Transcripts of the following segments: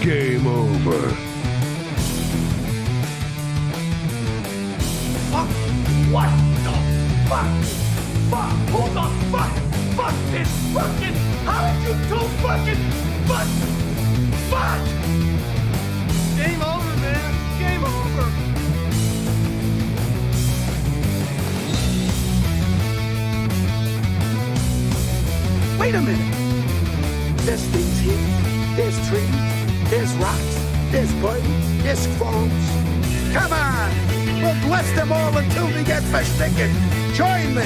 Game over. Fuck! What the fuck? Fuck! Who the fuck is fucking? How did you two fucking fuck? Game over, man. Game over. Wait a minute. There's things here. There's trees. There's rocks. There's birds. There's squirrels. Come on. We'll bless them all until we get fish sticking. Join me.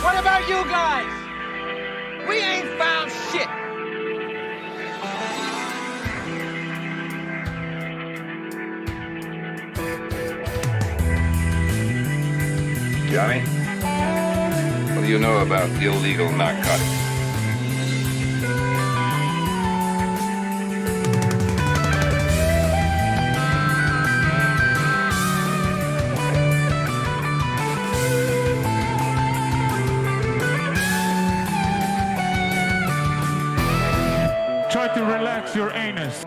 What about you guys? We ain't found shit. Johnny, what do you know about illegal narcotics? Try to relax your anus.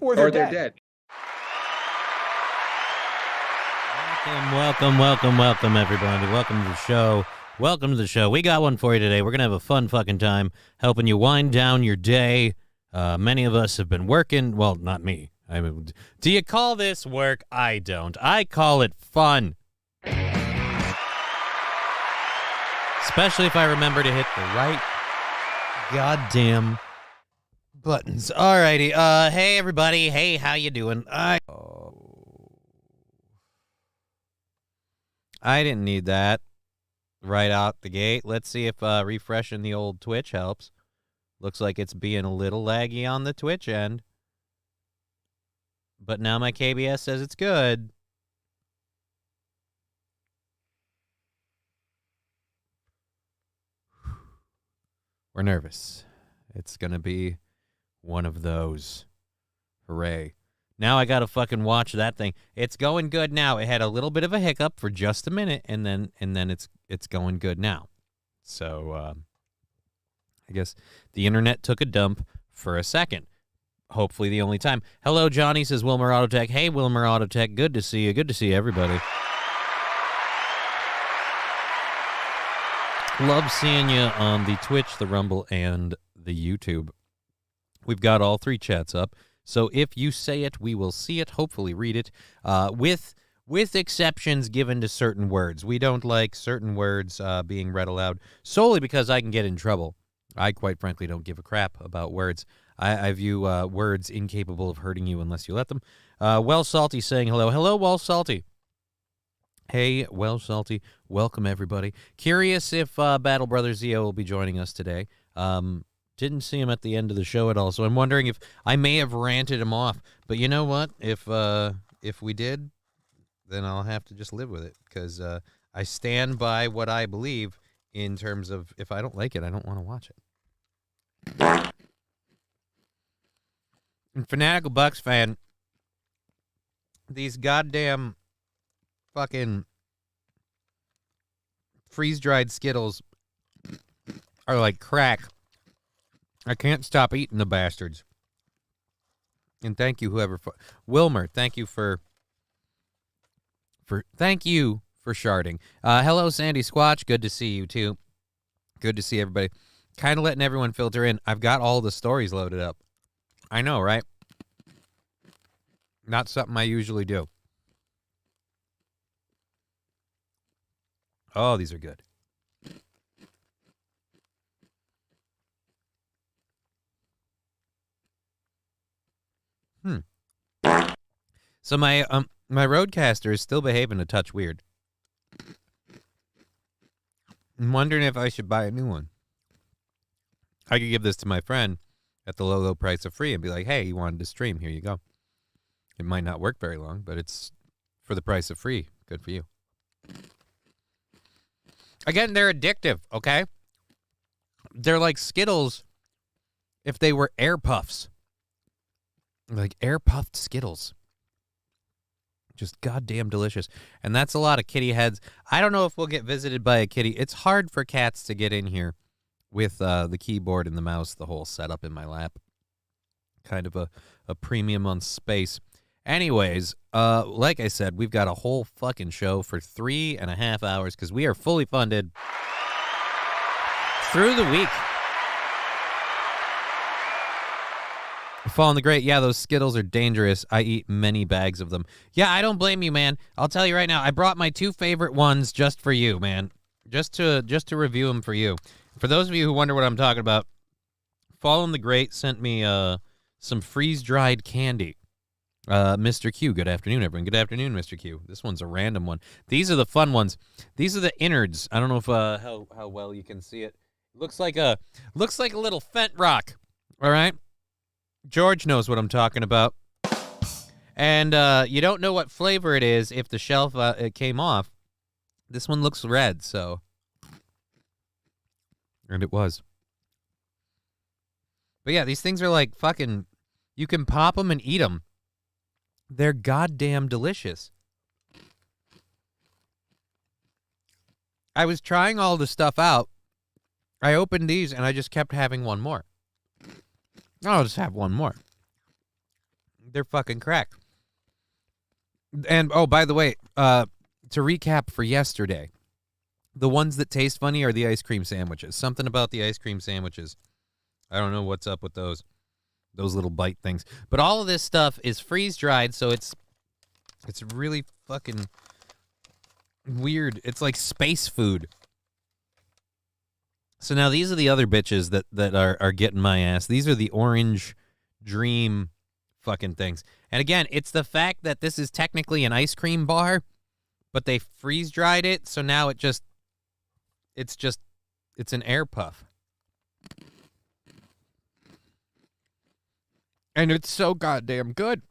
Or they're dead. Welcome, everybody. Welcome to the show. Welcome to the show. We got one for you today. We're going to have a fun fucking time helping you wind down your day. Many of us have been working. Well, not me. I mean, do you call this work? I don't. I call it fun. Especially if I remember to hit the right goddamn buttons. Alrighty. Hey, everybody. Hey, how you doing? I didn't need that right out the gate. Let's see if refreshing the old Twitch helps. Looks like it's being a little laggy on the Twitch end. But now my KBS says it's good. We're nervous. It's going to be one of those. Hooray. Now I got to fucking watch that thing. It's going good now. It had a little bit of a hiccup for just a minute, and then it's going good now. So I guess the internet took a dump for a second. Hopefully the only time. Hello, Johnny, says Wilmer Autotech. Hey, Wilmer Autotech. Good to see you. Good to see everybody. Love seeing you on the Twitch, the Rumble, and the YouTube. We've got all three chats up. So if you say it, we will see it, hopefully read it, with exceptions given to certain words. We don't like certain words being read aloud solely because I can get in trouble. I quite frankly don't give a crap about words. I view words incapable of hurting you unless you let them. Well Salty saying hello. Hello, Well Salty. Hey, Well Salty. Welcome, everybody. Curious if Battle Brother Zio will be joining us today. Didn't see him at the end of the show at all, so I'm wondering if I may have ranted him off. But you know what? If we did, then I'll have to just live with it, because I stand by what I believe in terms of if I don't like it, I don't want to watch it. And Fanatical Bucks fan, these goddamn fucking freeze-dried Skittles are like crack. I can't stop eating the bastards. And thank you, whoever. Wilmer, thank you for sharding. Hello, Sandy Squatch. Good to see you, too. Good to see everybody. Kind of letting everyone filter in. I've got all the stories loaded up. I know, right? Not something I usually do. Oh, these are good. So my Rodecaster is still behaving a touch weird. I'm wondering if I should buy a new one. I could give this to my friend at the low price of free and be like, hey, you wanted to stream, here you go. It might not work very long, but it's for the price of free. Good for you. Again, they're addictive, okay? They're like Skittles if they were Air Puffs. Like air puffed Skittles. Just goddamn delicious. And that's a lot of kitty heads. I don't know if we'll get visited by a kitty. It's hard for cats to get in here with the keyboard and the mouse, the whole setup in my lap. Kind of a premium on space. Anyways, like I said, we've got a whole fucking show for 3.5 hours because we are fully funded through the week. Fallen the Great, yeah, those Skittles are dangerous. I eat many bags of them. Yeah, I don't blame you, man. I'll tell you right now, I brought my 2 favorite ones just for you, man. Just to review them for you. For those of you who wonder what I'm talking about, Fallen the Great sent me some freeze-dried candy. Mr. Q, good afternoon, everyone. Good afternoon, Mr. Q. This one's a random one. These are the fun ones. These are the innards. I don't know if how well you can see it. Looks like a little Fent rock. All right? George knows what I'm talking about. And you don't know what flavor it is if the shelf it came off. This one looks red, so. And it was. But yeah, these things are like fucking, you can pop them and eat them. They're goddamn delicious. I was trying all the stuff out. I opened these and I just kept having one more. I'll just have one more. They're fucking crack. And, oh, by the way, to recap for yesterday, the ones that taste funny are the ice cream sandwiches. Something about the ice cream sandwiches. I don't know what's up with those little bite things. But all of this stuff is freeze-dried, so it's really fucking weird. It's like space food. So now these are the other bitches that are getting my ass. These are the Orange Dream fucking things. And again, it's the fact that this is technically an ice cream bar, but they freeze-dried it, so now it's an air puff. And it's so goddamn good.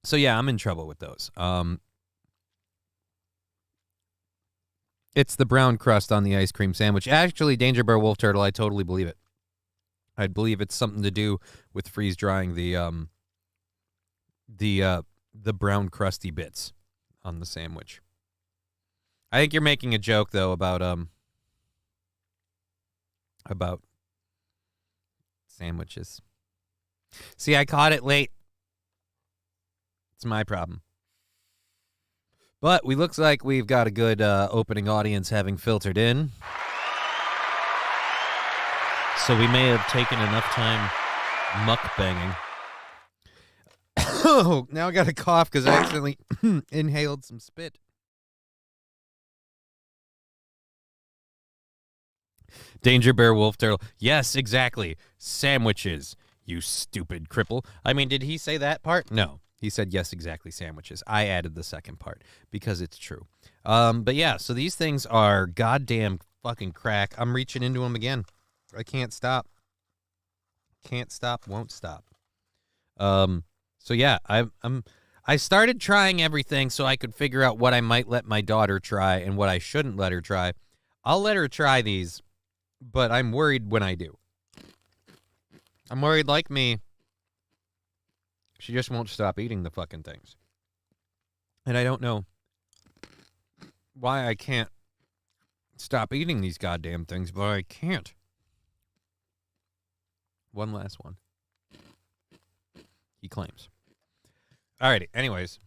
So yeah, I'm in trouble with those. It's the brown crust on the ice cream sandwich. Actually, Danger Bear Wolf Turtle, I totally believe it. I believe it's something to do with freeze drying the brown crusty bits on the sandwich. I think you're making a joke though about sandwiches. See, I caught it late. It's my problem. But we looks like we've got a good opening audience having filtered in. So we may have taken enough time mukbanging. Oh, now I got a cough because I accidentally inhaled some spit. Danger Bear Wolf Turtle. Yes, exactly. Sandwiches, you stupid cripple. I mean, did he say that part? No. He said, yes, exactly, sandwiches. I added the second part because it's true. But yeah, so these things are goddamn fucking crack. I'm reaching into them again. I can't stop. Can't stop, won't stop. So yeah, I started trying everything so I could figure out what I might let my daughter try and what I shouldn't let her try. I'll let her try these, but I'm worried when I do. I'm worried, like me, she just won't stop eating the fucking things. And I don't know why I can't stop eating these goddamn things, but I can't. One last one. he claims. Alrighty, anyways.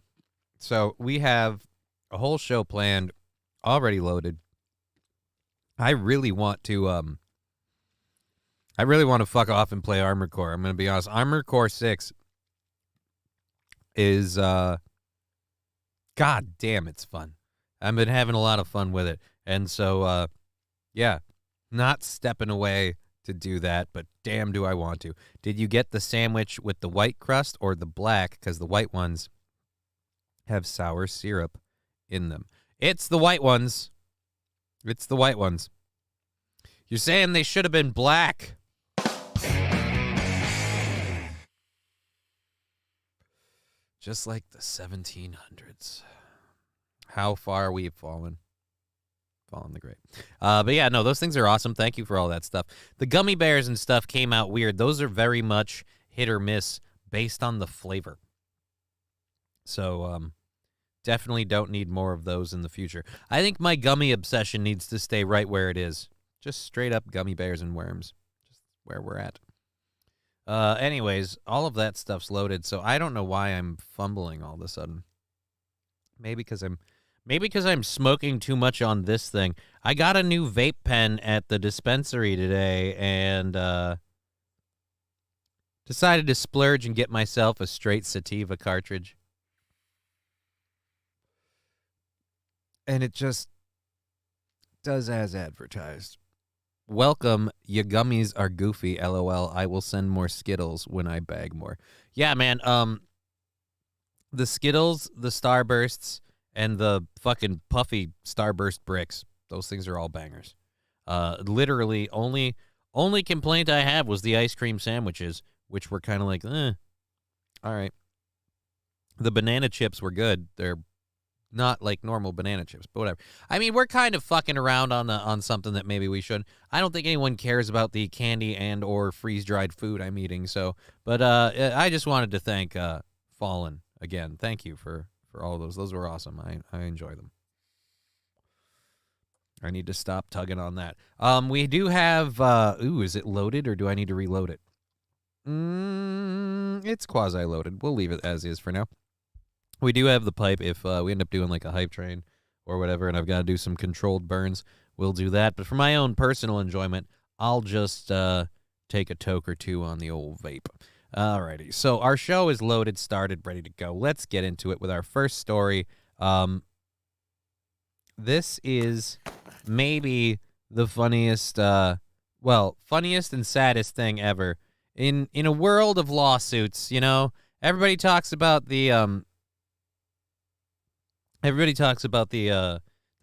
So we have a whole show planned, already loaded. I really want to fuck off and play Armored Core. I'm going to be honest. Armored Core 6 is god damn, it's fun. I've been having a lot of fun with it. And so yeah, not stepping away to do that, but damn do I want to. Did you get the sandwich with the white crust or the black? Because the white ones have sour syrup in them. It's the white ones. It's the white ones. You're saying they should have been black. Just like the 1700s. How far we've fallen. Fallen the great. But yeah, no, those things are awesome. Thank you for all that stuff. The gummy bears and stuff came out weird. Those are very much hit or miss based on the flavor. So, definitely don't need more of those in the future. I think my gummy obsession needs to stay right where it is. Just straight up gummy bears and worms. Just where we're at. Anyways, all of that stuff's loaded, so I don't know why I'm fumbling all of a sudden. Maybe because I'm smoking too much on this thing. I got a new vape pen at the dispensary today and decided to splurge and get myself a straight sativa cartridge. And it just does as advertised. Welcome, your gummies are goofy, LOL. I will send more Skittles when I bag more. Yeah, man, the Skittles, the Starbursts, and the fucking puffy Starburst bricks, those things are all bangers. Literally, only complaint I have was the ice cream sandwiches, which were kind of like, all right. The banana chips were good. They're not like normal banana chips, but whatever. I mean, we're kind of fucking around on something that maybe we shouldn't. I don't think anyone cares about the candy and or freeze-dried food I'm eating. So, but I just wanted to thank Fallen again. Thank you for all those. Those were awesome. I enjoy them. I need to stop tugging on that. We do have. Is it loaded or do I need to reload it? It's quasi-loaded. We'll leave it as is for now. We do have the pipe if we end up doing like a hype train or whatever, and I've got to do some controlled burns, we'll do that. But for my own personal enjoyment, I'll just take a toke or two on the old vape. Alrighty, so our show is loaded, started, ready to go. Let's get into it with our first story. This is maybe the funniest and saddest thing ever. In a world of lawsuits, you know, everybody talks about the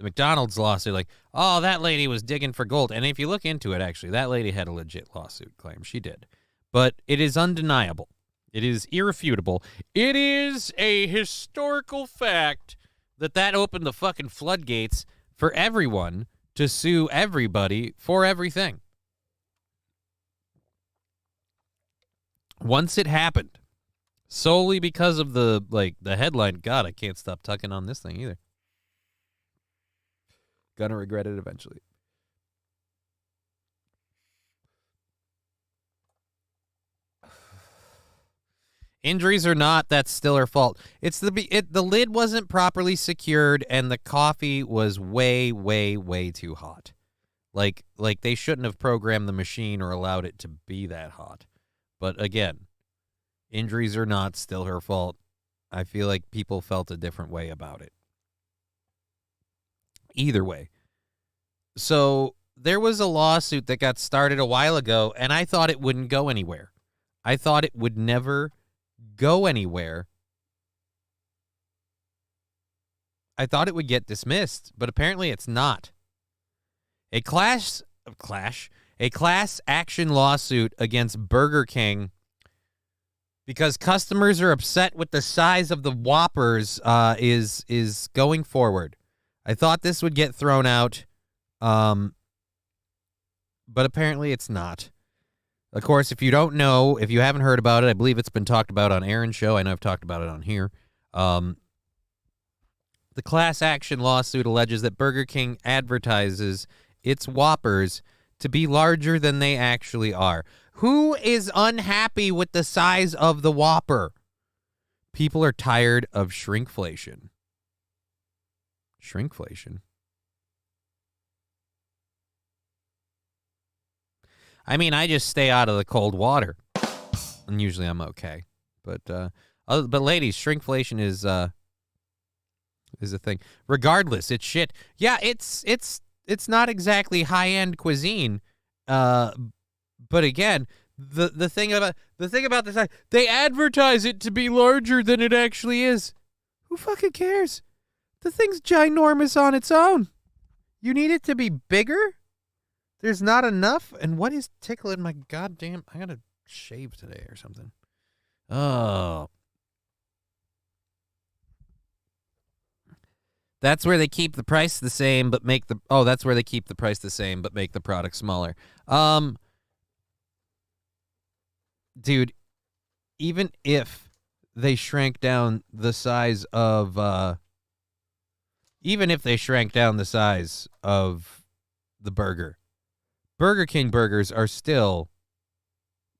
McDonald's lawsuit, like, oh, that lady was digging for gold. And if you look into it, actually, that lady had a legit lawsuit claim. She did. But it is undeniable. It is irrefutable. It is a historical fact that opened the fucking floodgates for everyone to sue everybody for everything. Once it happened. Solely because of the headline. God, I can't stop tucking on this thing either. Gonna regret it eventually. Injuries or not, that's still her fault. It's the lid wasn't properly secured and the coffee was way, way, way too hot. Like they shouldn't have programmed the machine or allowed it to be that hot. But again, injuries or not, still her fault. I feel like people felt a different way about it. Either way. So there was a lawsuit that got started a while ago, and I thought it wouldn't go anywhere. I thought it would never go anywhere. I thought it would get dismissed, but apparently it's not. A class action lawsuit against Burger King because customers are upset with the size of the Whoppers is going forward. I thought this would get thrown out, but apparently it's not. Of course, if you don't know, if you haven't heard about it, I believe it's been talked about on Aaron's show. I know I've talked about it on here. The class action lawsuit alleges that Burger King advertises its Whoppers to be larger than they actually are. Who is unhappy with the size of the Whopper? People are tired of shrinkflation. Shrinkflation. I mean, I just stay out of the cold water, and usually I'm okay. But ladies, shrinkflation is a thing. Regardless, it's shit. Yeah, it's not exactly high-end cuisine. But again, the thing about this, they advertise it to be larger than it actually is. Who fucking cares? The thing's ginormous on its own. You need it to be bigger? There's not enough? And what is tickling my goddamn... I gotta shave today or something. Oh. That's where they keep the price the same, but make the... Oh, that's where they keep the price the same, but make the product smaller. Dude, even if they shrank down the size of... even if they shrank down the size of the burger, Burger King burgers are still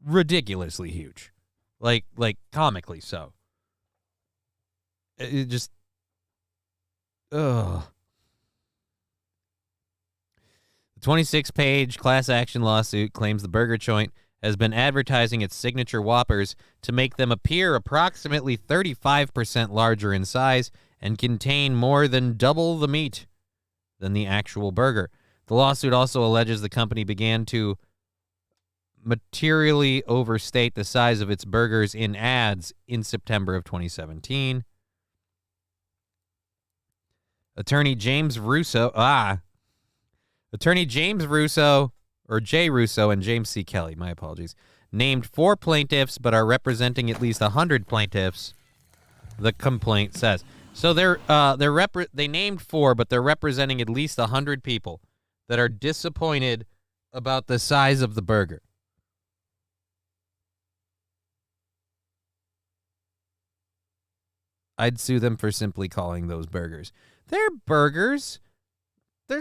ridiculously huge. Like comically so. It just... Ugh. The 26-page class action lawsuit claims the burger joint has been advertising its signature Whoppers to make them appear approximately 35% larger in size and contain more than double the meat than the actual burger. The lawsuit also alleges the company began to materially overstate the size of its burgers in ads in September of 2017. Attorney James Russo, or Jay Russo and James C. Kelly, my apologies, named 4 plaintiffs but are representing at least 100 plaintiffs, the complaint says. So they named 4, but they're representing at least 100 people that are disappointed about the size of the burger. I'd sue them for simply calling those burgers. They're burgers. Now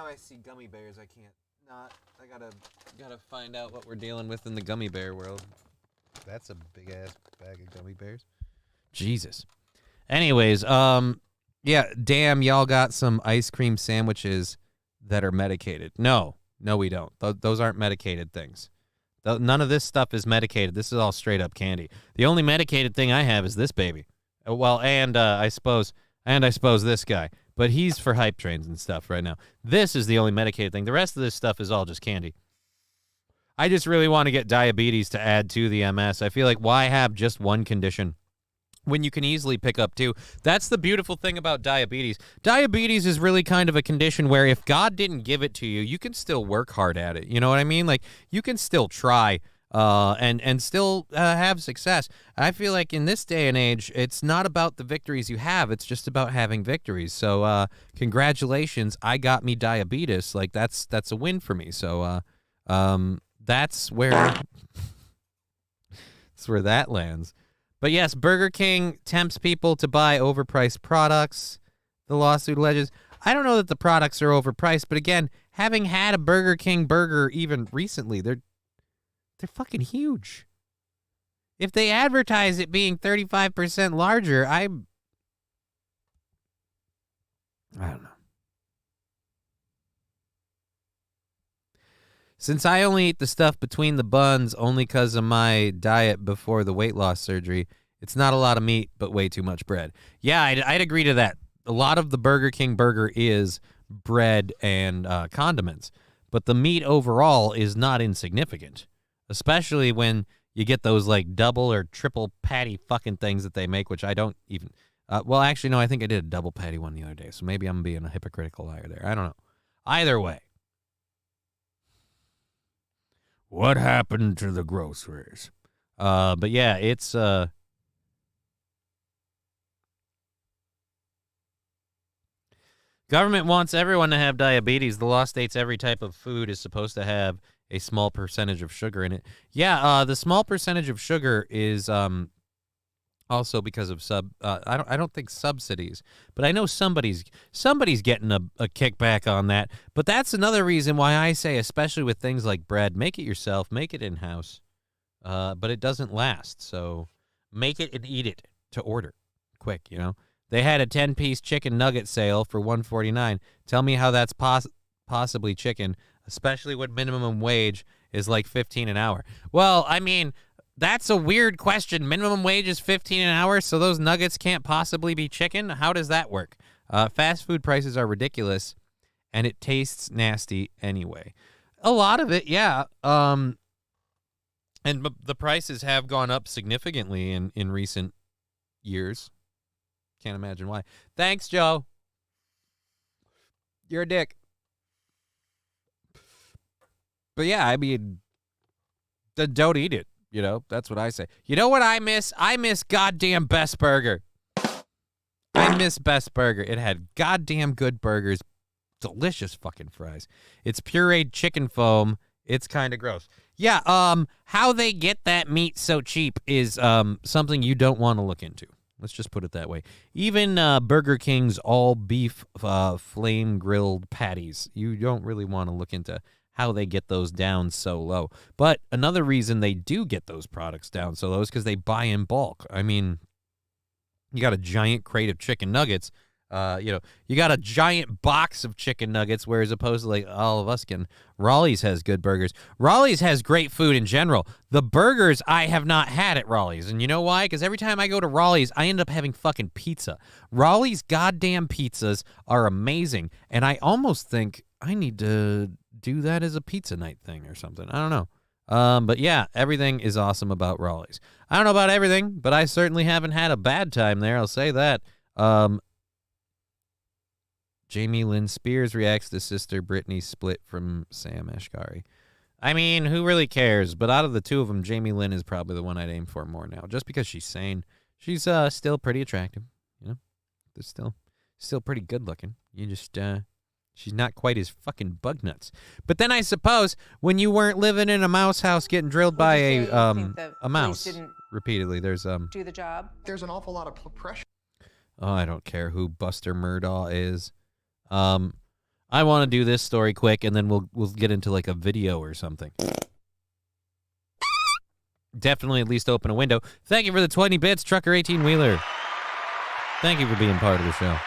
I see gummy bears. I can't not. I gotta find out what we're dealing with in the gummy bear world. That's a big ass bag of gummy bears. Jesus. Anyways, yeah, damn, y'all got some ice cream sandwiches that are medicated. No, we don't. Those aren't medicated things. None of this stuff is medicated. This is all straight up candy. The only medicated thing I have is this baby. Well, and I suppose this guy, but he's for hype trains and stuff right now. This is the only medicated thing. The rest of this stuff is all just candy. I just really want to get diabetes to add to the MS. I feel like why have just one condition when you can easily pick up 2? That's the beautiful thing about diabetes. Diabetes is really kind of a condition where if God didn't give it to you, you can still work hard at it. You know what I mean? Like, you can still try and still have success. I feel like in this day and age, it's not about the victories you have. It's just about having victories. So congratulations, I got me diabetes. Like, that's a win for me. So that's where that lands. But yes, Burger King tempts people to buy overpriced products, the lawsuit alleges. I don't know that the products are overpriced, but again, having had a Burger King burger even recently, they're fucking huge. If they advertise it being 35% larger, I don't know. Since I only eat the stuff between the buns only because of my diet before the weight loss surgery, it's not a lot of meat, but way too much bread. Yeah, I'd agree to that. A lot of the Burger King burger is bread and condiments, but the meat overall is not insignificant, especially when you get those like double or triple patty fucking things that they make, which I don't even... well, actually, no, I think I did a double patty one the other day, so maybe I'm being a hypocritical liar there. I don't know. Either way. What happened to the groceries? But yeah, it's government wants everyone to have diabetes. The law states every type of food is supposed to have a small percentage of sugar in it. Yeah, the small percentage of sugar is also because of I don't think subsidies, but I know somebody's getting a kickback on that. But that's another reason why I say, especially with things like bread, make it yourself, make it in-house. but it doesn't last. So make it and eat it to order quick, you know. They had a 10-piece chicken nugget sale for $149. Tell me how that's possibly chicken, especially when minimum wage is like $15 an hour. Well, I mean, that's a weird question. Minimum wage is $15 an hour, so those nuggets can't possibly be chicken? How does that work? Fast food prices are ridiculous, and it tastes nasty anyway. A lot of it, yeah. And the prices have gone up significantly in recent years. Can't imagine why. Thanks, Joe. You're a dick. But yeah, I mean, don't eat it. You know, that's what I say. You know what I miss? I miss goddamn Best Burger. I miss Best Burger. It had goddamn good burgers. Delicious fucking fries. It's pureed chicken foam. It's kind of gross. Yeah, how they get that meat so cheap is something you don't want to look into. Let's just put it that way. Even Burger King's all-beef flame-grilled patties, you don't really want to look into how they get those down so low. But another reason they do get those products down so low is because they buy in bulk. I mean, you got a giant crate of chicken nuggets. You got a giant box of chicken nuggets, whereas opposed to like all of us can. Raleigh's has good burgers. Raleigh's has great food in general. The burgers I have not had at Raleigh's, and you know why? Because every time I go to Raleigh's, I end up having fucking pizza. Raleigh's goddamn pizzas are amazing, and I almost think I need to do that as a pizza night thing or something. I don't know. But yeah, everything is awesome about Raleigh's. I don't know about everything, but I certainly haven't had a bad time there. I'll say that. Jamie Lynn Spears reacts to sister Brittany split from Sam Ashgari. I mean, who really cares? But out of the two of them, Jamie Lynn is probably the one I'd aim for more now, just because she's sane. She's still pretty attractive, you know. They're still pretty good looking. You just she's not quite as fucking bug nuts. But then I suppose when you weren't living in a mouse house getting drilled by a mouse repeatedly, there's do the job. There's an awful lot of pressure. Oh, I don't care who Buster Murdaugh is. I want to do this story quick, and then we'll get into like a video or something. Definitely at least open a window. Thank you for the 20 bits, Trucker 18 Wheeler. Thank you for being part of the show.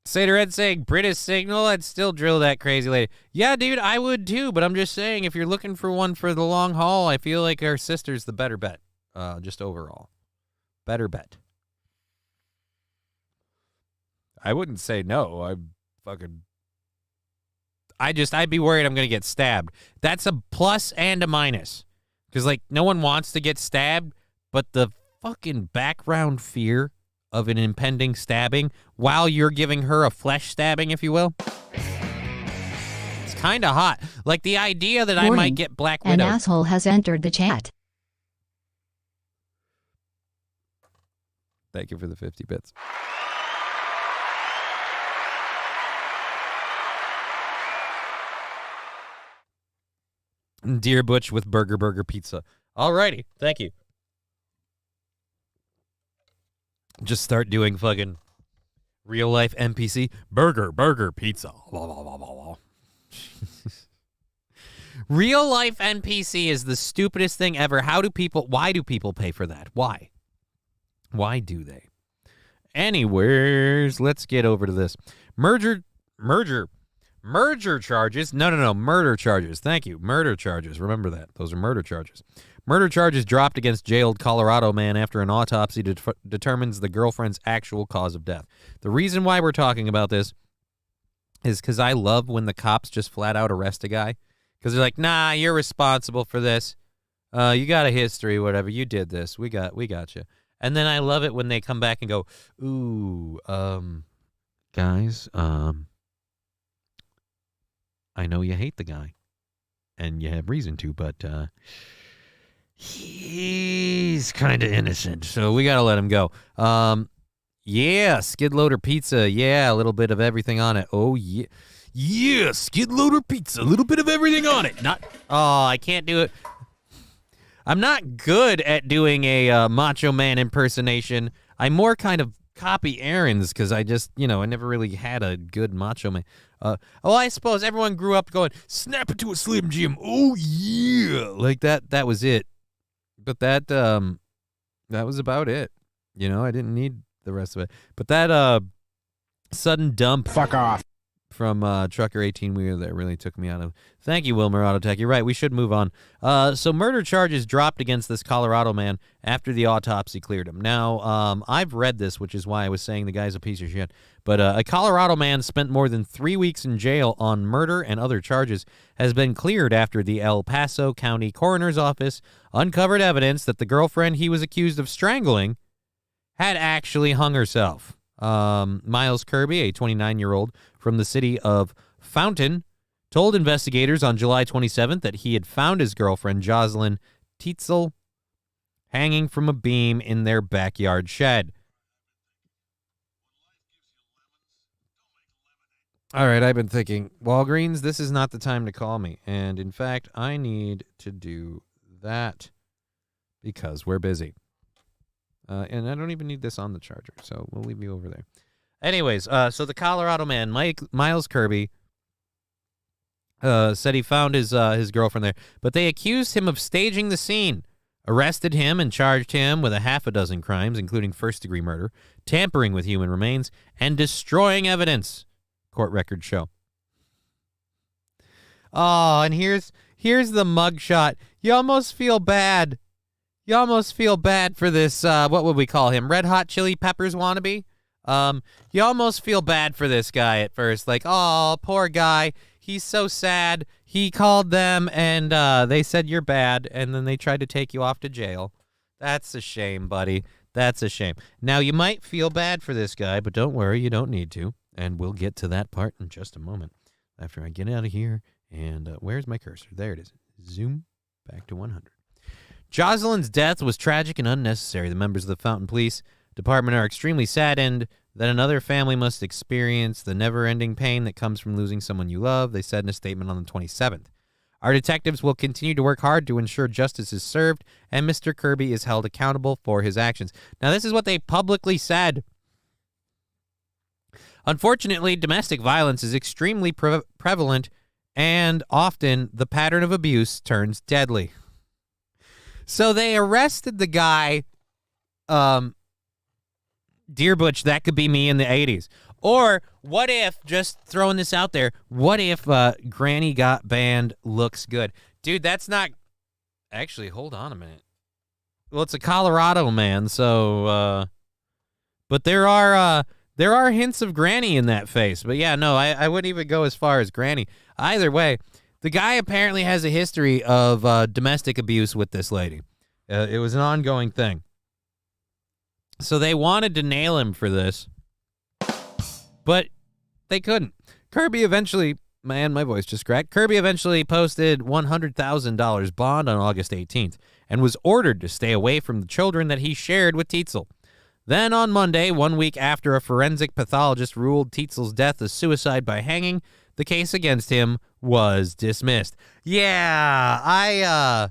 Seder Ed saying British signal, I'd still drill that crazy lady. Yeah, dude, I would too, but I'm just saying if you're looking for one for the long haul, I feel like our sister's the better bet. Just overall. Better bet. I wouldn't say no. I'd be worried I'm going to get stabbed. That's a plus and a minus. Because, like, no one wants to get stabbed, but the fucking background fear of an impending stabbing while you're giving her a flesh stabbing, if you will. It's kind of hot. Like, the idea that I might get Black Widow. An asshole has entered the chat. Thank you for the 50 bits. Dear Butch with Burger Pizza. Alrighty, thank you. Just start doing fucking real life NPC. Burger Pizza. Blah, blah, blah, blah, blah. Real life NPC is the stupidest thing ever. Why do people pay for that? Why? Why do they? Anyways, let's get over to this. Merger charges. No, murder charges. Thank you. Murder charges. Remember that. Those are murder charges. Murder charges dropped against jailed Colorado man after an autopsy determines the girlfriend's actual cause of death. The reason why we're talking about this is because I love when the cops just flat out arrest a guy. Because they're like, nah, you're responsible for this. You got a history, whatever. You did this. We got you. And then I love it when they come back and go, ooh, guys, I know you hate the guy, and you have reason to, but he's kind of innocent, so we got to let him go. Yeah, skid loader pizza. Yeah, a little bit of everything on it. Oh, yeah. Yeah, skid loader pizza. A little bit of everything on it. I can't do it. I'm not good at doing a Macho Man impersonation. I more kind of copy Aaron's because I just, I never really had a good Macho Man. I suppose everyone grew up going, snap it to a Slim Jim. Oh, yeah. Like that was it. But that was about it. I didn't need the rest of it. But that sudden dump. Fuck off. From Trucker 18-wheeler that really took me out of. Thank you, Wilmer Autotech. You're right. We should move on. So murder charges dropped against this Colorado man after the autopsy cleared him. Now, I've read this, which is why I was saying the guy's a piece of shit. But a Colorado man spent more than 3 weeks in jail on murder and other charges has been cleared after the El Paso County Coroner's Office uncovered evidence that the girlfriend he was accused of strangling had actually hung herself. Miles Kirby, a 29-year-old from the city of Fountain, told investigators on July 27th that he had found his girlfriend, Jocelyn Teitzel, hanging from a beam in their backyard shed. All right, I've been thinking, Walgreens, this is not the time to call me. And in fact, I need to do that because we're busy. And I don't even need this on the charger, so we'll leave you over there. Anyways, so the Colorado man, Miles Kirby, said he found his girlfriend there, but they accused him of staging the scene, arrested him, and charged him with a half a dozen crimes, including first-degree murder, tampering with human remains, and destroying evidence, court records show. Oh, and here's the mugshot. You almost feel bad. You almost feel bad for this, what would we call him, Red Hot Chili Peppers wannabe? You almost feel bad for this guy at first. Like, oh, poor guy. He's so sad. He called them, and they said you're bad, and then they tried to take you off to jail. That's a shame, buddy. That's a shame. Now, you might feel bad for this guy, but don't worry, you don't need to. And we'll get to that part in just a moment after I get out of here. And where's my cursor? There it is. Zoom back to 100. Jocelyn's death was tragic and unnecessary. The members of the Fountain Police Department are extremely saddened that another family must experience the never-ending pain that comes from losing someone you love, they said in a statement on the 27th. Our detectives will continue to work hard to ensure justice is served and Mr. Kirby is held accountable for his actions. Now, this is what they publicly said. Unfortunately, domestic violence is extremely prevalent, and often the pattern of abuse turns deadly. So they arrested the guy, Dear Butch, that could be me in the 80s. Or what if, just throwing this out there, what if Granny Got Banned looks good? Dude, that's not... Actually, hold on a minute. Well, it's a Colorado man, so... But there are hints of Granny in that face. But yeah, no, I wouldn't even go as far as Granny. Either way, the guy apparently has a history of domestic abuse with this lady. It was an ongoing thing. So they wanted to nail him for this, but they couldn't. Kirby eventually, man, my voice just cracked. Kirby eventually posted $100,000 bond on August 18th and was ordered to stay away from the children that he shared with Teitzel. Then on Monday, 1 week after a forensic pathologist ruled Teitzel's death a suicide by hanging, the case against him was dismissed. Yeah, I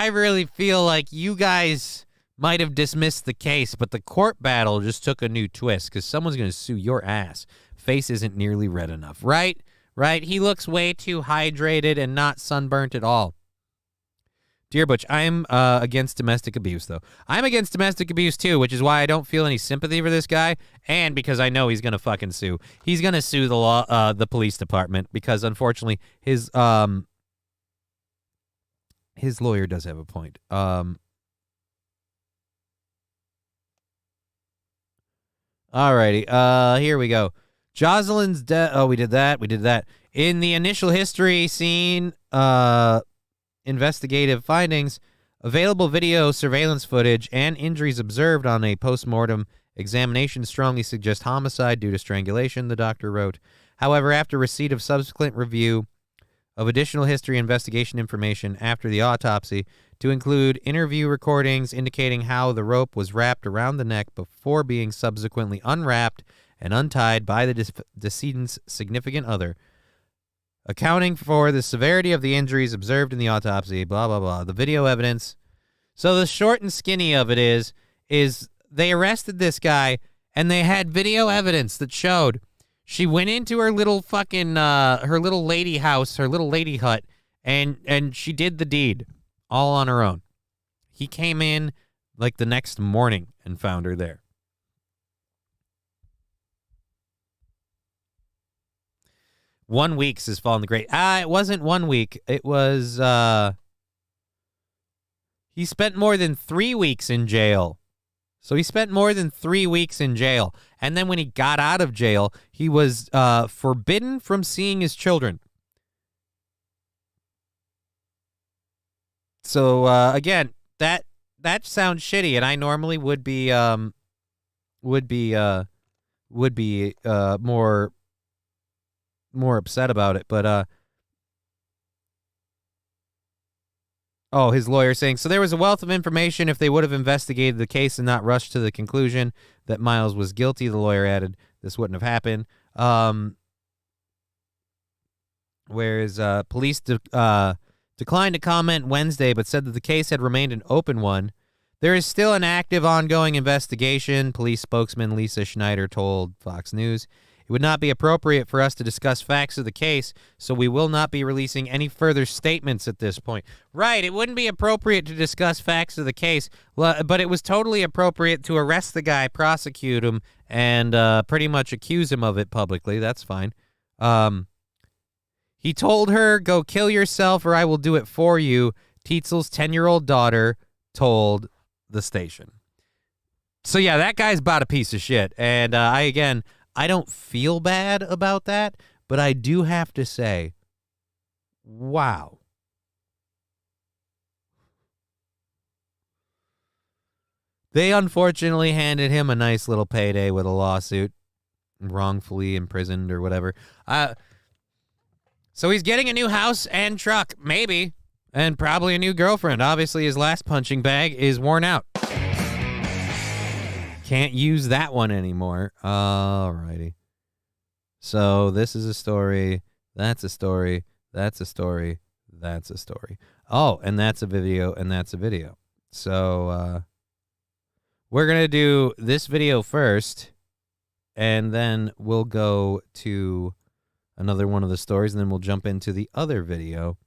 really feel like you guys might have dismissed the case, but the court battle just took a new twist because someone's going to sue your ass. Face isn't nearly red enough, right? Right? He looks way too hydrated and not sunburnt at all. Dear Butch, I'm against domestic abuse, though. I'm against domestic abuse, too, which is why I don't feel any sympathy for this guy, and because I know he's going to fucking sue. He's going to sue the police department because, unfortunately, his lawyer does have a point. Alrighty, here we go. Jocelyn's death. Oh, we did that. In the initial history scene, investigative findings, available video surveillance footage, and injuries observed on a post-mortem examination strongly suggest homicide due to strangulation, the doctor wrote. However, after receipt of subsequent review of additional history investigation information after the autopsy, to include interview recordings indicating how the rope was wrapped around the neck before being subsequently unwrapped and untied by the decedent's significant other, accounting for the severity of the injuries observed in the autopsy, blah, blah, blah. The video evidence. So the short and skinny of it is they arrested this guy, and they had video evidence that showed she went into her little fucking her little lady house, her little lady hut, and she did the deed all on her own. He came in like the next morning and found her there. One week has fallen the grave. It wasn't 1 week. It was, he spent more than 3 weeks in jail. So he spent more than 3 weeks in jail. And then when he got out of jail, he was forbidden from seeing his children. So, again, that sounds shitty, and I normally would be more upset about it, but his lawyer saying, so there was a wealth of information. If they would have investigated the case and not rushed to the conclusion that Miles was guilty, the lawyer added, this wouldn't have happened. Whereas police declined to comment Wednesday, but said that the case had remained an open one. There is still an active, ongoing investigation, police spokesman Lisa Schneider told Fox News. It would not be appropriate for us to discuss facts of the case, so we will not be releasing any further statements at this point. Right, it wouldn't be appropriate to discuss facts of the case, but it was totally appropriate to arrest the guy, prosecute him, and pretty much accuse him of it publicly. That's fine. He told her, go kill yourself or I will do it for you, Tietzel's 10-year-old daughter told the station. So, yeah, that guy's about a piece of shit. And I don't feel bad about that, but I do have to say, wow. They unfortunately handed him a nice little payday with a lawsuit, wrongfully imprisoned or whatever. So he's getting a new house and truck, maybe, and probably a new girlfriend. Obviously, his last punching bag is worn out. Can't use that one anymore. Alrighty. So this is a story. That's a story. That's a story. That's a story. Oh, and that's a video. And that's a video. So we're going to do this video first. And then we'll go to another one of the stories. And then we'll jump into the other video.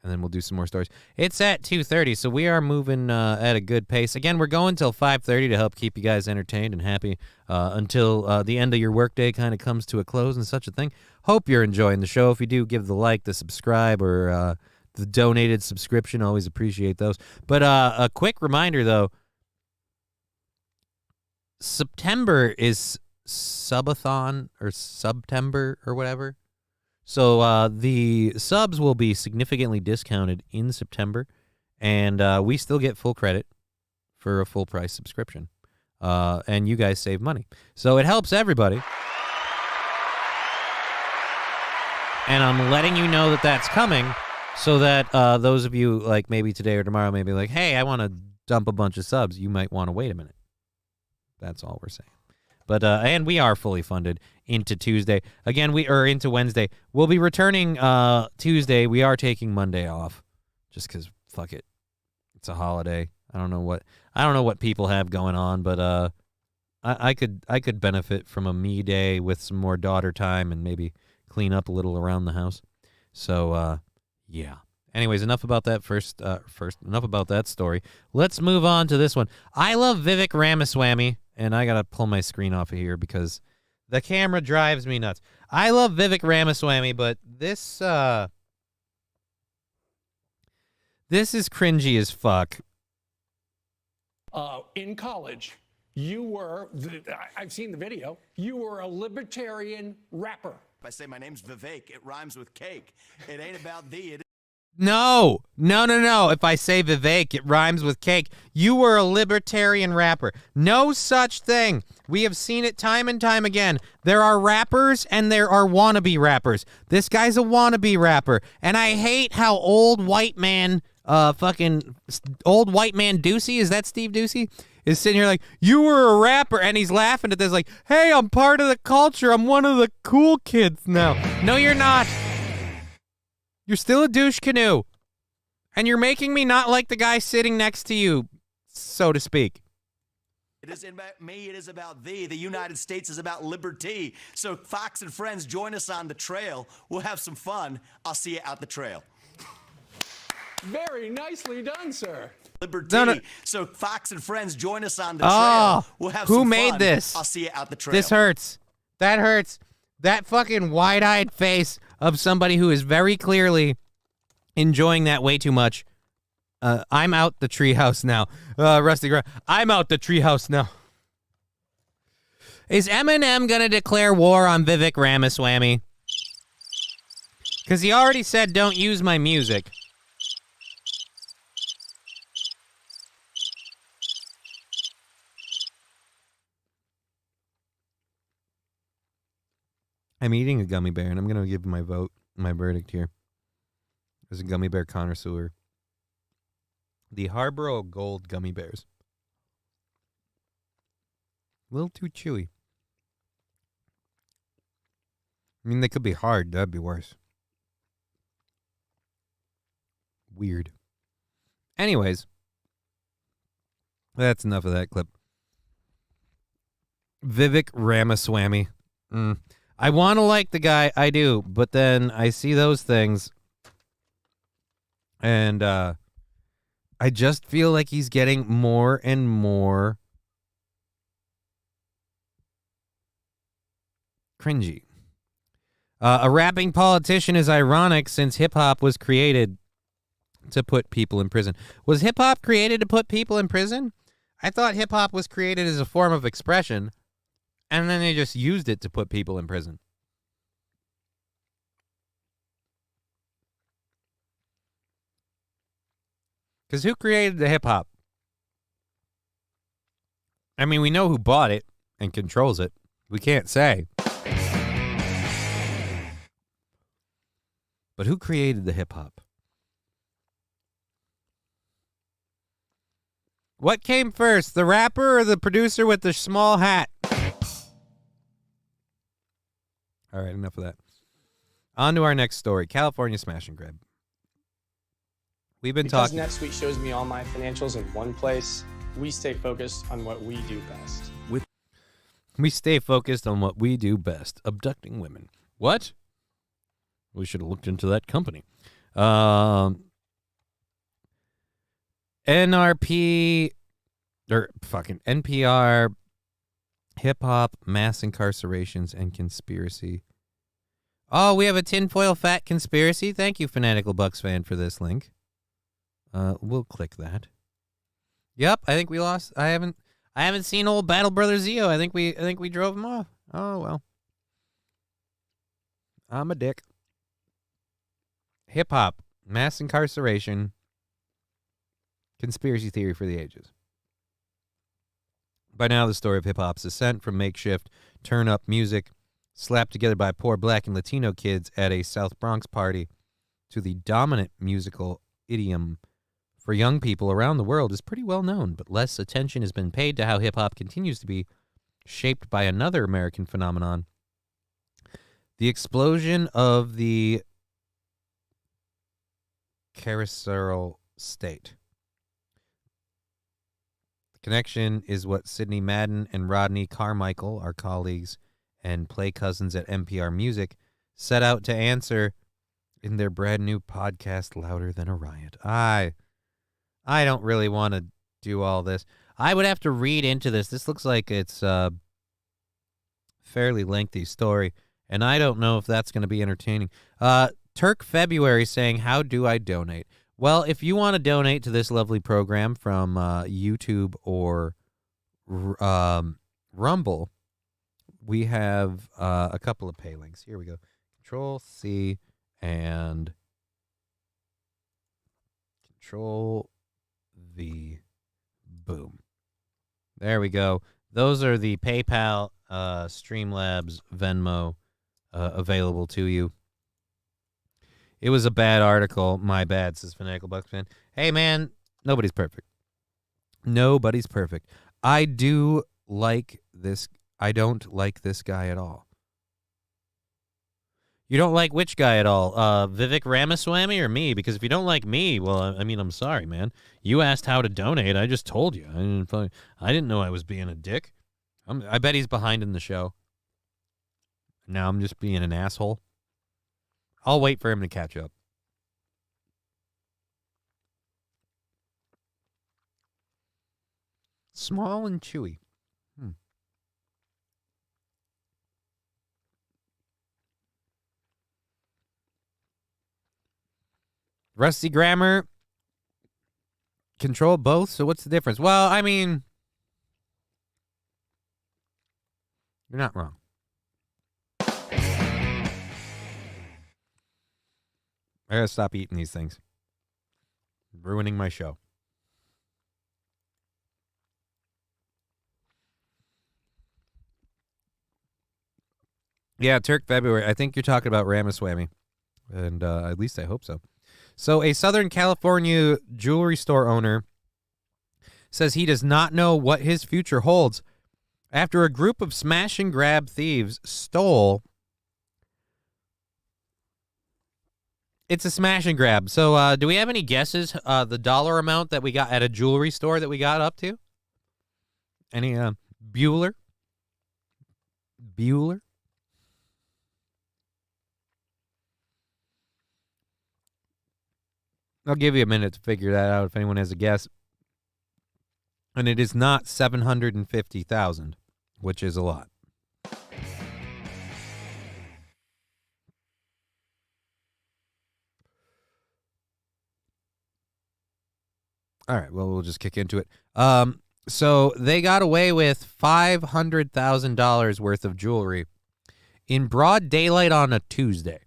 And then we'll do some more stories. It's at 2:30, so we are moving at a good pace. Again, we're going till 5:30 to help keep you guys entertained and happy until the end of your workday kind of comes to a close and such a thing. Hope you're enjoying the show. If you do, give the like, the subscribe, or the donated subscription. Always appreciate those. But a quick reminder, though. September is subathon or Subtember or whatever. So the subs will be significantly discounted in September, and we still get full credit for a full price subscription. And you guys save money. So it helps everybody. And I'm letting you know that that's coming so that those of you like maybe today or tomorrow may be like, hey, I want to dump a bunch of subs. You might want to wait a minute. That's all we're saying. But and we are fully funded into Tuesday. Again, we are into Wednesday. We'll be returning Tuesday. We are taking Monday off, just because fuck it, it's a holiday. I don't know what people have going on, but I could benefit from a me day with some more daughter time and maybe clean up a little around the house. So yeah. Anyways, enough about that enough about that story. Let's move on to this one. I love Vivek Ramaswamy. And I got to pull my screen off of here because the camera drives me nuts. I love Vivek Ramaswamy, but this is cringy as fuck. In college, you were, I've seen the video, you were a libertarian rapper. If I say my name's Vivek, it rhymes with cake. It ain't about thee. No. If I say Vivek, it rhymes with cake. You were a libertarian rapper. No such thing. We have seen it time and time again. There are rappers and there are wannabe rappers. This guy's a wannabe rapper. And I hate how old white man Ducey, is that Steve Ducey? Is sitting here like, you were a rapper, and he's laughing at this like, hey, I'm part of the culture. I'm one of the cool kids now. No, you're not. You're still a douche canoe. And you're making me not like the guy sitting next to you, so to speak. It is about me. It is about thee. The United States is about liberty. So, Fox and friends, join us on the trail. We'll have some fun. I'll see you out the trail. Very nicely done, sir. Liberty. No. So, Fox and friends, join us on the Oh, trail. We'll have who some made fun. this? I'll see you out the trail. This hurts. That hurts. That fucking wide-eyed face of somebody who is very clearly enjoying that way too much. I'm out the treehouse now. Rusty, I'm out the treehouse now. Is Eminem going to declare war on Vivek Ramaswamy? Because he already said, don't use my music. I'm eating a gummy bear, and I'm going to give my vote, my verdict here. As a gummy bear connoisseur. The Harborough Gold gummy bears. A little too chewy. I mean, they could be hard. That'd be worse. Weird. Anyways. That's enough of that clip. Vivek Ramaswamy. I want to like the guy. I do. But then I see those things. And I just feel like he's getting more and more cringy. A rapping politician is ironic since hip-hop was created to put people in prison. Was hip-hop created to put people in prison? I thought hip-hop was created as a form of expression, and then they just used it to put people in prison. Because who created the hip-hop? I mean, we know who bought it and controls it. We can't say. But who created the hip-hop? What came first, the rapper or the producer with the small hat? All right, enough of that. On to our next story, California smash and grab. We've been Because talking. NetSuite shows me all my financials in one place, we stay focused on what we do best. We stay focused on what we do best, abducting women. What? We should have looked into that company. NPR, hip hop, mass incarcerations, and conspiracy. Oh, we have a tinfoil fat conspiracy. Thank you, Fanatical Bucks fan, for this link. We'll click that. Yep, I think we lost. I haven't seen old Battle Brother Zio. I think we drove him off. Oh well. I'm a dick. Hip hop, mass incarceration, conspiracy theory for the ages. By now, the story of hip hop's ascent from makeshift turn up music slapped together by poor black and Latino kids at a South Bronx party to the dominant musical idiom for young people around the world is pretty well known, but less attention has been paid to how hip-hop continues to be shaped by another American phenomenon, the explosion of the carceral state. The connection is what Sidney Madden and Rodney Carmichael, our colleagues and play cousins at NPR Music, set out to answer in their brand new podcast, Louder Than a Riot. I don't really want to do all this. I would have to read into this. This looks like it's a fairly lengthy story, and I don't know if that's going to be entertaining. Turk February saying, how do I donate? Well, if you want to donate to this lovely program from YouTube or Rumble, we have a couple of pay links. Here we go. Control-C and Control-V. Boom. There we go. Those are the PayPal, Streamlabs, Venmo available to you. It was a bad article. My bad, says Fanatical Bucks fan. Hey, man, nobody's perfect. Nobody's perfect. I don't like this guy at all. You don't like which guy at all? Vivek Ramaswamy or me? Because if you don't like me, well, I mean, I'm sorry, man. You asked how to donate. I just told you. I didn't know I was being a dick. I bet he's behind in the show. Now I'm just being an asshole. I'll wait for him to catch up. Small and chewy. Rusty Grammar. Control both, so what's the difference? Well, I mean, you're not wrong. I gotta stop eating these things. Ruining my show. Yeah, Turk February. I think you're talking about Ramaswamy. And at least I hope so. So a Southern California jewelry store owner says he does not know what his future holds after a group of smash and grab thieves stole. It's a smash and grab. So do we have any guesses the dollar amount that we got at a jewelry store that we got up to? Any Bueller? Bueller? I'll give you a minute to figure that out if anyone has a guess. And it is not 750,000, which is a lot. All right, well, we'll just kick into it. So they got away with $500,000 worth of jewelry in broad daylight on a Tuesday.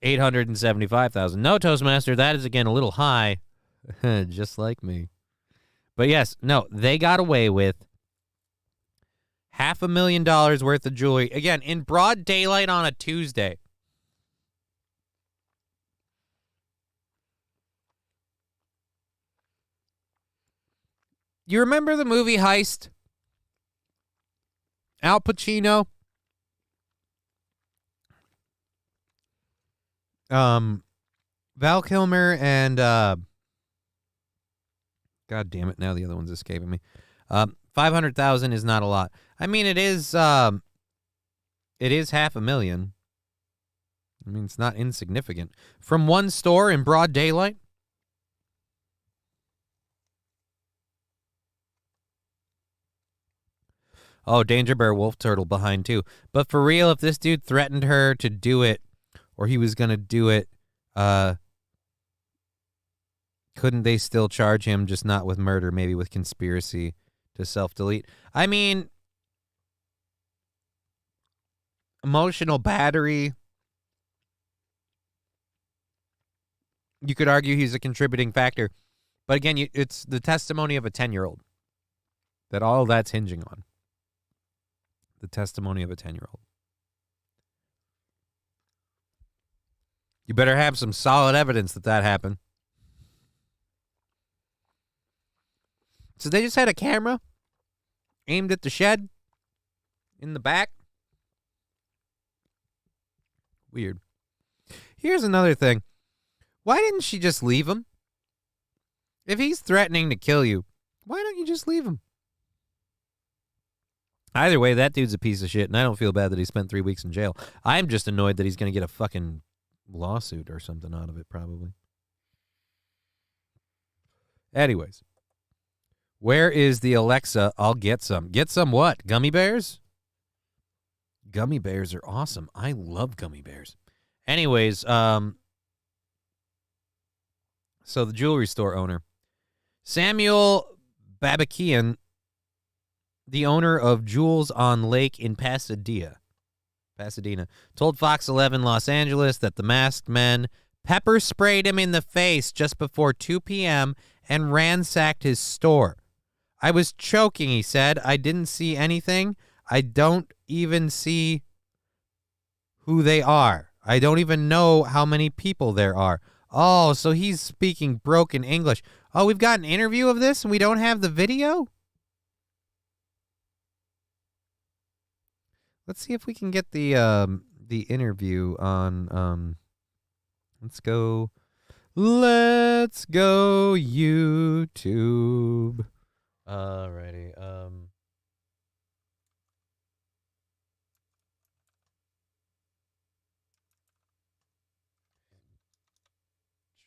875,000. No, Toastmaster, that is again a little high, just like me. But yes, no, they got away with $500,000 worth of jewelry again in broad daylight on a Tuesday. You remember the movie Heist? Al Pacino. Val Kilmer and God damn it, now the other one's escaping me. 500,000 is not a lot. I mean, it is $500,000. I mean, it's not insignificant. From one store in broad daylight. Oh, Danger Bear Wolf Turtle behind too. But for real, if this dude threatened her to do it, or he was going to do it, couldn't they still charge him, just not with murder, maybe with conspiracy to self-delete? I mean, emotional battery. You could argue he's a contributing factor. But again, it's the testimony of a 10-year-old that all that's hinging on. The testimony of a 10-year-old. You better have some solid evidence that happened. So they just had a camera aimed at the shed in the back. Weird. Here's another thing. Why didn't she just leave him? If he's threatening to kill you, why don't you just leave him? Either way, that dude's a piece of shit, and I don't feel bad that he spent 3 weeks in jail. I'm just annoyed that he's going to get a fucking lawsuit or something out of it, probably. Anyways. Where is the Alexa? I'll get some. Get some what? Gummy bears? Gummy bears are awesome. I love gummy bears. Anyways, so the jewelry store owner, Samuel Babakian, the owner of Jewels on Lake in Pasadena, told Fox 11 Los Angeles that the masked men pepper sprayed him in the face just before 2 p.m. and ransacked his store. I was choking, he said. I didn't see anything. I don't even see who they are. I don't even know how many people there are. Oh, so he's speaking broken English. Oh, we've got an interview of this and we don't have the video? Let's see if we can get the interview on. Let's go YouTube. Alrighty.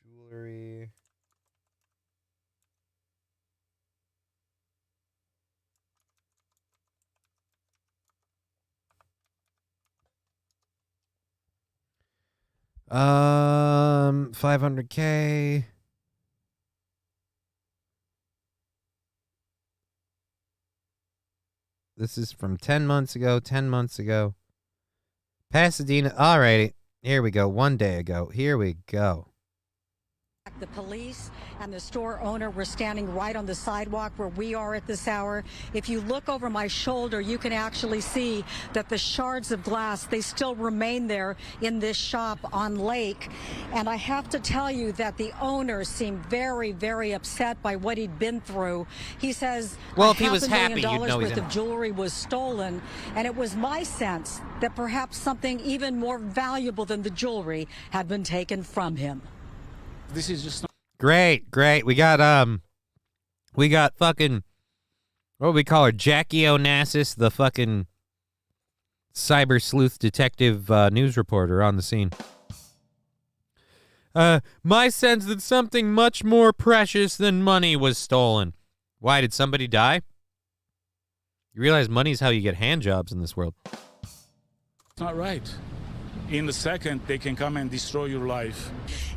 Jewelry. $500K. This is from 10 months ago. Pasadena. Alrighty. Here we go. 1 day ago. Here we go. The police and the store owner were standing right on the sidewalk where we are at this hour. If you look over my shoulder, you can actually see that the shards of glass, they still remain there in this shop on Lake. And I have to tell you that the owner seemed very, very upset by what he'd been through. He says, well, if he was happy, you'd know worth of jewelry was stolen. And it was my sense that perhaps something even more valuable than the jewelry had been taken from him. This is just great. We got fucking, what do we call her? Jackie Onassis, the fucking cyber sleuth detective news reporter on the scene. My sense that something much more precious than money was stolen. Why, did somebody die? You realize money's how you get hand jobs in this world. It's not right. In a second, they can come and destroy your life.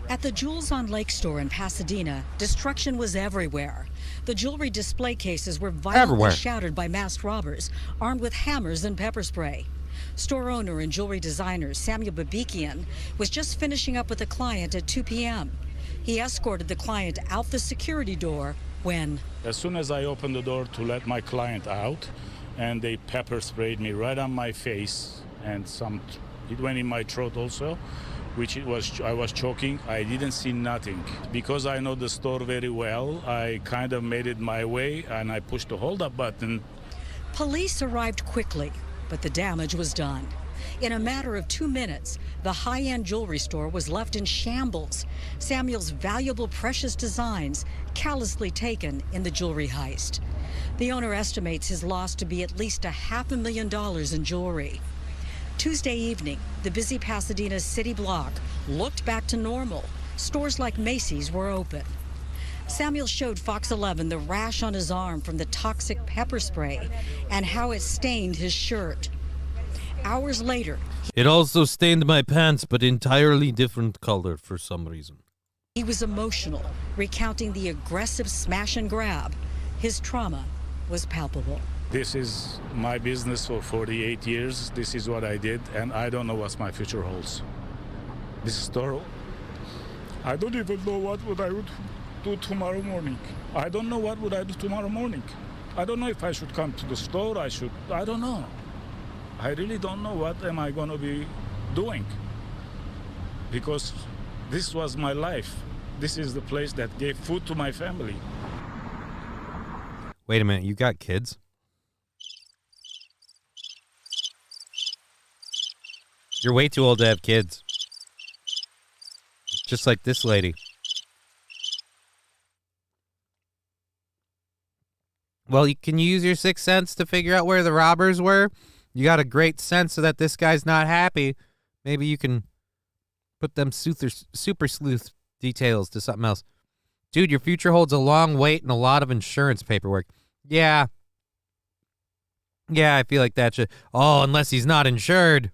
At the Jewels on Lake store in Pasadena, destruction was everywhere. The jewelry display cases were violently shattered by masked robbers, armed with hammers and pepper spray. Store owner and jewelry designer Samuel Babikian was just finishing up with a client at 2 p.m. He escorted the client out the security door when... As soon as I opened the door to let my client out, and they pepper sprayed me right on my face, and it went in my throat also, I was choking. I didn't see nothing. Because I know the store very well, I kind of made it my way, and I pushed the hold-up button. Police arrived quickly, but the damage was done. In a matter of 2 minutes, the high-end jewelry store was left in shambles. Samuel's valuable, precious designs callously taken in the jewelry heist. The owner estimates his loss to be at least $500,000 in jewelry. Tuesday evening, the busy Pasadena city block looked back to normal. Stores like Macy's were open. Samuel showed Fox 11 the rash on his arm from the toxic pepper spray and how it stained his shirt. Hours later, it also stained my pants, but entirely different color for some reason. He was emotional, recounting the aggressive smash and grab. His trauma was palpable. This is my business for 48 years. This is what I did, and I don't know what my future holds. This store, I don't even know what I would do tomorrow morning. I don't know what would I do tomorrow morning. I don't know if I should come to the store. I don't know. I really don't know what am I going to be doing. Because this was my life. This is the place that gave food to my family. Wait a minute, you got kids? You're way too old to have kids. Just like this lady. Well, can you use your sixth sense to figure out where the robbers were? You got a great sense so that this guy's not happy. Maybe you can put them super sleuth details to something else. Dude, your future holds a long wait and a lot of insurance paperwork. Yeah. Yeah, I feel like that should... Oh, unless he's not insured.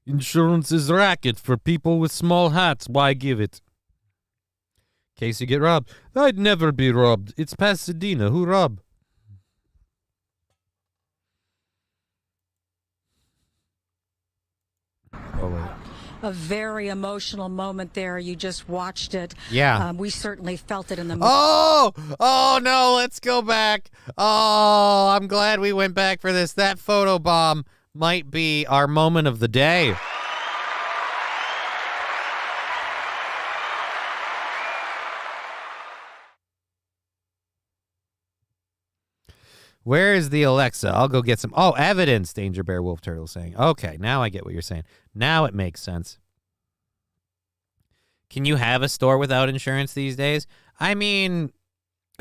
Insurance is racket for people with small hats. Why give it? In case you get robbed. I'd never be robbed. It's Pasadena. Who rob? Oh, wait. A very emotional moment there. You just watched it. Yeah. We certainly felt it in the... Oh, no, let's go back. Oh, I'm glad we went back for this. That photo bomb might be our moment of the day. Where is the Alexa? I'll go get some. Oh, evidence, Danger Bear Wolf Turtle saying. Okay, now I get what you're saying. Now it makes sense. Can you have a store without insurance these days? I mean,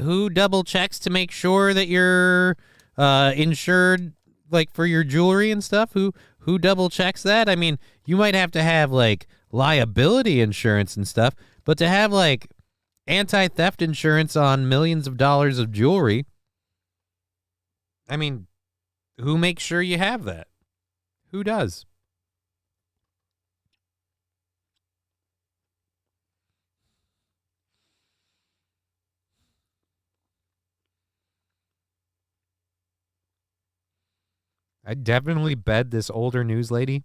who double checks to make sure that you're insured, like for your jewelry and stuff? Who double checks that? I mean, you might have to have like liability insurance and stuff, but to have like anti-theft insurance on millions of dollars of jewelry, I mean, who makes sure you have that? Who does? I'd definitely bed this older news lady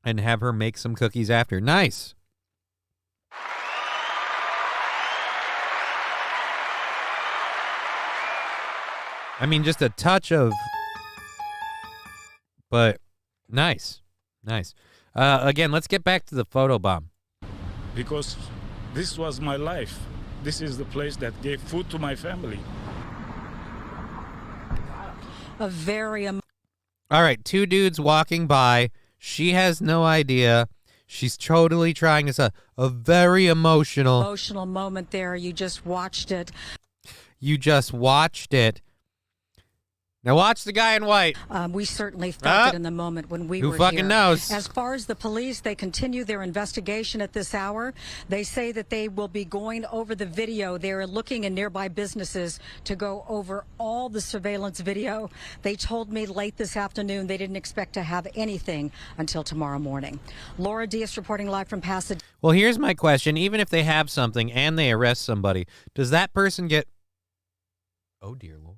and have her make some cookies after. Nice. I mean, just a touch of, but nice. Nice. Again, let's get back to the photobomb. Because this was my life. This is the place that gave food to my family. A very All right, two dudes walking by. She has no idea. She's totally trying to say a very emotional moment there. You just watched it. You just watched it. Now watch the guy in white. We certainly felt it in the moment when we who were fucking here. knows? As far as the police, they continue their investigation at this hour. They say that they will be going over the video. They're looking in nearby businesses to go over all the surveillance video. They told me late this afternoon they didn't expect to have anything until tomorrow morning. Laura Diaz reporting live from Pasadena. Well, here's my question. Even if they have something and they arrest somebody, does that person get... Oh, dear Lord.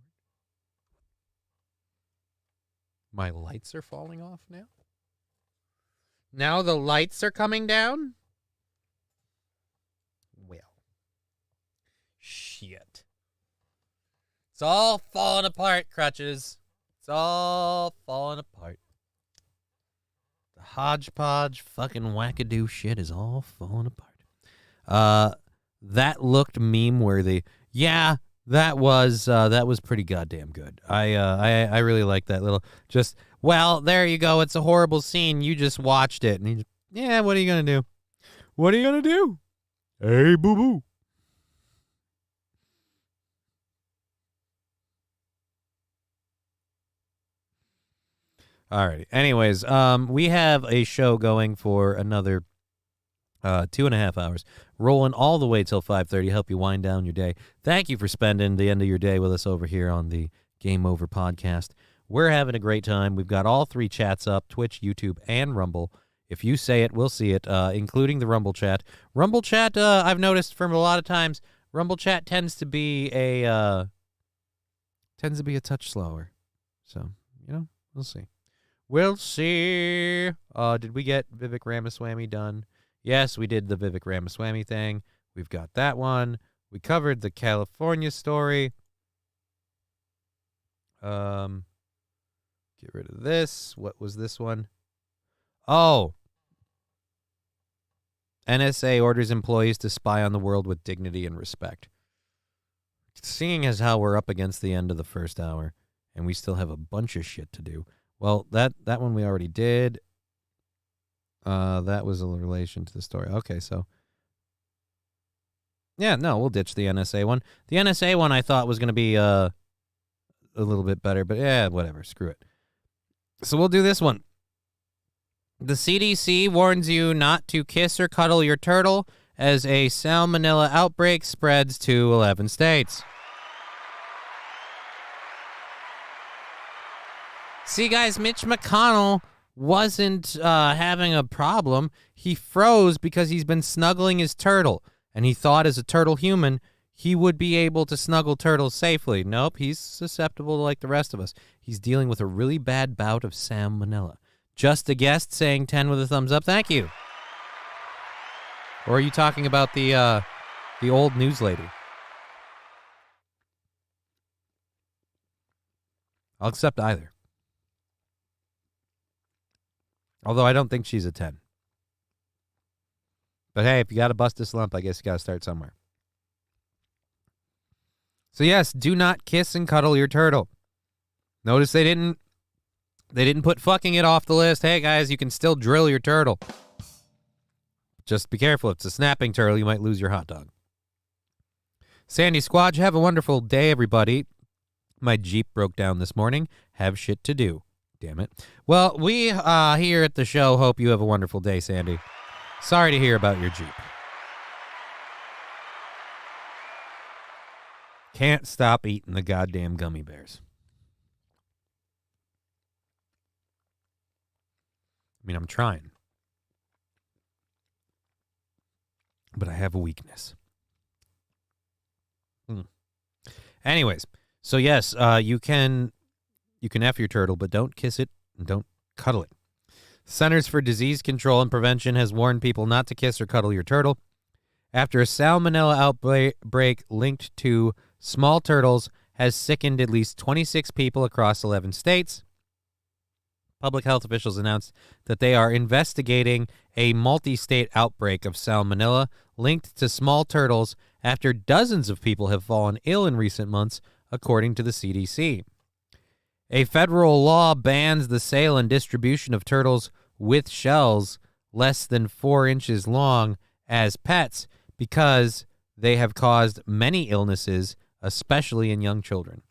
My lights are falling off now? Now the lights are coming down? Well. Shit. It's all falling apart, Crutches. It's all falling apart. The hodgepodge fucking wackadoo shit is all falling apart. That looked meme worthy. Yeah. That was pretty goddamn good. I really like that little just, well, there you go. It's a horrible scene. You just watched it. And yeah, what are you going to do? What are you going to do? Hey, boo-boo. All right. Anyways, we have a show going for another 2.5 hours, rolling all the way till 5:30. Help you wind down your day. Thank you for spending the end of your day with us over here on the Game Over podcast. We're having a great time. We've got all 3 chats up: Twitch, YouTube, and Rumble. If you say it, we'll see it, including the Rumble chat. Rumble chat, I've noticed from a lot of times, Rumble chat tends to be a touch slower. So, we'll see. We'll see. Did we get Vivek Ramaswamy done? Yes, we did the Vivek Ramaswamy thing. We've got that one. We covered the California story. Get rid of this. What was this one? Oh. NSA orders employees to spy on the world with dignity and respect. Seeing as how we're up against the end of the first hour, and we still have a bunch of shit to do. Well, that one we already did. That was in relation to the story. Okay, so. Yeah, no, we'll ditch the NSA one. The NSA one I thought was going to be a little bit better, but yeah, whatever. Screw it. So we'll do this one. The CDC warns you not to kiss or cuddle your turtle as a salmonella outbreak spreads to 11 states. See, guys, Mitch McConnell wasn't having a problem. He froze because he's been snuggling his turtle, and he thought as a turtle human he would be able to snuggle turtles safely. Nope, he's susceptible like the rest of us. He's dealing with a really bad bout of salmonella. Just a guest saying 10 with a thumbs up. Thank you. Or are you talking about the old news lady? I'll accept either. Although I don't think she's a 10. But hey, if you got to bust a slump, I guess you got to start somewhere. So yes, do not kiss and cuddle your turtle. Notice they didn't put fucking it off the list. Hey guys, you can still drill your turtle. Just be careful. If it's a snapping turtle, you might lose your hot dog. Sandy Squatch, have a wonderful day, everybody. My Jeep broke down this morning. Have shit to do. Damn it. Well, we here at the show hope you have a wonderful day, Sandy. Sorry to hear about your Jeep. Can't stop eating the goddamn gummy bears. I mean, I'm trying. But I have a weakness. Anyways, so yes, you can F your turtle, but don't kiss it and don't cuddle it. Centers for Disease Control and Prevention has warned people not to kiss or cuddle your turtle after a salmonella outbreak linked to small turtles has sickened at least 26 people across 11 states. Public health officials announced that they are investigating a multi-state outbreak of salmonella linked to small turtles after dozens of people have fallen ill in recent months, according to the CDC. A federal law bans the sale and distribution of turtles with shells less than 4 inches long as pets because they have caused many illnesses, especially in young children.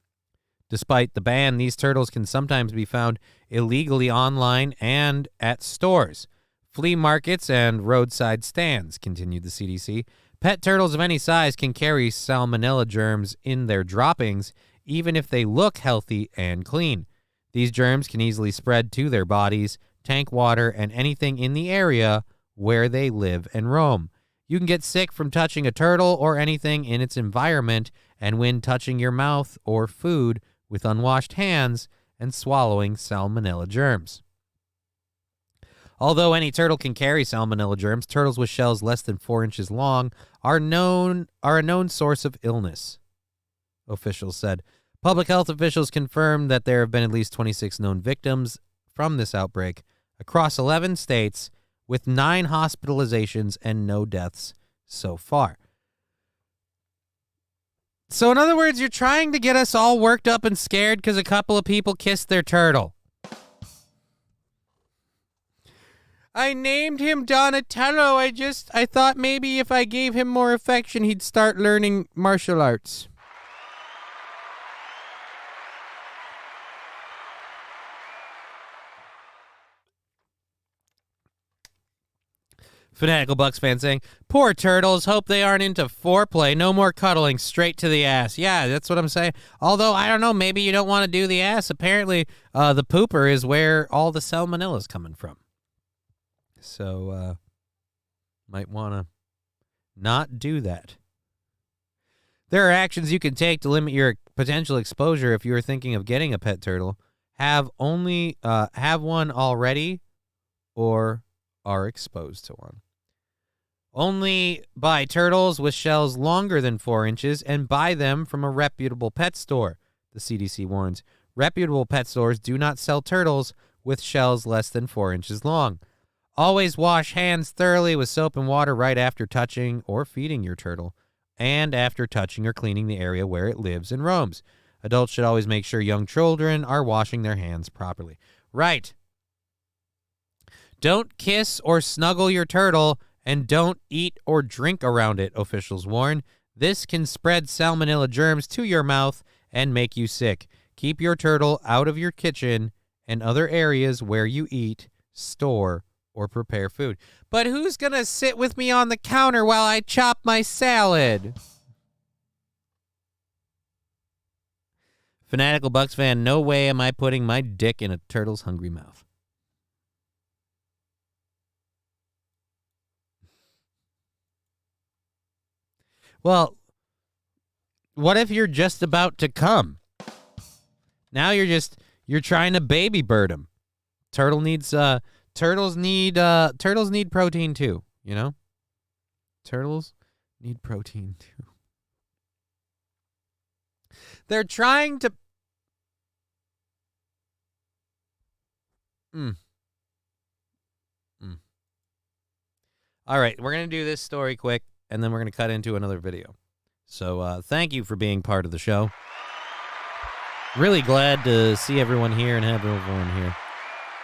Despite the ban, these turtles can sometimes be found illegally online and at stores, flea markets, and roadside stands, continued the CDC. Pet turtles of any size can carry salmonella germs in their droppings, even if they look healthy and clean. These germs can easily spread to their bodies, tank water, and anything in the area where they live and roam. You can get sick from touching a turtle or anything in its environment, and when touching your mouth or food with unwashed hands and swallowing salmonella germs. Although any turtle can carry salmonella germs, turtles with shells less than 4 inches long are a known source of illness, officials said. Public health officials confirmed that there have been at least 26 known victims from this outbreak across 11 states, with 9 hospitalizations and no deaths so far. So in other words, you're trying to get us all worked up and scared because a couple of people kissed their turtle. I named him Donatello. I thought maybe if I gave him more affection, he'd start learning martial arts. Fanatical Bucks fan saying, poor turtles, hope they aren't into foreplay. No more cuddling, straight to the ass. Yeah, that's what I'm saying. Although, I don't know, maybe you don't want to do the ass. Apparently, the pooper is where all the salmonella is coming from. So, might want to not do that. There are actions you can take to limit your potential exposure if you are thinking of getting a pet turtle. Have one already or are exposed to one. Only buy turtles with shells longer than 4 inches and buy them from a reputable pet store, the CDC warns. Reputable pet stores do not sell turtles with shells less than 4 inches long. Always wash hands thoroughly with soap and water right after touching or feeding your turtle and after touching or cleaning the area where it lives and roams. Adults should always make sure young children are washing their hands properly. Right. Don't kiss or snuggle your turtle, and don't eat or drink around it, officials warn. This can spread salmonella germs to your mouth and make you sick. Keep your turtle out of your kitchen and other areas where you eat, store, or prepare food. But who's going to sit with me on the counter while I chop my salad? Fanatical Bucks fan, no way am I putting my dick in a turtle's hungry mouth. Well, what if you're just about to come? Now you're trying to baby bird him. Turtles need protein too, you know? Turtles need protein too. They're trying to All right, we're going to do this story quick, and then we're going to cut into another video. So thank you for being part of the show. Really glad to see everyone here and have everyone here.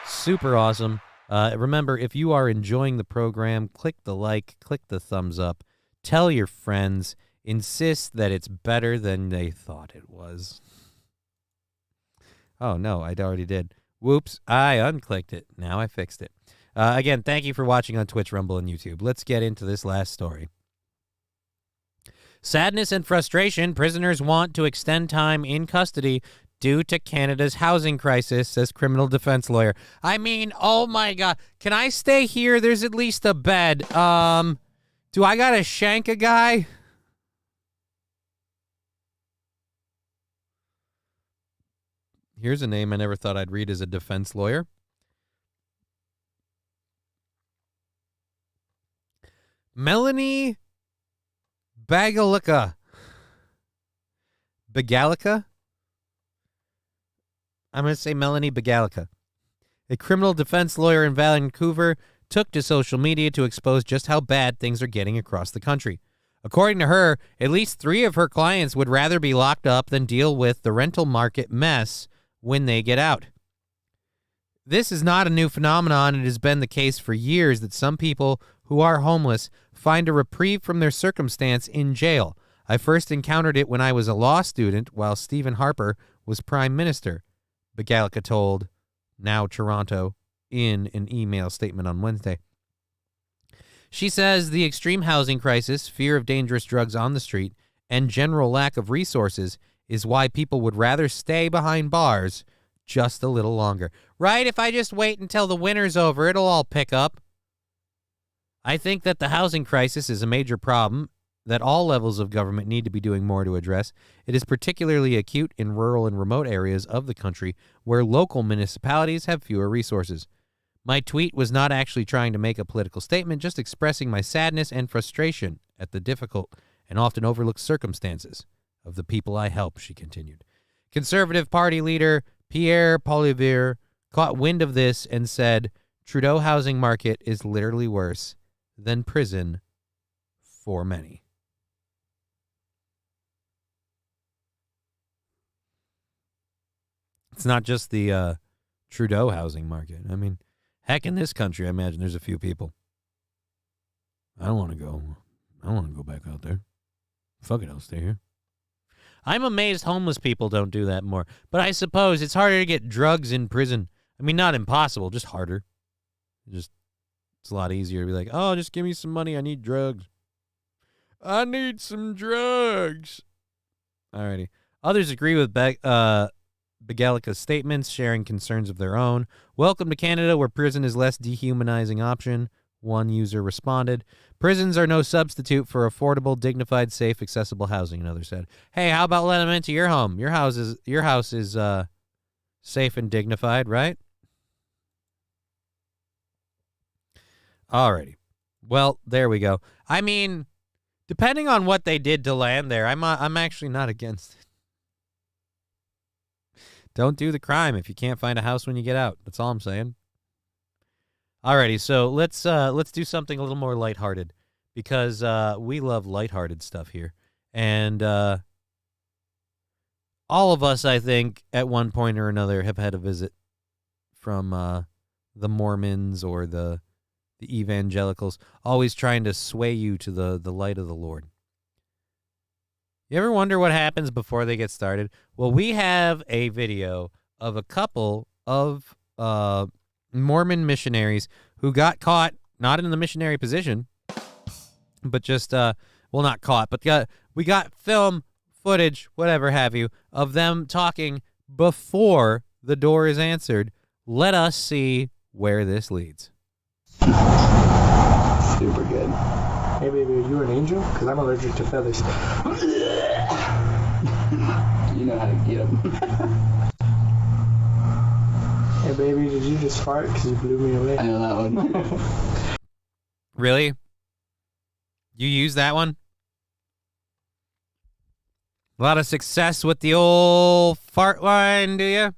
Super awesome. Remember, if you are enjoying the program, click the like, click the thumbs up, tell your friends, insist that it's better than they thought it was. Oh, no, I already did. Whoops, I unclicked it. Now I fixed it. Again, thank you for watching on Twitch, Rumble, and YouTube. Let's get into this last story. Sadness and frustration. Prisoners want to extend time in custody due to Canada's housing crisis, says criminal defense lawyer. I mean, oh my God. Can I stay here? There's at least a bed. Do I gotta shank a guy? Here's a name I never thought I'd read as a defense lawyer. Melanie Bagalica. Bagalica? I'm going to say Melanie Bagalica. A criminal defense lawyer in Vancouver took to social media to expose just how bad things are getting across the country. According to her, at least 3 of her clients would rather be locked up than deal with the rental market mess when they get out. This is not a new phenomenon. It has been the case for years that some people who are homeless find a reprieve from their circumstance in jail. I first encountered it when I was a law student while Stephen Harper was prime minister, Bagalica told Now Toronto in an email statement on Wednesday. She says the extreme housing crisis, fear of dangerous drugs on the street, and general lack of resources is why people would rather stay behind bars just a little longer. Right? If I just wait until the winter's over, it'll all pick up. I think that the housing crisis is a major problem that all levels of government need to be doing more to address. It is particularly acute in rural and remote areas of the country where local municipalities have fewer resources. My tweet was not actually trying to make a political statement, just expressing my sadness and frustration at the difficult and often overlooked circumstances of the people I help, she continued. Conservative Party leader Pierre Poilievre caught wind of this and said, Trudeau housing market is literally worse than prison for many. It's not just the Trudeau housing market. I mean, heck, in this country, I imagine there's a few people. I don't want to go back out there. Fuck it, I'll stay here. I'm amazed homeless people don't do that more. But I suppose it's harder to get drugs in prison. I mean, not impossible, just harder. It's a lot easier to be like, oh, just give me some money. I need drugs. I need some drugs. Alrighty. Others agree with Bagalica's statements, sharing concerns of their own. Welcome to Canada, where prison is less dehumanizing option. One user responded. Prisons are no substitute for affordable, dignified, safe, accessible housing, another said. Hey, how about letting them into your home? Your house is safe and dignified, right? Alrighty. Well, there we go. I mean, depending on what they did to land there, I'm actually not against it. Don't do the crime if you can't find a house when you get out. That's all I'm saying. Alrighty, so let's do something a little more lighthearted because we love lighthearted stuff here. And all of us, I think, at one point or another have had a visit from the Mormons or the evangelicals, always trying to sway you to the light of the Lord. You ever wonder what happens before they get started? Well, we have a video of a couple of Mormon missionaries who got caught, not in the missionary position, but just, not caught, but we got film footage, whatever have you, of them talking before the door is answered. Let us see where this leads. Super good. Hey, baby, are you an angel? Because I'm allergic to feathers. You know how to get them. Hey, baby, did you just fart because you blew me away? I know that one. Really? You use that one? A lot of success with the old fart line, do you?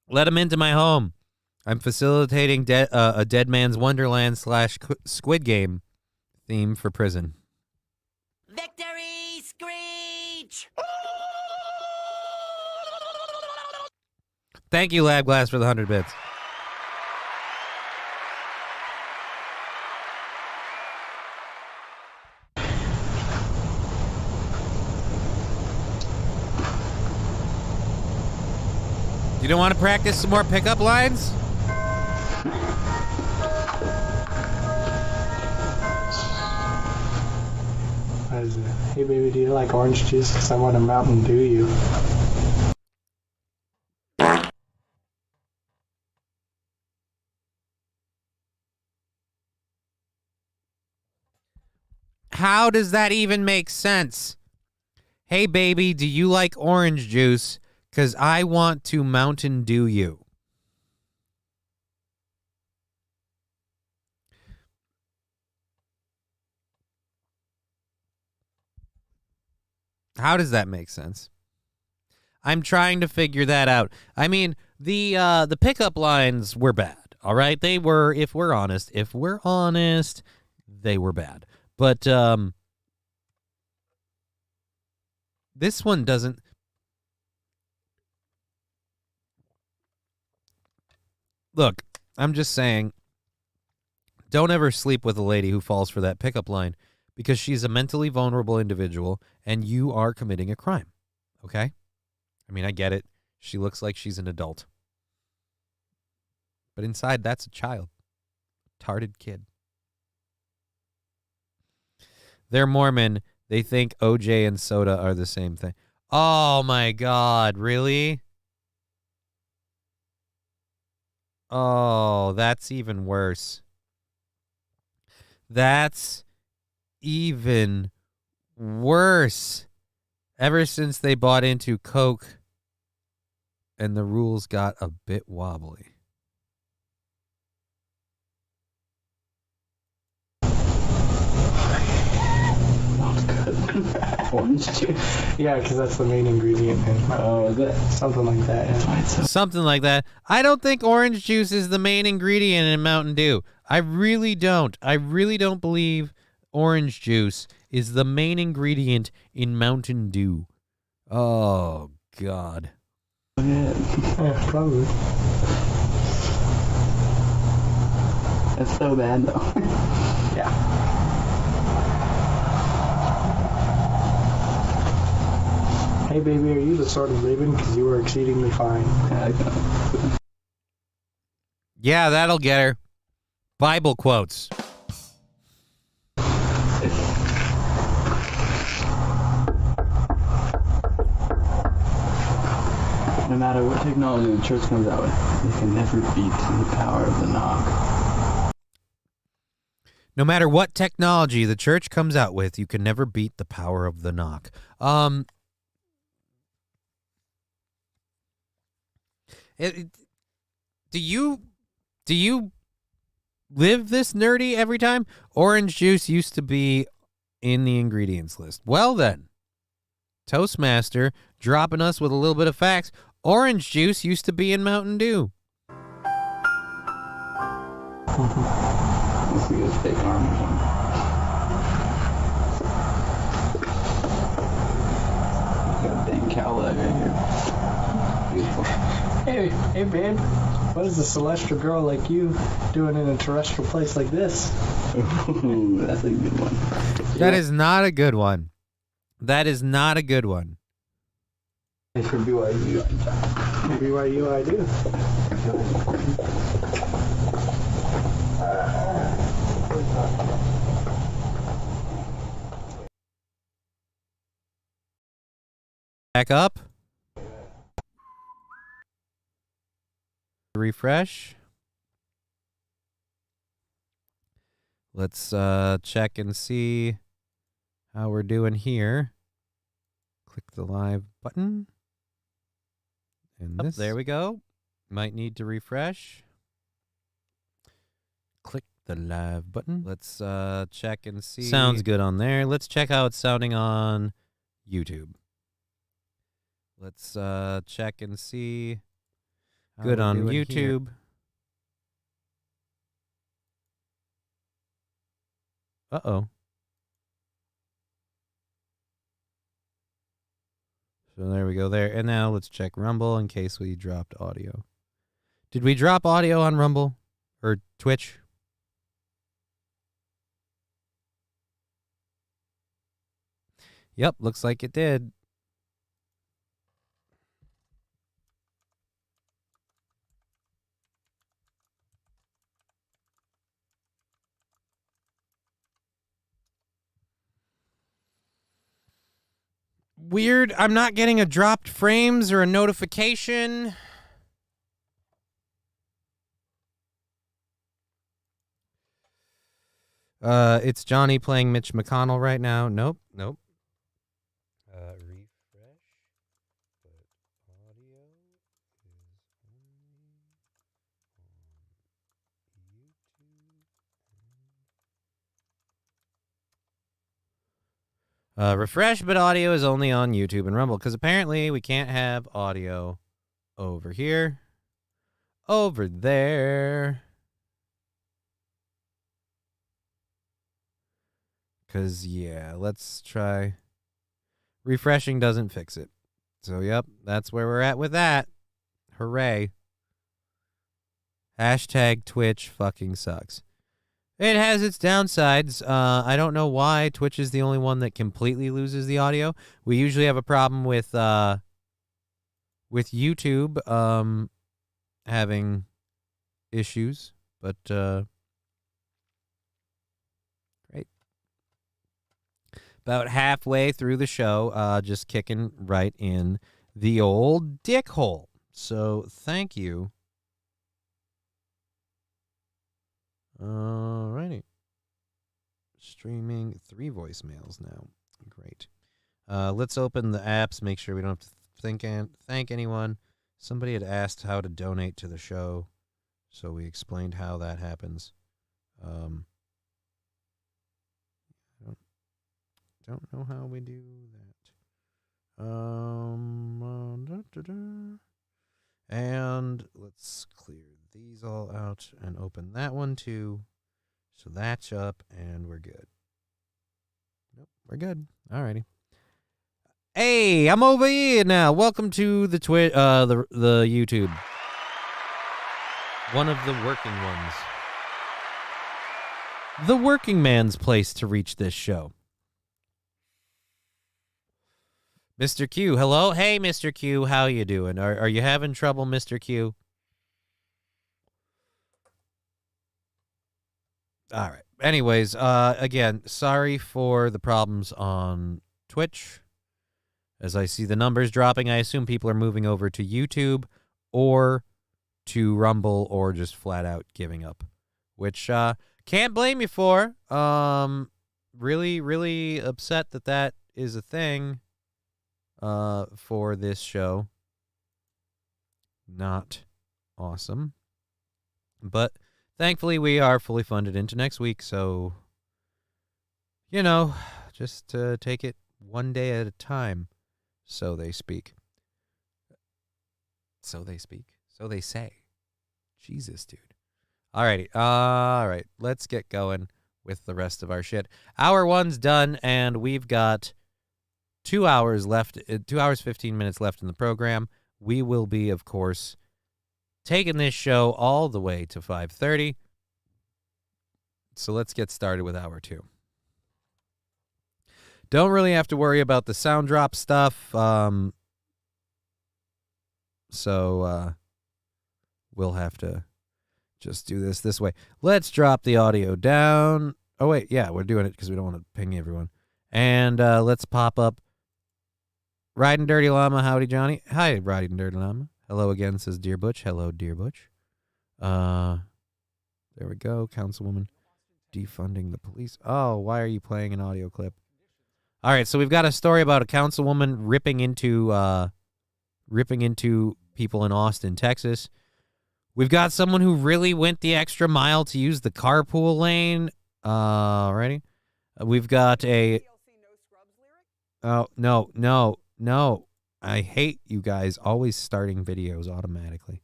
Let him into my home. I'm facilitating a Dead Man's Wonderland / Squid Game theme for prison. Victory Screech! Thank you, Lab Glass, for the 100 bits. You don't want to practice some more pickup lines? What is it? Hey baby, do you like orange juice? Because I want a Mountain Dew you. How does that even make sense? Hey baby, do you like orange juice? Because I want to Mountain Dew you. How does that make sense? I'm trying to figure that out. I mean, the pickup lines were bad. All right, they were. If we're honest, they were bad. But this one doesn't. Look, I'm just saying, don't ever sleep with a lady who falls for that pickup line, because she's a mentally vulnerable individual and you are committing a crime. Okay? I mean, I get it. She looks like she's an adult. But inside, that's a child. Retarded kid. They're Mormon. They think OJ and soda are the same thing. Oh my God, really? Oh, that's even worse. That's even worse. Ever since they bought into Coke and the rules got a bit wobbly. Orange juice. Yeah, because that's the main ingredient. Oh, is it? Something like that. Yeah. Something like that. I don't think orange juice is the main ingredient in Mountain Dew. I really don't. I really don't believe orange juice is the main ingredient in Mountain Dew. Oh, God. Yeah, probably. That's so bad, though. Yeah. Hey baby, are you the sort of Raven? Because you were exceedingly fine. Yeah, that'll get her. Bible quotes. No matter what technology the church comes out with, they can never beat the power of the knock. No matter what technology the church comes out with, you can never beat the power of the knock. Do you live this nerdy every time? Orange juice used to be in the ingredients list. Well then, Toastmaster dropping us with a little bit of facts. Orange juice used to be in Mountain Dew. Let's see this fake arm or something. Got a dang cow leg right here. Beautiful. Hey babe, what is a celestial girl like you doing in a terrestrial place like this? Ooh, that's a good one. That is not a good one. That is not a good one. Hey, for BYU. BYU, I do. Back up. Refresh. Let's check and see how we're doing here. Click the live button. And this. There we go. Might need to refresh. Click the live button. Let's check and see. Sounds good on there. Let's check how it's sounding on YouTube. Let's check and see. Good on YouTube. Uh-oh. So there we go there. And now let's check Rumble in case we dropped audio. Did we drop audio on Rumble or Twitch? Yep, looks like it did. Weird. I'm not getting a dropped frames or a notification. It's Johnny playing Mitch McConnell right now. Nope. Refresh. But audio is only on YouTube. Refresh, but audio is only on YouTube and Rumble because apparently we can't have audio over here, over there. Because, yeah, let's try. Refreshing doesn't fix it. So, yep, that's where we're at with that. Hooray. Hashtag Twitch fucking sucks. It has its downsides. I don't know why Twitch is the only one that completely loses the audio. We usually have a problem with YouTube having issues, but great. About halfway through the show, just kicking right in the old dick hole. So thank you. Alrighty. Streaming 3 voicemails now. Great. Let's open the apps, make sure we don't have to thank anyone. Somebody had asked how to donate to the show, so we explained how that happens. Don't know how we do that. And let's clear these all out and open that one too. So that's up and we're good. Nope, we're good. Alrighty. Hey, I'm over here now. Welcome to the the YouTube. One of the working ones. The working man's place to reach this show. Mr. Q, hello? Hey, Mr. Q, how you doing? Are you having trouble, Mr. Q? All right. Anyways, again, sorry for the problems on Twitch. As I see the numbers dropping, I assume people are moving over to YouTube or to Rumble or just flat out giving up, which can't blame you for. Really, really upset that is a thing. For this show. Not awesome. But thankfully we are fully funded into next week, so you know, just take it one day at a time, so they speak. So they speak. So they say. Jesus, dude. Alrighty. Alright, let's get going with the rest of our shit. Hour 1's done, and we've got 2 hours left, 2 hours, 15 minutes left in the program. We will be, of course, taking this show all the way to 5:30. So let's get started with hour 2. Don't really have to worry about the sound drop stuff. So we'll have to just do this way. Let's drop the audio down. Oh, wait. Yeah, we're doing it because we don't want to ping everyone. And let's pop up Riding Dirty Llama. Howdy, Johnny. Hi, Riding Dirty Llama. Hello again, says Dear Butch. Hello, Dear Butch. There we go. Councilwoman defunding the police. Oh, why are you playing an audio clip? All right, so we've got a story about a councilwoman ripping into people in Austin, Texas. We've got someone who really went the extra mile to use the carpool lane. Ready? We've got a... Oh, no. I hate you guys always starting videos automatically.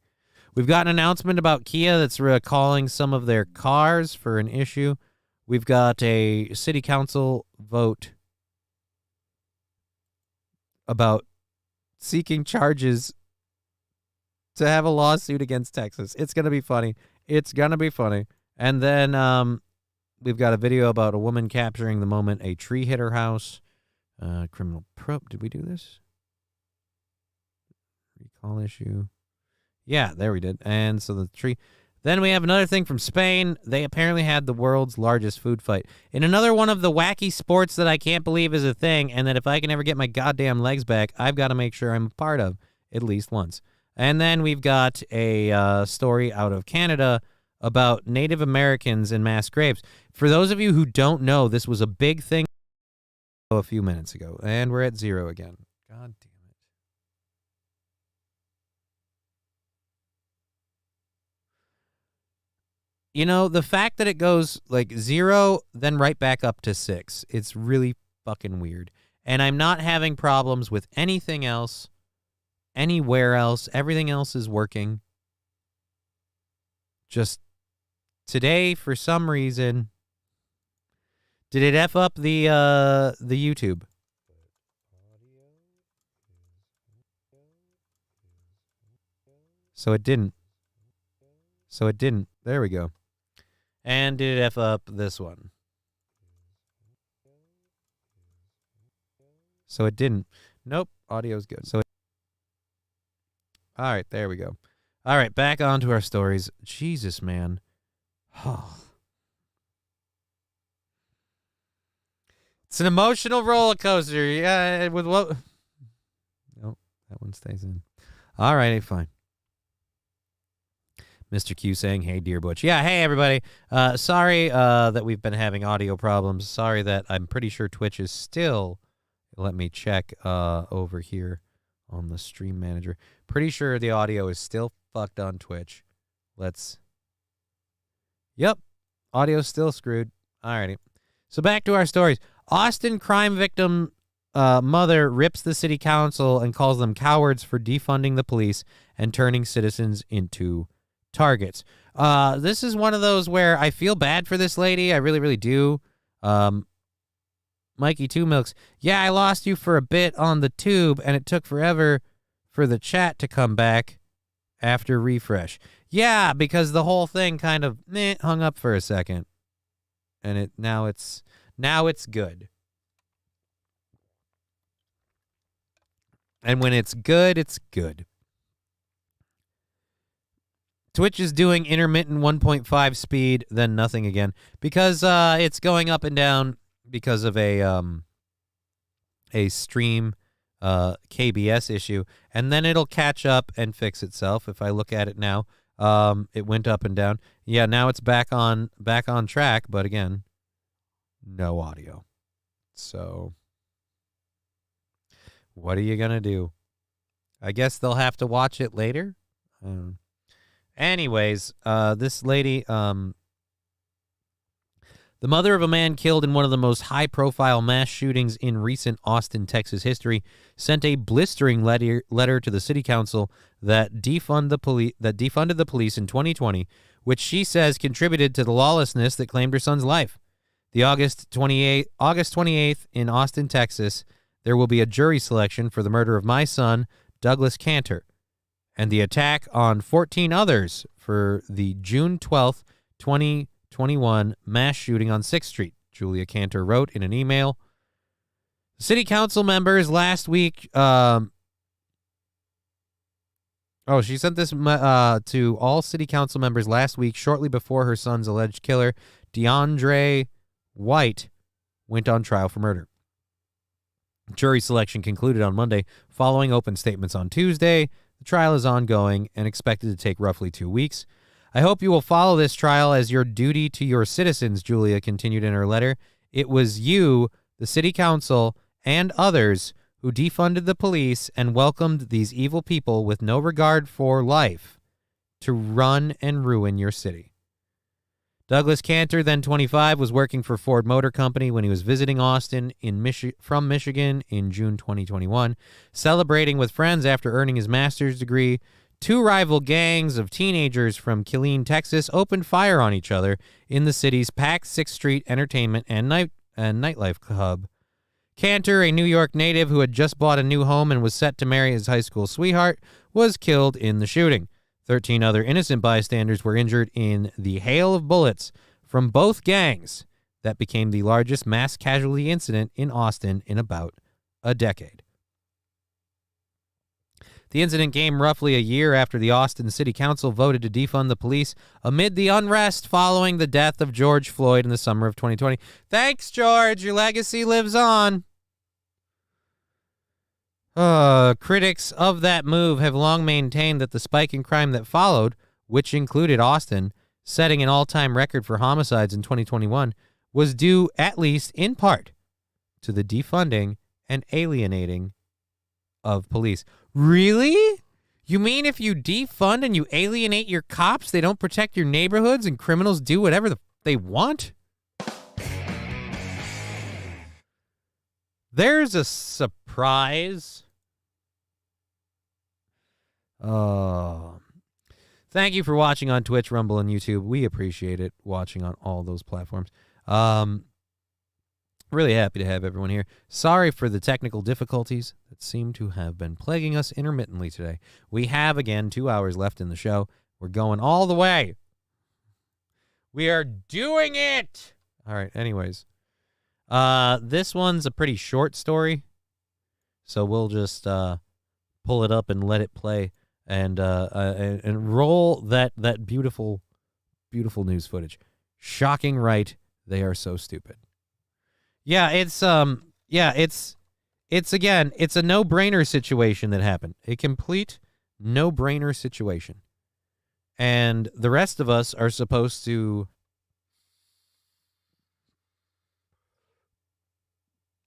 We've got an announcement about Kia that's recalling some of their cars for an issue We've got a city council vote about seeking charges to have a lawsuit against Texas. It's going to be funny. It's going to be funny. And then we've got a video about a woman capturing the moment a tree hit her house. Criminal probe. Did we do this? Recall issue. Yeah, there we did. And so the tree. Then we have another thing from Spain. They apparently had the world's largest food fight. In another one of the wacky sports that I can't believe is a thing, and that if I can ever get my goddamn legs back, I've got to make sure I'm a part of at least once. And then we've got a story out of Canada about Native Americans and mass graves. For those of you who don't know, this was a big thing a few minutes ago, and we're at 0 again. God damn it. You know, the fact that it goes like 0, then right back up to 6, it's really fucking weird. And I'm not having problems with anything else, anywhere else. Everything else is working. Just today, for some reason, did it F up the YouTube? So it didn't. There we go. And did it F up this one? So it didn't. Nope. Audio's good. All right, there we go. All right, back on to our stories. Jesus, man. It's an emotional roller coaster. Yeah, with what? Nope, that one stays in. All righty, fine. Mr. Q saying, hey, dear Butch. Yeah, hey, everybody. Sorry that we've been having audio problems. Sorry that I'm pretty sure Twitch is still, let me check over here on the stream manager. Pretty sure the audio is still fucked on Twitch. Yep, audio's still screwed. All righty. So back to our stories. Austin crime victim mother rips the city council and calls them cowards for defunding the police and turning citizens into targets. This is one of those where I feel bad for this lady. I really, really do. Mikey Two Milks. Yeah, I lost you for a bit on the tube, and it took forever for the chat to come back after refresh. Yeah, because the whole thing kind of hung up for a second, and now it's good. And when it's good, it's good. Twitch is doing intermittent 1.5 speed, then nothing again, because it's going up and down because of a stream KBS issue, and then it'll catch up and fix itself. If I look at it now, it went up and down. Yeah, now it's back on track, but again, no audio. So what are you gonna do? I guess they'll have to watch it later. Anyways, this lady, the mother of a man killed in one of the most high-profile mass shootings in recent Austin, Texas history, sent a blistering letter to the city council that defunded the police in 2020, which she says contributed to the lawlessness that claimed her son's life. The August 28th in Austin, Texas, there will be a jury selection for the murder of my son, Douglas Cantor, and the attack on 14 others for the June 12th, 2021 mass shooting on 6th Street, Julia Cantor wrote in an email. City council members last week, she sent this to all city council members last week, shortly before her son's alleged killer, DeAndre White, went on trial for murder. Jury selection concluded on Monday, following open statements on Tuesday. The trial is ongoing and expected to take roughly 2 weeks. I hope you will follow this trial as your duty to your citizens, Julia continued in her letter. It was you, the city council, and others who defunded the police and welcomed these evil people with no regard for life to run and ruin your city. Douglas Cantor, then 25, was working for Ford Motor Company when he was visiting Austin from Michigan in June 2021, celebrating with friends after earning his master's degree. Two rival gangs of teenagers from Killeen, Texas, opened fire on each other in the city's packed 6th Street entertainment and nightlife club. Cantor, a New York native who had just bought a new home and was set to marry his high school sweetheart, was killed in the shooting. 13 other innocent bystanders were injured in the hail of bullets from both gangs that became the largest mass casualty incident in Austin in about a decade. The incident came roughly a year after the Austin City Council voted to defund the police amid the unrest following the death of George Floyd in the summer of 2020. Thanks, George. Your legacy lives on. Critics of that move have long maintained that the spike in crime that followed, which included Austin setting an all-time record for homicides in 2021, was due, at least in part, to the defunding and alienating of police. Really? You mean if you defund and you alienate your cops, they don't protect your neighborhoods and criminals do whatever they want? There's a surprise. Thank you for watching on Twitch, Rumble, and YouTube. We appreciate it, watching on all those platforms. Really happy to have everyone here. Sorry for the technical difficulties that seem to have been plaguing us intermittently today. We have, again, 2 hours left in the show. We're going all the way. We are doing it! All right, anyways. This one's a pretty short story, so we'll just pull it up and let it play and roll that beautiful, beautiful news footage. Shocking, right? They are so stupid. Yeah, it's a no-brainer situation that happened. A complete no-brainer situation. And the rest of us are supposed to,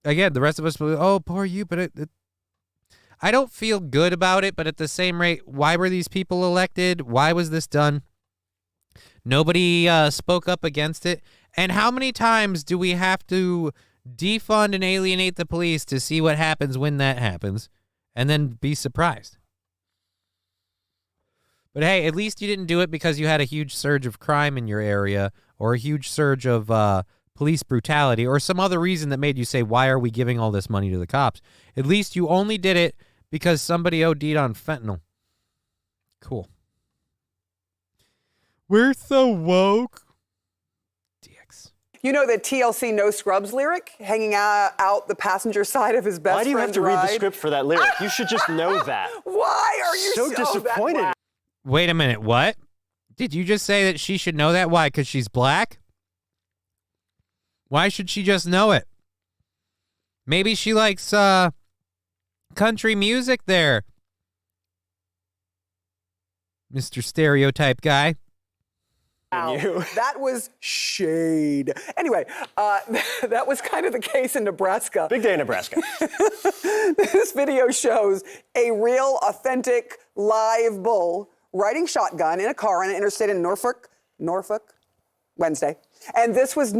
again, the rest of us, oh, poor you, but I don't feel good about it, but at the same rate, why were these people elected? Why was this done? Nobody spoke up against it. And how many times do we have to defund and alienate the police to see what happens when that happens and then be surprised? But hey, at least you didn't do it because you had a huge surge of crime in your area or a huge surge of police brutality or some other reason that made you say, why are we giving all this money to the cops? At least you only did it because somebody OD'd on fentanyl. Cool. We're so woke. DX. You know the TLC No Scrubs lyric? Hanging out the passenger side of his best friend's Why do you have to read the ride? script for that lyric? You should just know that. Why are you so disappointed? That Wait a minute, what? Did you just say that she should know that? Why? Because she's black? Why should she just know it? Maybe she likes country music there. Mr. Stereotype guy. That was shade. Anyway, that was kind of the case in Nebraska. Big day in Nebraska. This video shows a real, authentic, live bull riding shotgun in a car on an interstate in Norfolk, Wednesday. And this was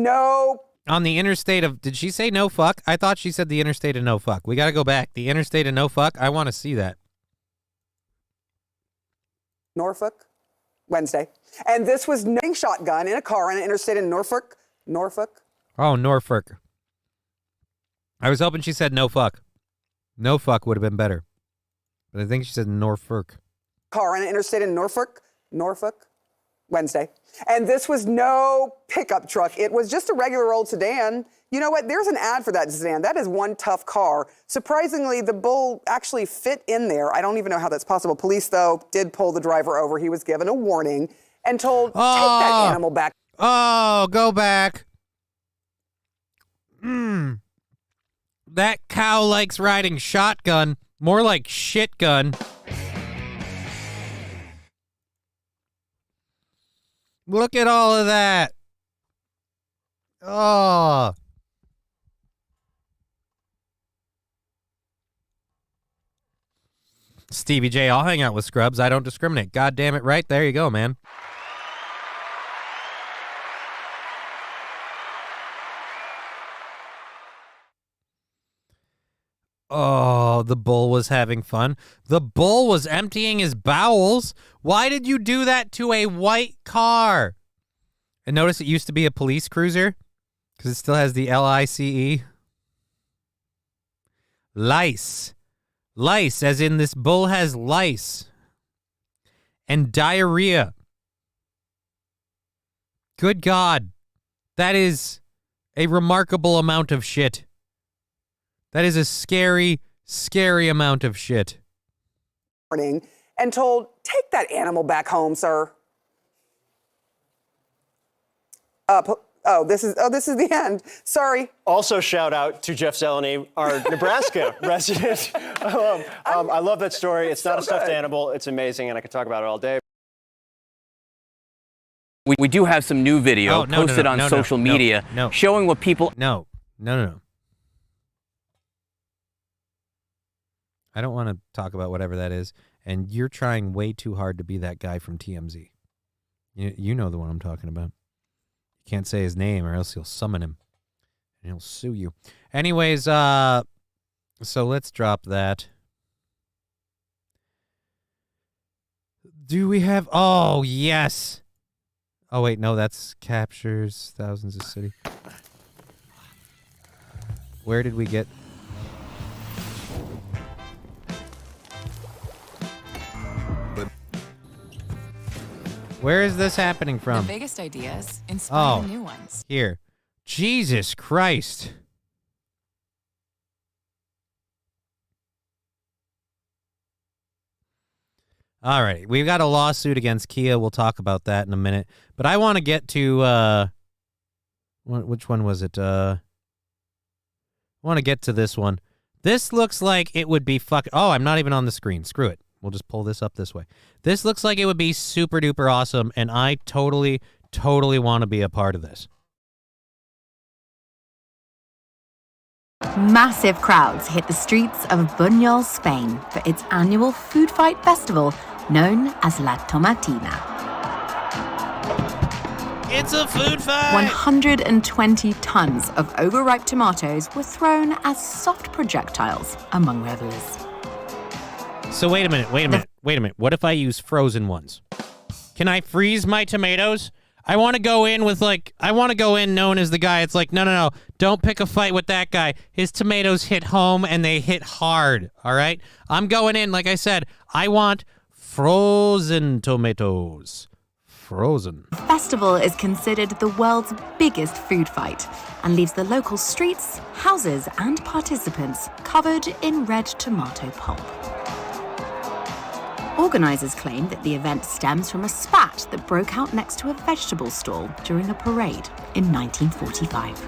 on the interstate of, did she say no fuck? I thought she said the interstate of no fuck. We got to go back. The interstate of no fuck? I want to see that. Norfolk, Wednesday. And this was shotgun in a car on an interstate in Norfolk. Oh, Norfolk. I was hoping she said no fuck. No fuck would have been better. But I think she said Norfolk. Car on an interstate in Norfolk, Wednesday. And this was no pickup truck. It was just a regular old sedan. You know what? There's an ad for that sedan. That is one tough car. Surprisingly, the bull actually fit in there. I don't even know how that's possible. Police, though, did pull the driver over. He was given a warning and told, take that animal back. Oh, go back. That cow likes riding shotgun. More like shit gun. Look at all of that. Oh. Stevie J, I'll hang out with scrubs. I don't discriminate. God damn it, right? There you go, man. Oh, the bull was having fun. The bull was emptying his bowels. Why did you do that to a white car? And notice it used to be a police cruiser because it still has the LICE. Lice. Lice, as in this bull has lice. And diarrhea. Good God. That is a remarkable amount of shit. That is a scary, scary amount of shit. And told, take that animal back home, sir. This is the end. Sorry. Also, shout out to Jeff Zeleny, our Nebraska resident. I love that story. It's not a stuffed animal. It's amazing, and I could talk about it all day. We do have some new video posted on social media showing what people... No. I don't want to talk about whatever that is, and you're trying way too hard to be that guy from TMZ. You know the one I'm talking about. You can't say his name or else he'll summon him, and he'll sue you. Anyways, so let's drop that. Do we have... Oh, yes. Oh, wait, no, that's captures thousands of city. Where did we get... Where is this happening from? The biggest ideas inspire new ones. Here. Jesus Christ. All right. We've got a lawsuit against Kia. We'll talk about that in a minute. But I want to get to, which one was it? I want to get to this one. This looks like it would be Oh, I'm not even on the screen. Screw it. We'll just pull this up this way. This looks like it would be super duper awesome, and I totally want to be a part of this. Massive crowds hit the streets of Buñol, Spain for its annual food fight festival known as La Tomatina. It's a food fight! 120 tons of overripe tomatoes were thrown as soft projectiles among revelers. So wait a minute. What if I use frozen ones? Can I freeze my tomatoes? I want to go in known as the guy. It's like, no. Don't pick a fight with that guy. His tomatoes hit home and they hit hard. All right. I'm going in. Like I said, I want frozen tomatoes. Frozen. The festival is considered the world's biggest food fight and leaves the local streets, houses, and participants covered in red tomato pulp. Organisers claim that the event stems from a spat that broke out next to a vegetable stall during a parade in 1945.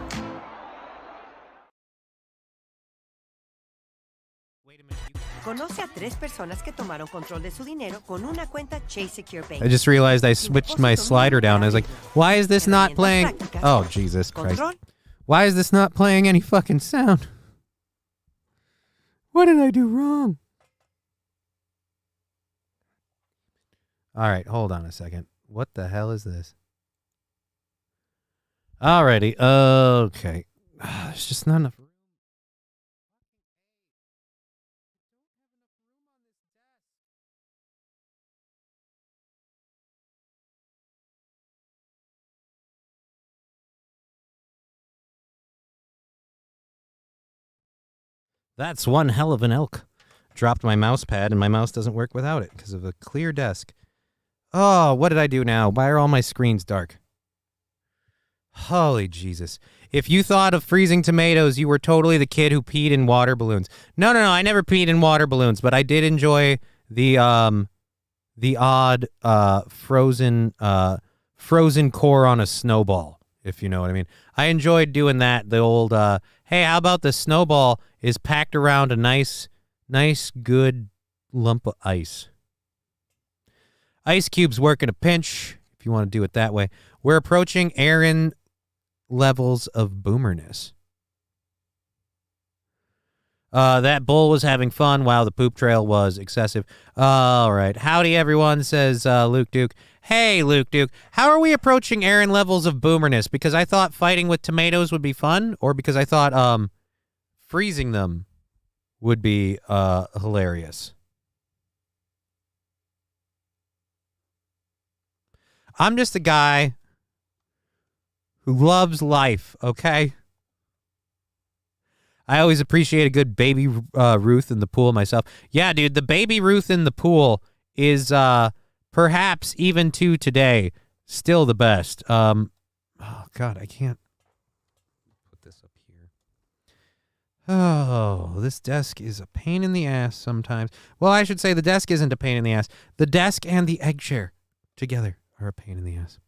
Conoce a 3 personas que tomaron control de su dinero con una cuenta Chase Secure Bank. I just realized I switched my slider down. I was like, why is this not playing? Oh, Jesus Christ. Why is this not playing any fucking sound? What did I do wrong? All right, hold on a second. What the hell is this? Alrighty, okay. There's just not enough room. That's one hell of an elk. Dropped my mouse pad, and my mouse doesn't work without it because of a clear desk. Oh, what did I do now? Why are all my screens dark? Holy Jesus. If you thought of freezing tomatoes, you were totally the kid who peed in water balloons. No, I never peed in water balloons, but I did enjoy the odd frozen core on a snowball, if you know what I mean. I enjoyed doing that. The old, hey, how about the snowball is packed around a nice, good lump of ice. Ice cubes work in a pinch, if you want to do it that way. We're approaching Aaron levels of boomerness. That bull was having fun while the poop trail was excessive. All right. Howdy, everyone, says Luke Duke. Hey, Luke Duke, how are we approaching Aaron levels of boomerness? Because I thought fighting with tomatoes would be fun, or because I thought freezing them would be hilarious. I'm just a guy who loves life, okay? I always appreciate a good baby Ruth in the pool myself. Yeah, dude, the baby Ruth in the pool is perhaps even to today still the best. Oh, God, I can't put this up here. Oh, this desk is a pain in the ass sometimes. Well, I should say the desk isn't a pain in the ass. The desk and the egg chair together are a pain in the ass.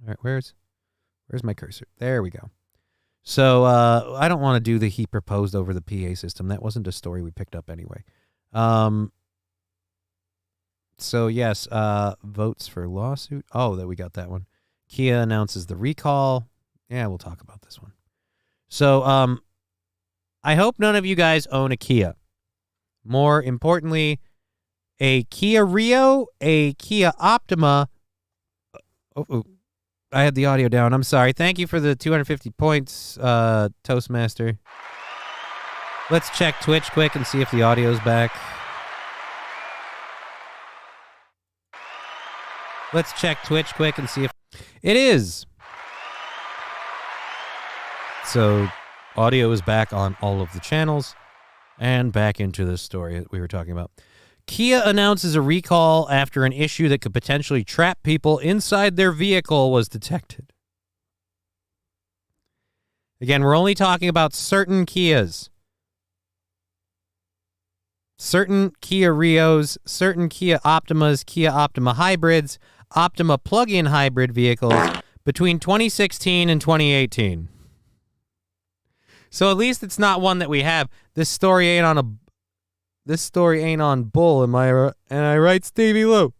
All right, where's my cursor? There we go. So I don't want to do the he proposed over the PA system. That wasn't a story we picked up anyway. So yes, votes for lawsuit. Oh, that we got that one. Kia announces the recall. Yeah, we'll talk about this one. So I hope none of you guys own a Kia. More importantly, a Kia Rio, a Kia Optima. I had the audio down. I'm sorry. Thank you for the 250 points, Toastmaster. Let's check Twitch quick and see if the audio's back. Let's check Twitch quick and see if it is. So audio is back on all of the channels and back into the story that we were talking about. Kia announces a recall after an issue that could potentially trap people inside their vehicle was detected. Again, we're only talking about certain Kias. Certain Kia Rios, certain Kia Optimas, Kia Optima hybrids, Optima plug-in hybrid vehicles between 2016 and 2018. So at least it's not one that we have. This story ain't on Bull, am I right, Stevie Lou?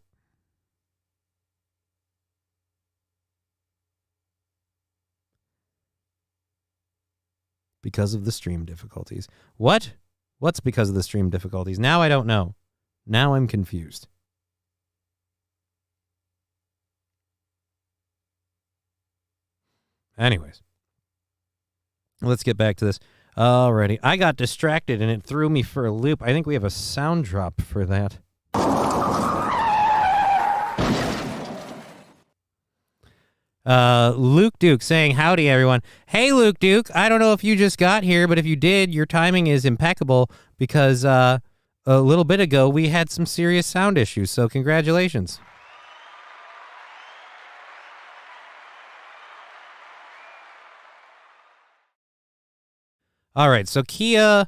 Because of the stream difficulties. What? What's because of the stream difficulties? Now I don't know. Now I'm confused. Anyways. Let's get back to this. Alrighty. I got distracted and it threw me for a loop. I think we have a sound drop for that. Luke Duke saying, howdy, everyone. Hey, Luke Duke. I don't know if you just got here, but if you did, your timing is impeccable because a little bit ago we had some serious sound issues, so congratulations. All right, so Kia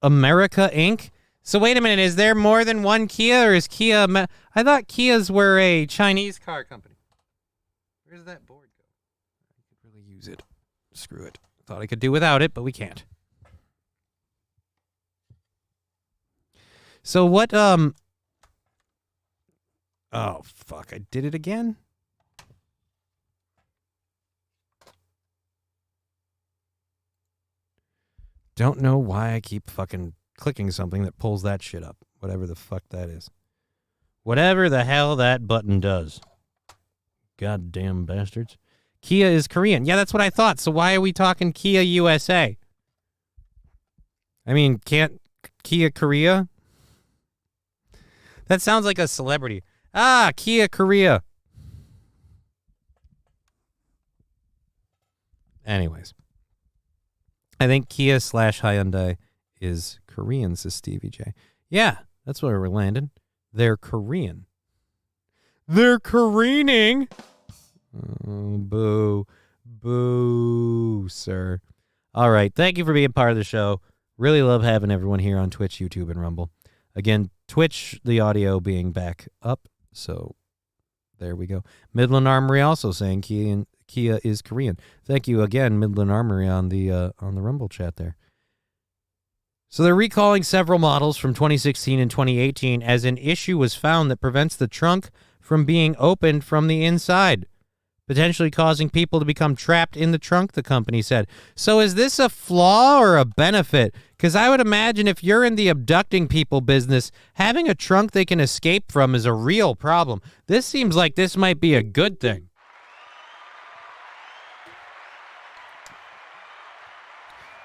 America Inc. So wait a minute, is there more than one Kia, or is Kia... I thought Kias were a Chinese car company. Where's that board go? I could really use it. Screw it. Thought I could do without it, but we can't. So what, Oh, fuck, I did it again? Don't know why I keep fucking clicking something that pulls that shit up. Whatever the fuck that is. Whatever the hell that button does. Goddamn bastards. Kia is Korean. Yeah, that's what I thought. So why are we talking Kia USA? I mean, can't Kia Korea? That sounds like a celebrity. Ah, Kia Korea. Anyways. I think Kia / Hyundai is Korean, says Stevie J. Yeah, that's where we're landing. They're Korean. They're careening. Oh, boo. Boo, sir. All right. Thank you for being part of the show. Really love having everyone here on Twitch, YouTube, and Rumble. Again, Twitch, the audio being back up. So there we go. Midland Armory also saying Kia is Korean. Thank you again, Midland Armory, on the Rumble chat there. So they're recalling several models from 2016 and 2018 as an issue was found that prevents the trunk from being opened from the inside, potentially causing people to become trapped in the trunk, the company said. So is this a flaw or a benefit? Because I would imagine if you're in the abducting people business, having a trunk they can escape from is a real problem. This seems like this might be a good thing.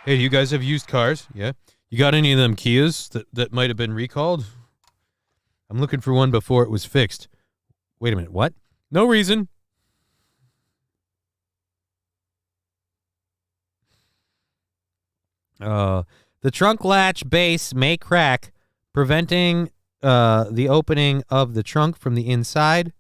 Hey, do you guys have used cars? Yeah. You got any of them Kias that might have been recalled? I'm looking for one before it was fixed. Wait a minute, what? No reason. The trunk latch base may crack, preventing the opening of the trunk from the inside.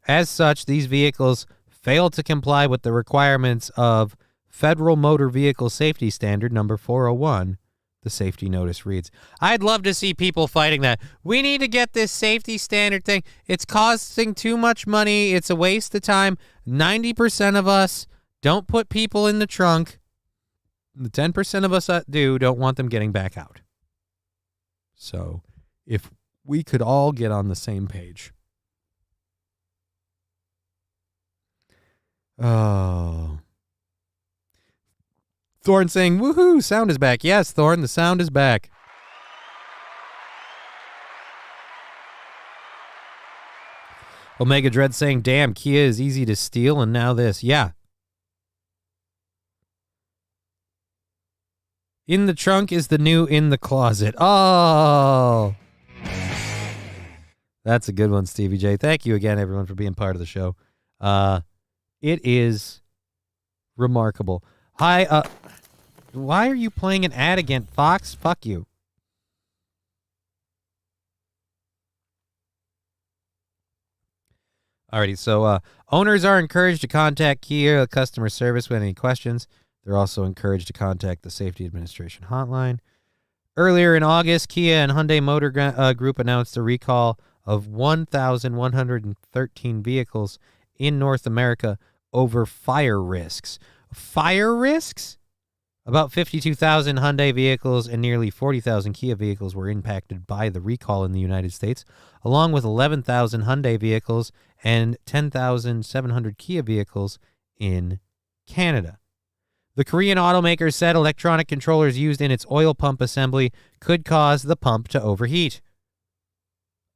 As such, these vehicles fail to comply with the requirements of Federal Motor Vehicle Safety Standard number 401, the safety notice reads. I'd love to see people fighting that. We need to get this safety standard thing. It's costing too much money. It's a waste of time. 90% of us don't put people in the trunk. The 10% of us that do don't want them getting back out. So if we could all get on the same page. Oh. Thorn saying, woohoo, sound is back. Yes, Thorn, the sound is back. Omega Dread saying, damn, Kia is easy to steal, and now this. Yeah. In the trunk is the new in the closet. Oh. That's a good one, Stevie J. Thank you again, everyone, for being part of the show. It is remarkable. Hi, why are you playing an ad again, Fox? Fuck you. Alrighty, so owners are encouraged to contact Kia customer service with any questions. They're also encouraged to contact the Safety Administration hotline. Earlier in August, Kia and Hyundai Motor Group announced a recall of 1,113 vehicles in North America over fire risks. Fire risks? About 52,000 Hyundai vehicles and nearly 40,000 Kia vehicles were impacted by the recall in the United States, along with 11,000 Hyundai vehicles and 10,700 Kia vehicles in Canada. The Korean automaker said electronic controllers used in its oil pump assembly could cause the pump to overheat.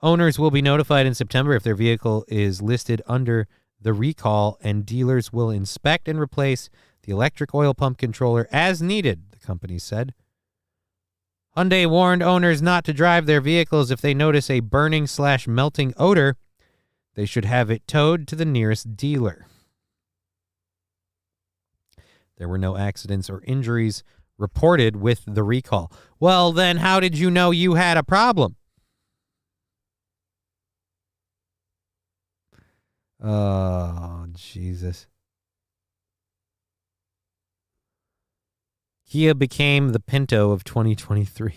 Owners will be notified in September if their vehicle is listed under the recall, and dealers will inspect and replace the electric oil pump controller as needed, the company said. Hyundai warned owners not to drive their vehicles if they notice a burning/melting odor. They should have it towed to the nearest dealer. There were no accidents or injuries reported with the recall. Well, then how did you know you had a problem? Oh, Jesus. Kia became the Pinto of 2023.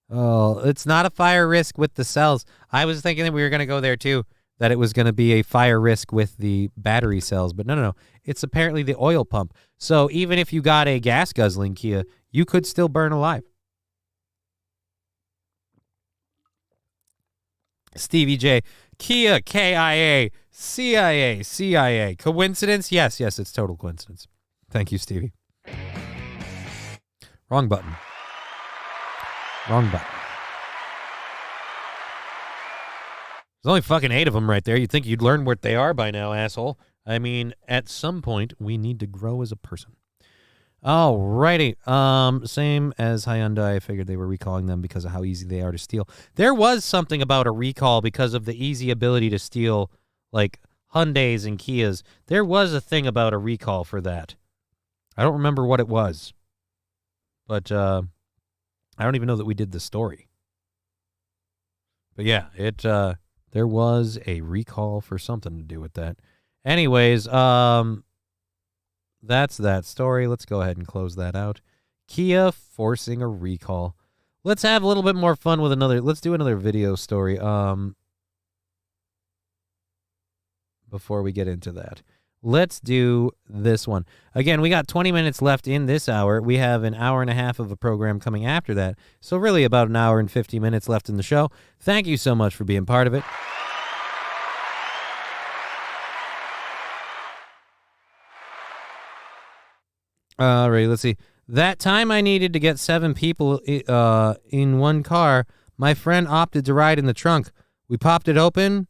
Oh, it's not a fire risk with the cells. I was thinking that we were going to go there too, that it was going to be a fire risk with the battery cells. But no. It's apparently the oil pump. So even if you got a gas-guzzling Kia, you could still burn alive. Stevie J. Kia, KIA, CIA. Coincidence? Yes, it's total coincidence. Thank you, Stevie. Wrong button. There's only fucking 8 of them right there. You'd think you'd learn what they are by now, asshole. I mean, at some point, we need to grow as a person. Alrighty. Same as Hyundai. I figured they were recalling them because of how easy they are to steal. There was something about a recall because of the easy ability to steal, like, Hyundais and Kias. There was a thing about a recall for that. I don't remember what it was. But, I don't even know that we did the story. But yeah, there was a recall for something to do with that. Anyways, that's that story. Let's go ahead and close that out. Kia forcing a recall. Let's have a little bit more fun with let's do another video story. Before we get into that. Let's do this one. Again, we got 20 minutes left in this hour. We have an hour and a half of a program coming after that. So really about an hour and 50 minutes left in the show. Thank you so much for being part of it. All right, let's see. That time I needed to get 7 people in one car, my friend opted to ride in the trunk. We popped it open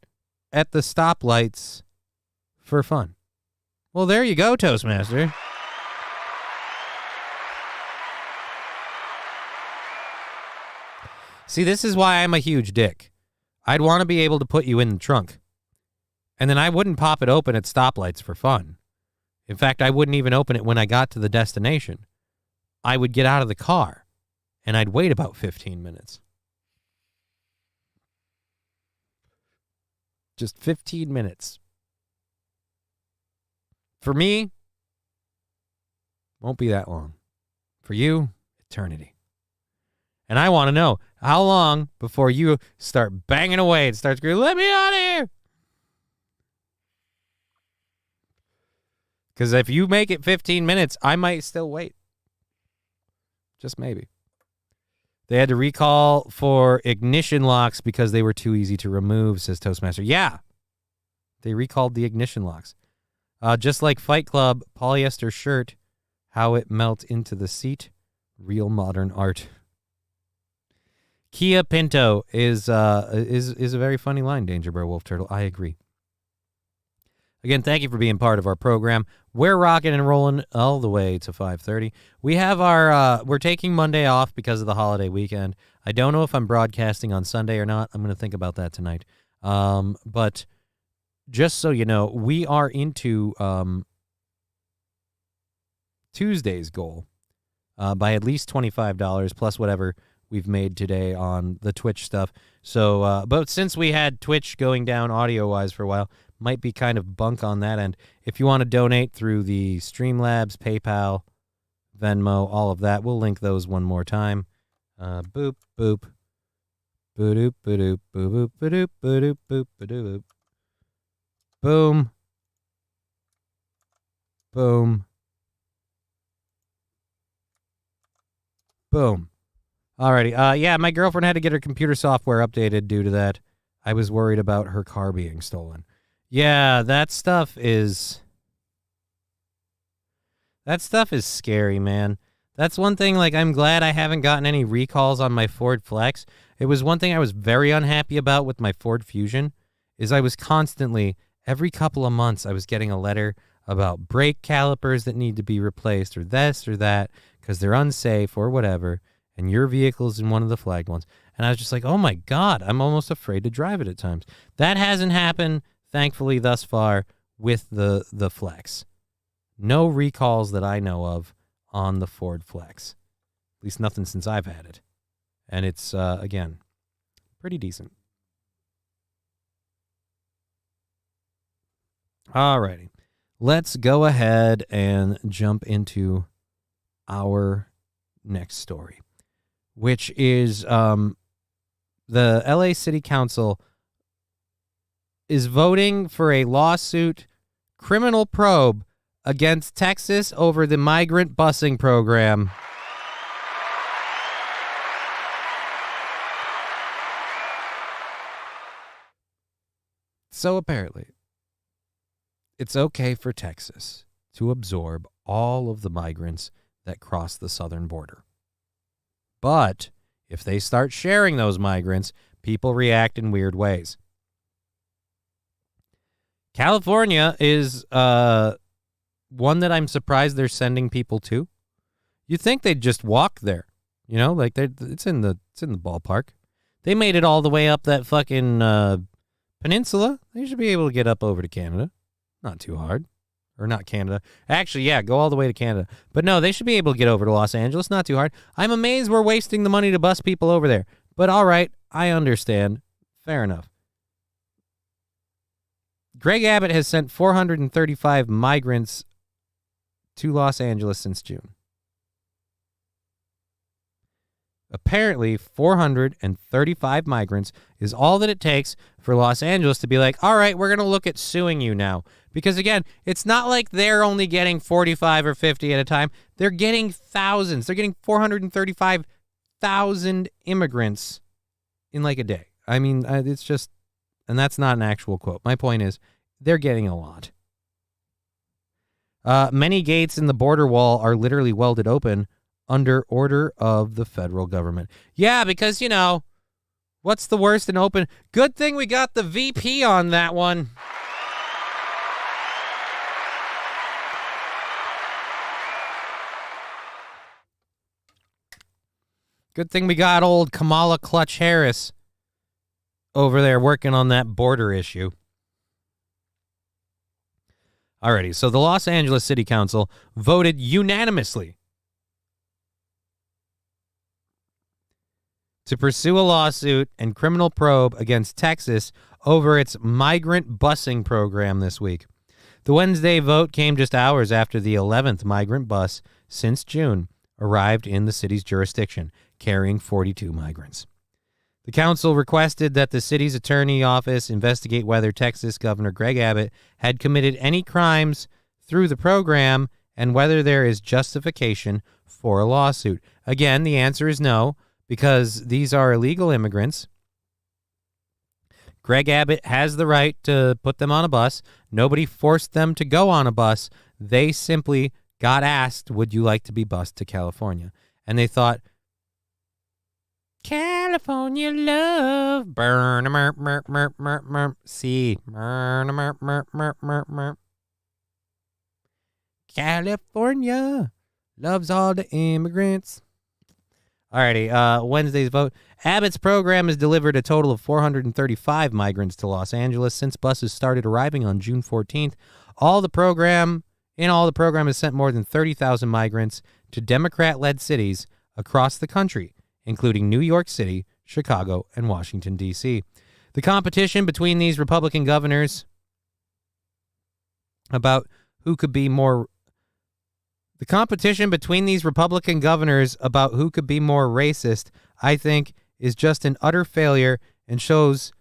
at the stoplights for fun. Well, there you go, Toastmaster. See, this is why I'm a huge dick. I'd want to be able to put you in the trunk. And then I wouldn't pop it open at stoplights for fun. In fact, I wouldn't even open it when I got to the destination. I would get out of the car, and I'd wait about 15 minutes. Just 15 minutes. For me, won't be that long. For you, eternity. And I want to know, how long before you start banging away and start screaming, let me out of here? Because if you make it 15 minutes, I might still wait. Just maybe. They had to recall for ignition locks because they were too easy to remove, says Toastmaster. Yeah, they recalled the ignition locks. Just like Fight Club, polyester shirt, how it melts into the seat. Real modern art. Kia Pinto is a very funny line, Danger Bear Wolf Turtle. I agree. Again, thank you for being part of our program. We're rocking and rolling all the way to 5:30. We have our we're taking Monday off because of the holiday weekend. I don't know if I'm broadcasting on Sunday or not. I'm going to think about that tonight. But just so you know, we are into Tuesday's goal by at least $25 plus whatever we've made today on the Twitch stuff. So, but since we had Twitch going down audio-wise for a while, might be kind of bunk on that end. If you want to donate through the Streamlabs, PayPal, Venmo, all of that, we'll link those one more time. Boop, boop. Boop, boop, boop, boop, boop, boop, boop, boop. Boom. Boom. Boom. Alrighty. Yeah, my girlfriend had to get her computer software updated due to that. I was worried about her car being stolen. Yeah, that stuff is scary, man. That's one thing, like, I'm glad I haven't gotten any recalls on my Ford Flex. It was one thing I was very unhappy about with my Ford Fusion, is I was constantly, every couple of months, I was getting a letter about brake calipers that need to be replaced, or this or that, because they're unsafe or whatever, and your vehicle's in one of the flagged ones. And I was just like, oh my God, I'm almost afraid to drive it at times. That hasn't happened, thankfully, thus far with the Flex. No recalls that I know of on the Ford Flex. At least nothing since I've had it. And it's, again, pretty decent. Alrighty. Let's go ahead and jump into our next story, which is the LA City Council is voting for a lawsuit criminal probe against Texas over the migrant busing program. So apparently, it's okay for Texas to absorb all of the migrants that cross the southern border. But if they start sharing those migrants, people react in weird ways. California is one that I'm surprised they're sending people to. You'd think they'd just walk there, you know, like it's in the ballpark. They made it all the way up that fucking peninsula. They should be able to get up over to Canada. Not too hard. Or not Canada. Actually, yeah, go all the way to Canada. But no, they should be able to get over to Los Angeles. Not too hard. I'm amazed we're wasting the money to bus people over there. But all right, I understand. Fair enough. Greg Abbott has sent 435 migrants to Los Angeles since June. Apparently, 435 migrants is all that it takes for Los Angeles to be like, all right, we're going to look at suing you now. Because, again, it's not like they're only getting 45 or 50 at a time. They're getting thousands. They're getting 435,000 immigrants in like a day. I mean, it's just, and that's not an actual quote. My point is, they're getting a lot. Many gates in the border wall are literally welded open under order of the federal government. Yeah, because, you know, what's the worst in open? Good thing we got the VP on that one. Good thing we got old Kamala Clutch Harris over there working on that border issue. Alrighty, so the Los Angeles City Council voted unanimously to pursue a lawsuit and criminal probe against Texas over its migrant busing program this week. The Wednesday vote came just hours after the 11th migrant bus since June arrived in the city's jurisdiction, carrying 42 migrants. The council requested that the city's attorney office investigate whether Texas Governor Greg Abbott had committed any crimes through the program and whether there is justification for a lawsuit. Again, the answer is no, because these are illegal immigrants. Greg Abbott has the right to put them on a bus. Nobody forced them to go on a bus. They simply got asked, would you like to be bused to California? And they thought, California love, burn a merp, merp, merp, merp, merp, see, burn a merp, merp, merp, merp, merp. California loves all the immigrants. Alrighty, Wednesday's vote. Abbott's program has delivered a total of 435 migrants to Los Angeles since buses started arriving on June 14th. The program has sent more than 30,000 migrants to Democrat-led cities across the country, including New York City, Chicago, and Washington, D.C. The competition between these Republican governors about who could be more racist, I think, is just an utter failure and shows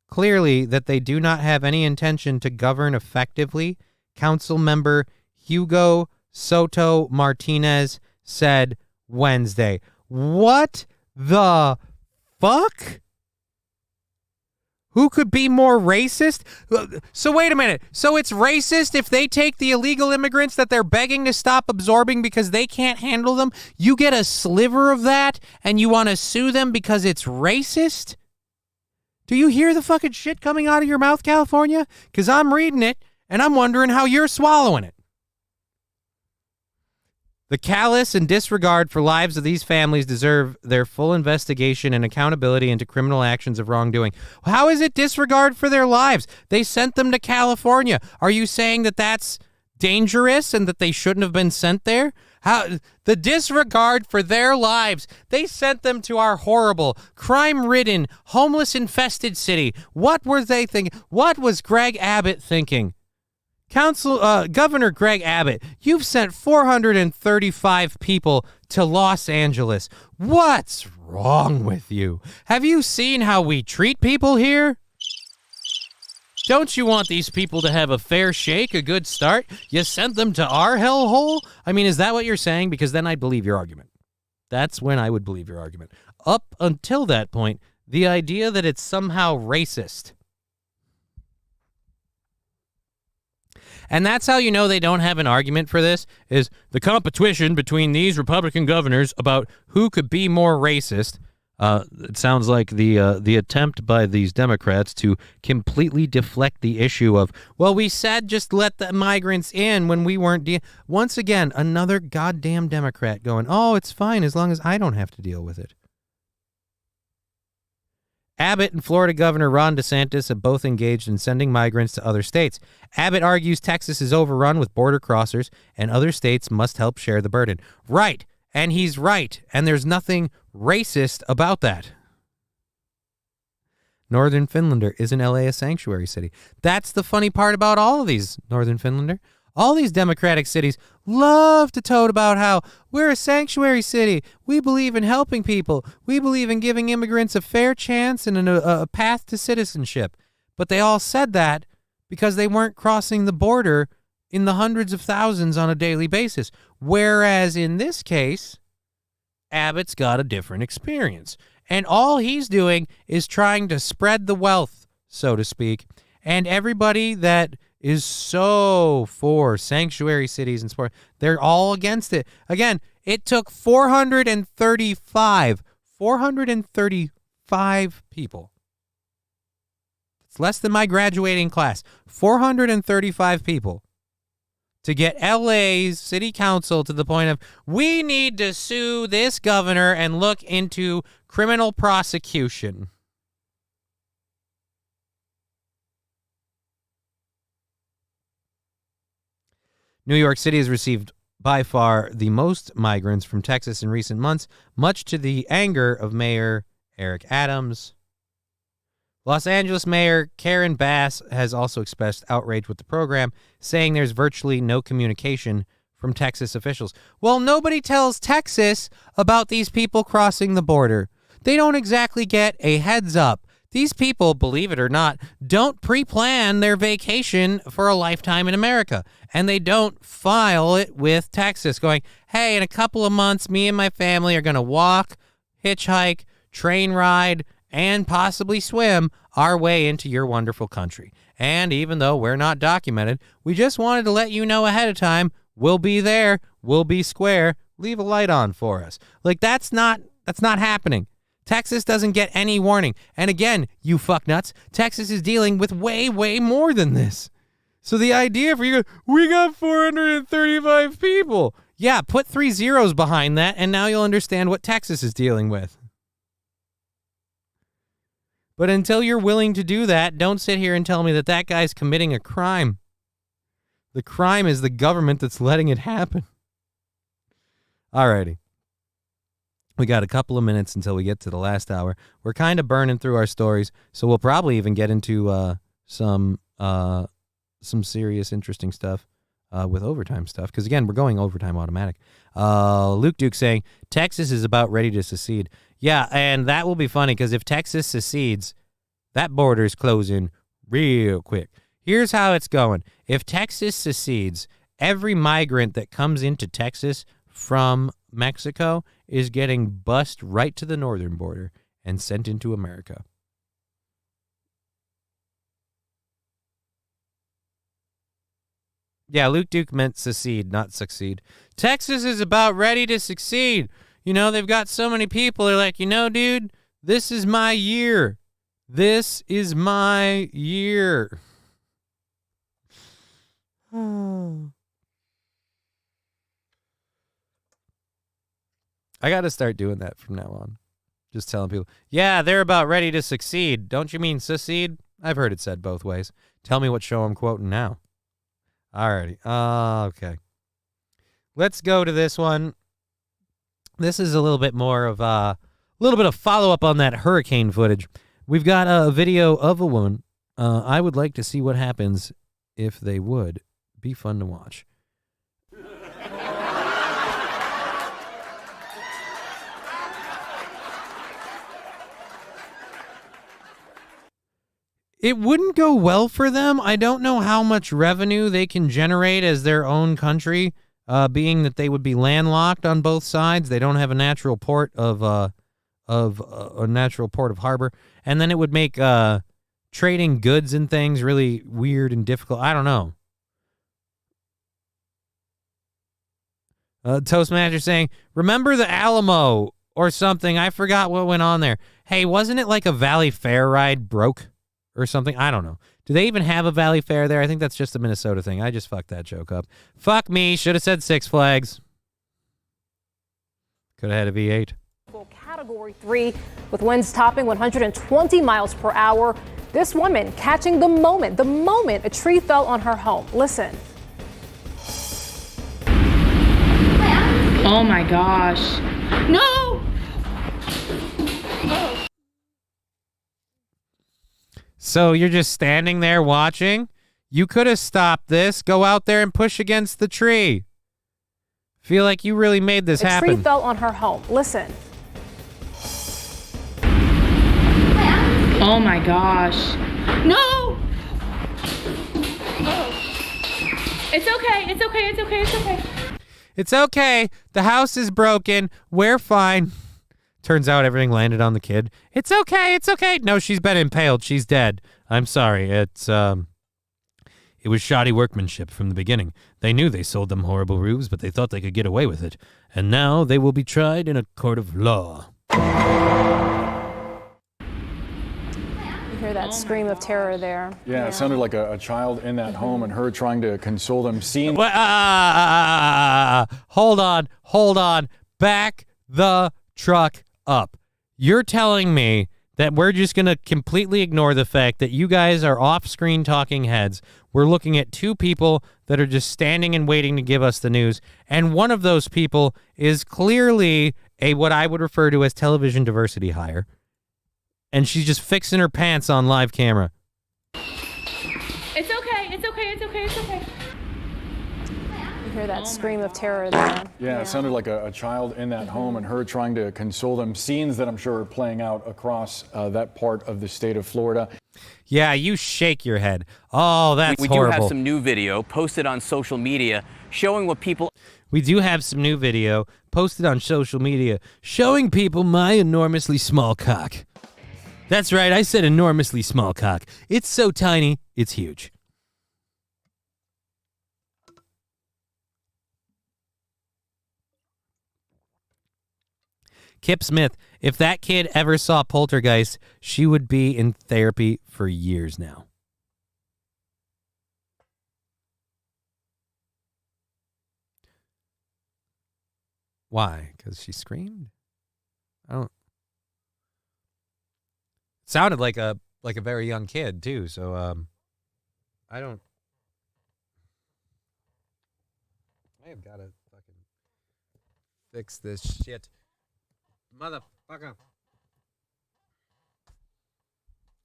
clearly that they do not have any intention to govern effectively. Council member Hugo Soto Martinez said Wednesday. What the fuck? Who could be more racist? So wait a minute. So it's racist if they take the illegal immigrants that they're begging to stop absorbing because they can't handle them? You get a sliver of that and you want to sue them because it's racist? Do you hear the fucking shit coming out of your mouth, California? Because I'm reading it and I'm wondering how you're swallowing it. The callous and disregard for lives of these families deserve their full investigation and accountability into criminal actions of wrongdoing. How is it disregard for their lives? They sent them to California. Are you saying that that's dangerous and that they shouldn't have been sent there? How the disregard for their lives. They sent them to our horrible, crime-ridden, homeless-infested city. What were they thinking? What was Greg Abbott thinking? Governor Greg Abbott, you've sent 435 people to Los Angeles. What's wrong with you? Have you seen how we treat people here? Don't you want these people to have a fair shake, a good start? You sent them to our hellhole? I mean, is that what you're saying? Because then I'd believe your argument. That's when I would believe your argument. Up until that point, the idea that it's somehow racist. And that's how you know they don't have an argument for this, is the competition between these Republican governors about who could be more racist. It sounds like the attempt by these Democrats to completely deflect the issue of, well, we said just let the migrants in when we weren't. Once again, another goddamn Democrat going, oh, it's fine as long as I don't have to deal with it. Abbott and Florida Governor Ron DeSantis have both engaged in sending migrants to other states. Abbott argues Texas is overrun with border crossers and other states must help share the burden. Right, and he's right, and there's nothing racist about that. Northern Finlander, isn't LA a sanctuary city? That's the funny part about all of these, Northern Finlander. All these Democratic cities love to tote about how we're a sanctuary city. We believe in helping people. We believe in giving immigrants a fair chance and a path to citizenship. But they all said that because they weren't crossing the border in the hundreds of thousands on a daily basis. Whereas in this case, Abbott's got a different experience. And all he's doing is trying to spread the wealth, so to speak. And everybody that is so for sanctuary cities and sport, they're all against it. Again, it took 435 people. It's less than my graduating class. 435 people to get LA's city council to the point of, we need to sue this governor and look into criminal prosecution. New York City has received by far the most migrants from Texas in recent months, much to the anger of Mayor Eric Adams. Los Angeles Mayor Karen Bass has also expressed outrage with the program, saying there's virtually no communication from Texas officials. Well, nobody tells Texas about these people crossing the border. They don't exactly get a heads up. These people, believe it or not, don't pre-plan their vacation for a lifetime in America. And they don't file it with Texas going, hey, in a couple of months, me and my family are going to walk, hitchhike, train ride, and possibly swim our way into your wonderful country. And even though we're not documented, we just wanted to let you know ahead of time, we'll be there, we'll be square, leave a light on for us. Like, that's not happening. Texas doesn't get any warning. And again, you fucknuts, Texas is dealing with way, way more than this. So the idea for you, we got 435 people. Yeah, put 3 zeros behind that, and now you'll understand what Texas is dealing with. But until you're willing to do that, don't sit here and tell me that that guy's committing a crime. The crime is the government that's letting it happen. Alrighty. We got a couple of minutes until we get to the last hour. We're kind of burning through our stories, so we'll probably even get into some serious, interesting stuff with overtime stuff. Because, again, we're going overtime automatic. Luke Duke saying, Texas is about ready to secede. Yeah, and that will be funny because if Texas secedes, that border is closing real quick. Here's how it's going. If Texas secedes, every migrant that comes into Texas from Mexico is getting bussed right to the northern border and sent into America. Yeah, Luke Duke meant secede, not succeed. Texas is about ready to succeed. You know, they've got so many people. They're like, you know, dude, this is my year. This is my year. I got to start doing that from now on. Just telling people, yeah, they're about ready to succeed. Don't you mean secede? I've heard it said both ways. Tell me what show I'm quoting now. Alrighty. Okay. Let's go to this one. This is a little bit more of a little bit of follow-up on that hurricane footage. We've got a video of a woman. I would like to see what happens if they would. Be fun to watch. It wouldn't go well for them. I don't know how much revenue they can generate as their own country, being that they would be landlocked on both sides. They don't have a natural port of harbor, and then it would make trading goods and things really weird and difficult. I don't know. Toastmaster saying, remember the Alamo or something? I forgot what went on there. Hey, wasn't it like a Valley Fair ride broke? Or something. I don't know. Do they even have a Valley Fair there? I think that's just a Minnesota thing. I just fucked that joke up. Fuck me. Should have said Six Flags. Could have had a V8. Category 3 with winds topping 120 miles per hour. This woman catching the moment a tree fell on her home. Listen. Oh my gosh. No! So you're just standing there watching? You could have stopped this. Go out there and push against the tree. Feel like you really made this happen. A tree fell on her home. Listen. Oh my gosh. No! It's okay. It's okay. It's okay. It's okay. It's okay. The house is broken. We're fine. Turns out everything landed on the kid. It's okay. It's okay. No, she's been impaled. She's dead. I'm sorry. It was shoddy workmanship from the beginning. They knew they sold them horrible roofs, but they thought they could get away with it. And now they will be tried in a court of law. You hear hear that scream of terror there. Yeah, it sounded like a child in that home and her trying to console them. Seeing. Hold on. Back the truck up. You're telling me that we're just going to completely ignore the fact that you guys are off-screen talking heads. We're looking at two people that are just standing and waiting to give us the news, and one of those people is clearly a what I would refer to as television diversity hire, and she's just fixing her pants on live camera. It's okay. It's okay. It's okay. It's okay. You hear that scream of terror there. Yeah, it sounded like a child in that home and her trying to console them. Scenes that I'm sure are playing out across that part of the state of Florida. Yeah, you shake your head. Oh, that's we horrible. do have some new video posted on social media showing what people... We do have some new video posted on social media showing people my enormously small cock. That's right, I said enormously small cock. It's so tiny, it's huge. Kip Smith, if that kid ever saw Poltergeist, she would be in therapy for years now. Why? Because she screamed? I don't... It sounded like a very young kid, too, so, I don't... I have got to fucking fix this shit. Motherfucker.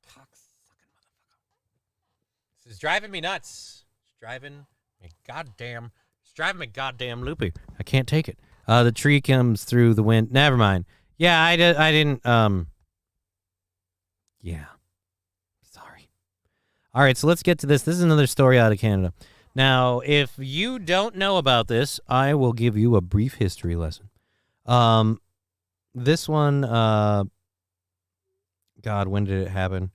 Cocksucking motherfucker. This is driving me nuts. It's driving me goddamn loopy. I can't take it. The tree comes through the wind. Never mind. Yeah, I didn't, yeah. Sorry. All right, so let's get to this. This is another story out of Canada. Now, if you don't know about this, I will give you a brief history lesson. This one, God, when did it happen?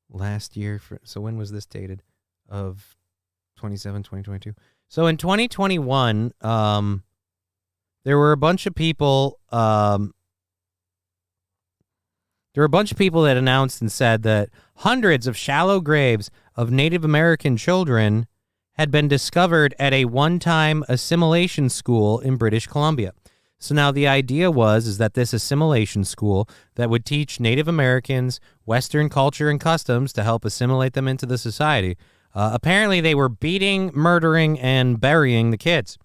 Last year. So when was this dated? Of 2022. So in 2021, there were a bunch of people, that announced and said that hundreds of shallow graves of Native American children had been discovered at a one-time assimilation school in British Columbia. So now the idea is that this assimilation school that would teach Native Americans Western culture and customs to help assimilate them into the society, apparently they were beating, murdering, and burying the kids.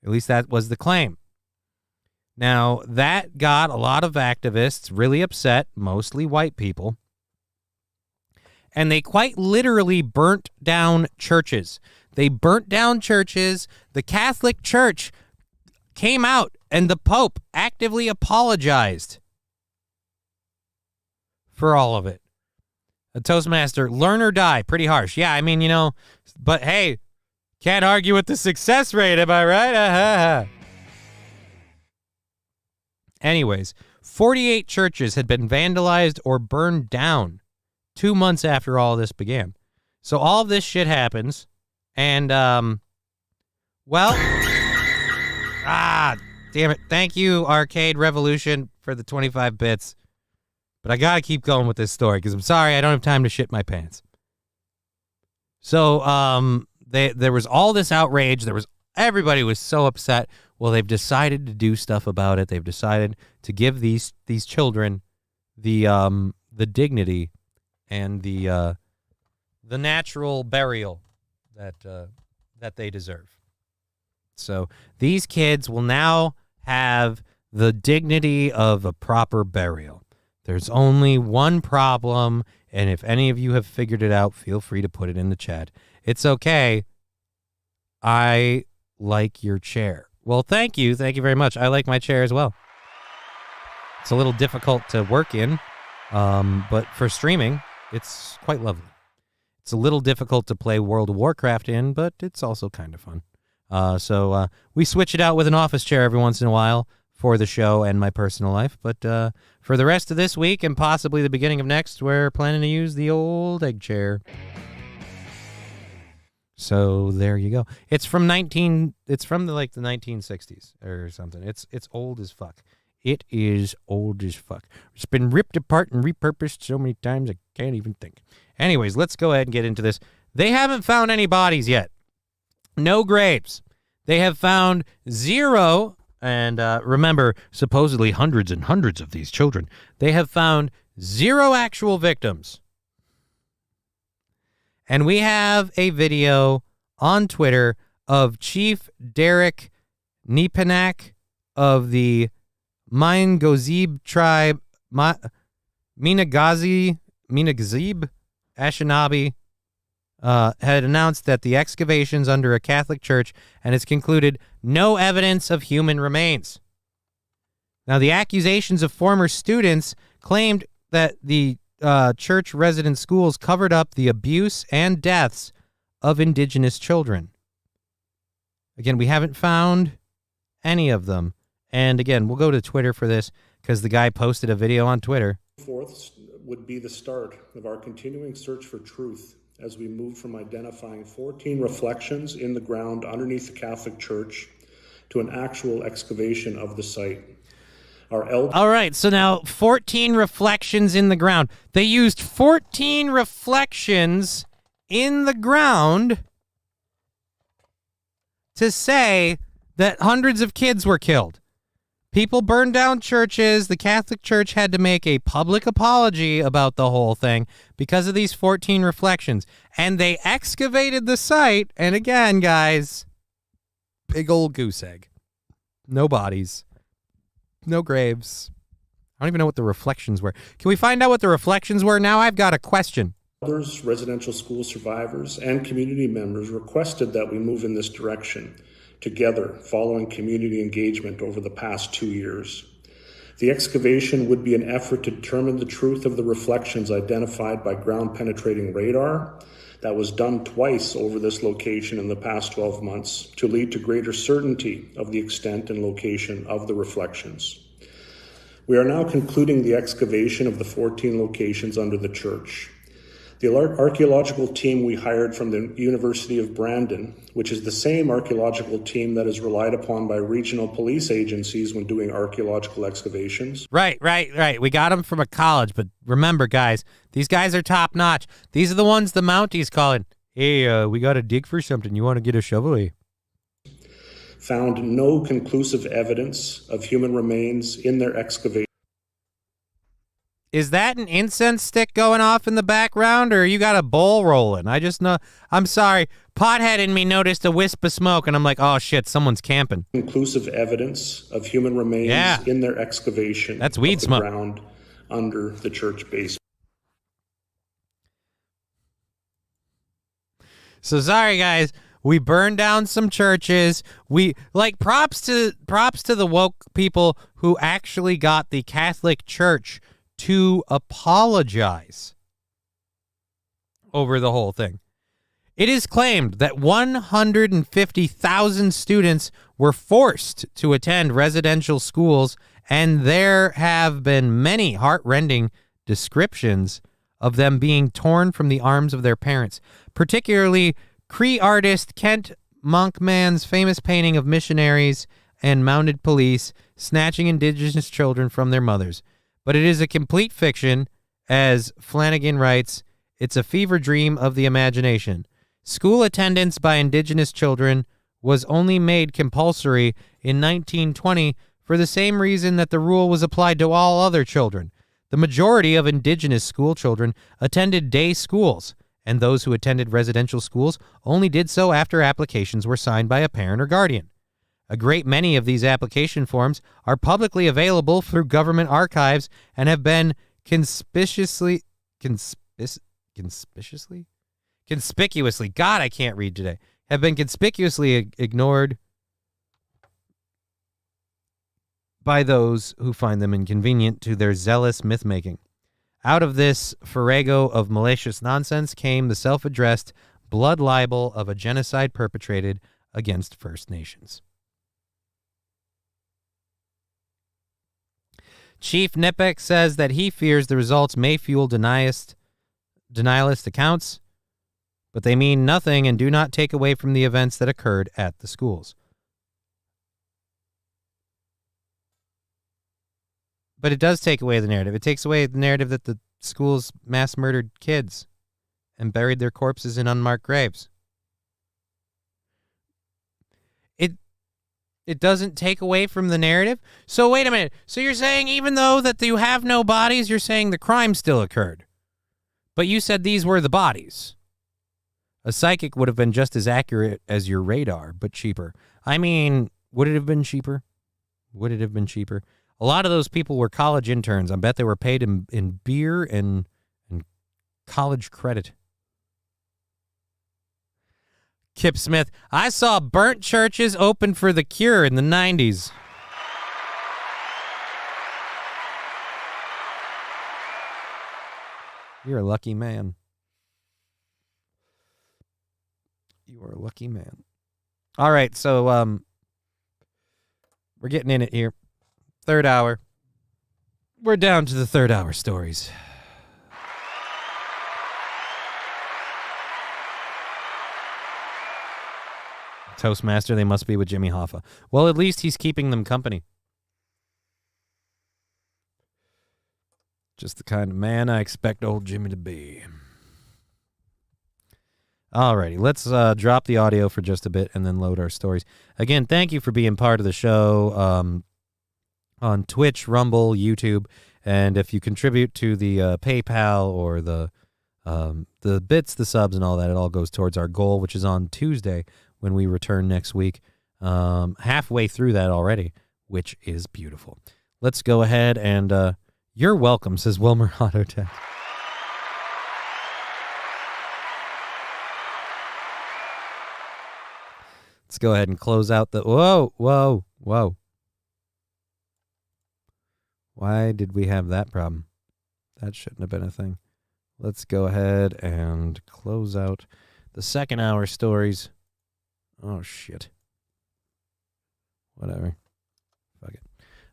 At least that was the claim. Now, that got a lot of activists really upset, mostly white people, and they quite literally burnt down churches. They burnt down churches. The Catholic Church came out, and the Pope actively apologized for all of it. A Toastmaster, learn or die, pretty harsh. Yeah, I mean, but hey, can't argue with the success rate, am I right? Anyways, 48 churches had been vandalized or burned down 2 months after all this began. So all of this shit happens, and, damn it. Thank you, Arcade Revolution, for the 25 bits. But I gotta keep going with this story, because I'm sorry, I don't have time to shit my pants. So, there was all this outrage. Everybody was so upset. Well, they've decided to do stuff about it. They've decided to give these children the dignity and the natural burial that they deserve. So these kids will now have the dignity of a proper burial. There's only one problem, and if any of you have figured it out, feel free to put it in the chat. It's okay. I like your chair. Well, thank you. Thank you very much. I like my chair as well. It's a little difficult to work in, but for streaming, it's quite lovely. It's a little difficult to play World of Warcraft in, but it's also kind of fun. So we switch it out with an office chair every once in a while for the show and my personal life. But for the rest of this week and possibly the beginning of next, we're planning to use the old egg chair. So there you go. It's from the 1960s or something. It's old as fuck. It is old as fuck. It's been ripped apart and repurposed so many times I can't even think. Anyways, let's go ahead and get into this. They haven't found any bodies yet. No graves. They have found 0, and remember, supposedly hundreds and hundreds of these children. They have found 0 actual victims. And we have a video on Twitter of Chief Derek Nepanak of the Mingozib tribe, Minagazib Anishinaabe, had announced that the excavations under a Catholic church, and it's concluded no evidence of human remains. Now, the accusations of former students claimed that the church resident schools covered up the abuse and deaths of indigenous children. Again, we haven't found any of them. And again, we'll go to Twitter for this because the guy posted a video on Twitter. 4th would be the start of our continuing search for truth as we move from identifying 14 reflections in the ground underneath the Catholic Church to an actual excavation of the site. All right, so now 14 reflections in the ground. They used 14 reflections in the ground to say that hundreds of kids were killed. People burned down churches. The Catholic Church had to make a public apology about the whole thing because of these 14 reflections. And they excavated the site. And again, guys, big old goose egg. No bodies. No graves. I don't even know what the reflections were. Can we find out what the reflections were? Now I've got a question. Others, residential school survivors, and community members requested that we move in this direction together following community engagement over the past 2 years. The excavation would be an effort to determine the truth of the reflections identified by ground-penetrating radar that was done twice over this location in the past 12 months to lead to greater certainty of the extent and location of the reflections. We are now concluding the excavation of the 14 locations under the church. The archaeological team we hired from the University of Brandon, which is the same archaeological team that is relied upon by regional police agencies when doing archaeological excavations. Right. We got them from a college, but remember, guys, these guys are top notch. These are the ones the Mounties calling, hey, we got to dig for something. You want to get a shovel? Found no conclusive evidence of human remains in their excavation. Is that an incense stick going off in the background, or you got a bowl rolling? I just know. I'm sorry. Pothead in me noticed a wisp of smoke, and I'm like, oh, shit, someone's camping. Conclusive evidence of human remains in their excavation. That's weed of the smoke. Ground under the church basement. So sorry, guys. We burned down some churches. We props to the woke people who actually got the Catholic Church to apologize over the whole thing. It is claimed that 150,000 students were forced to attend residential schools, and there have been many heart-rending descriptions of them being torn from the arms of their parents, particularly Cree artist Kent Monkman's famous painting of missionaries and mounted police snatching indigenous children from their mothers. But it is a complete fiction, as Flanagan writes. It's a fever dream of the imagination. School attendance by indigenous children was only made compulsory in 1920 for the same reason that the rule was applied to all other children. The majority of indigenous school children attended day schools, and those who attended residential schools only did so after applications were signed by a parent or guardian. A great many of these application forms are publicly available through government archives and have been conspicuously, God, I can't read today, have been conspicuously ignored by those who find them inconvenient to their zealous myth-making. Out of this farrago of malicious nonsense came the self-addressed blood libel of a genocide perpetrated against First Nations. Chief Nipek says that he fears the results may fuel denialist accounts, but they mean nothing and do not take away from the events that occurred at the schools. But it does take away the narrative. It takes away the narrative that the schools mass murdered kids and buried their corpses in unmarked graves. It doesn't take away from the narrative. So wait a minute. So you're saying even though that you have no bodies, you're saying the crime still occurred. But you said these were the bodies. A psychic would have been just as accurate as your radar, but cheaper. I mean, would it have been cheaper? Would it have been cheaper? A lot of those people were college interns. I bet they were paid in beer and college credit. Kip Smith, I saw burnt churches open for The Cure in the 90s. You're a lucky man. You are a lucky man. All right, so we're getting in it here. Third hour. We're down to the third hour stories. Toastmaster, they must be with Jimmy Hoffa. Well, at least he's keeping them company. Just the kind of man I expect old Jimmy to be. Alrighty, let's drop the audio for just a bit and then load our stories. Again, thank you for being part of the show on Twitch, Rumble, YouTube, and if you contribute to the PayPal or the bits, the subs, and all that, it all goes towards our goal, which is on Tuesday when we return next week. Halfway through that already, which is beautiful. Let's go ahead and you're welcome, says Wilmer Autotech. Let's go ahead and close out the... Whoa. Why did we have that problem? That shouldn't have been a thing. Let's go ahead and close out the second hour stories. Oh, shit. Whatever. Fuck it.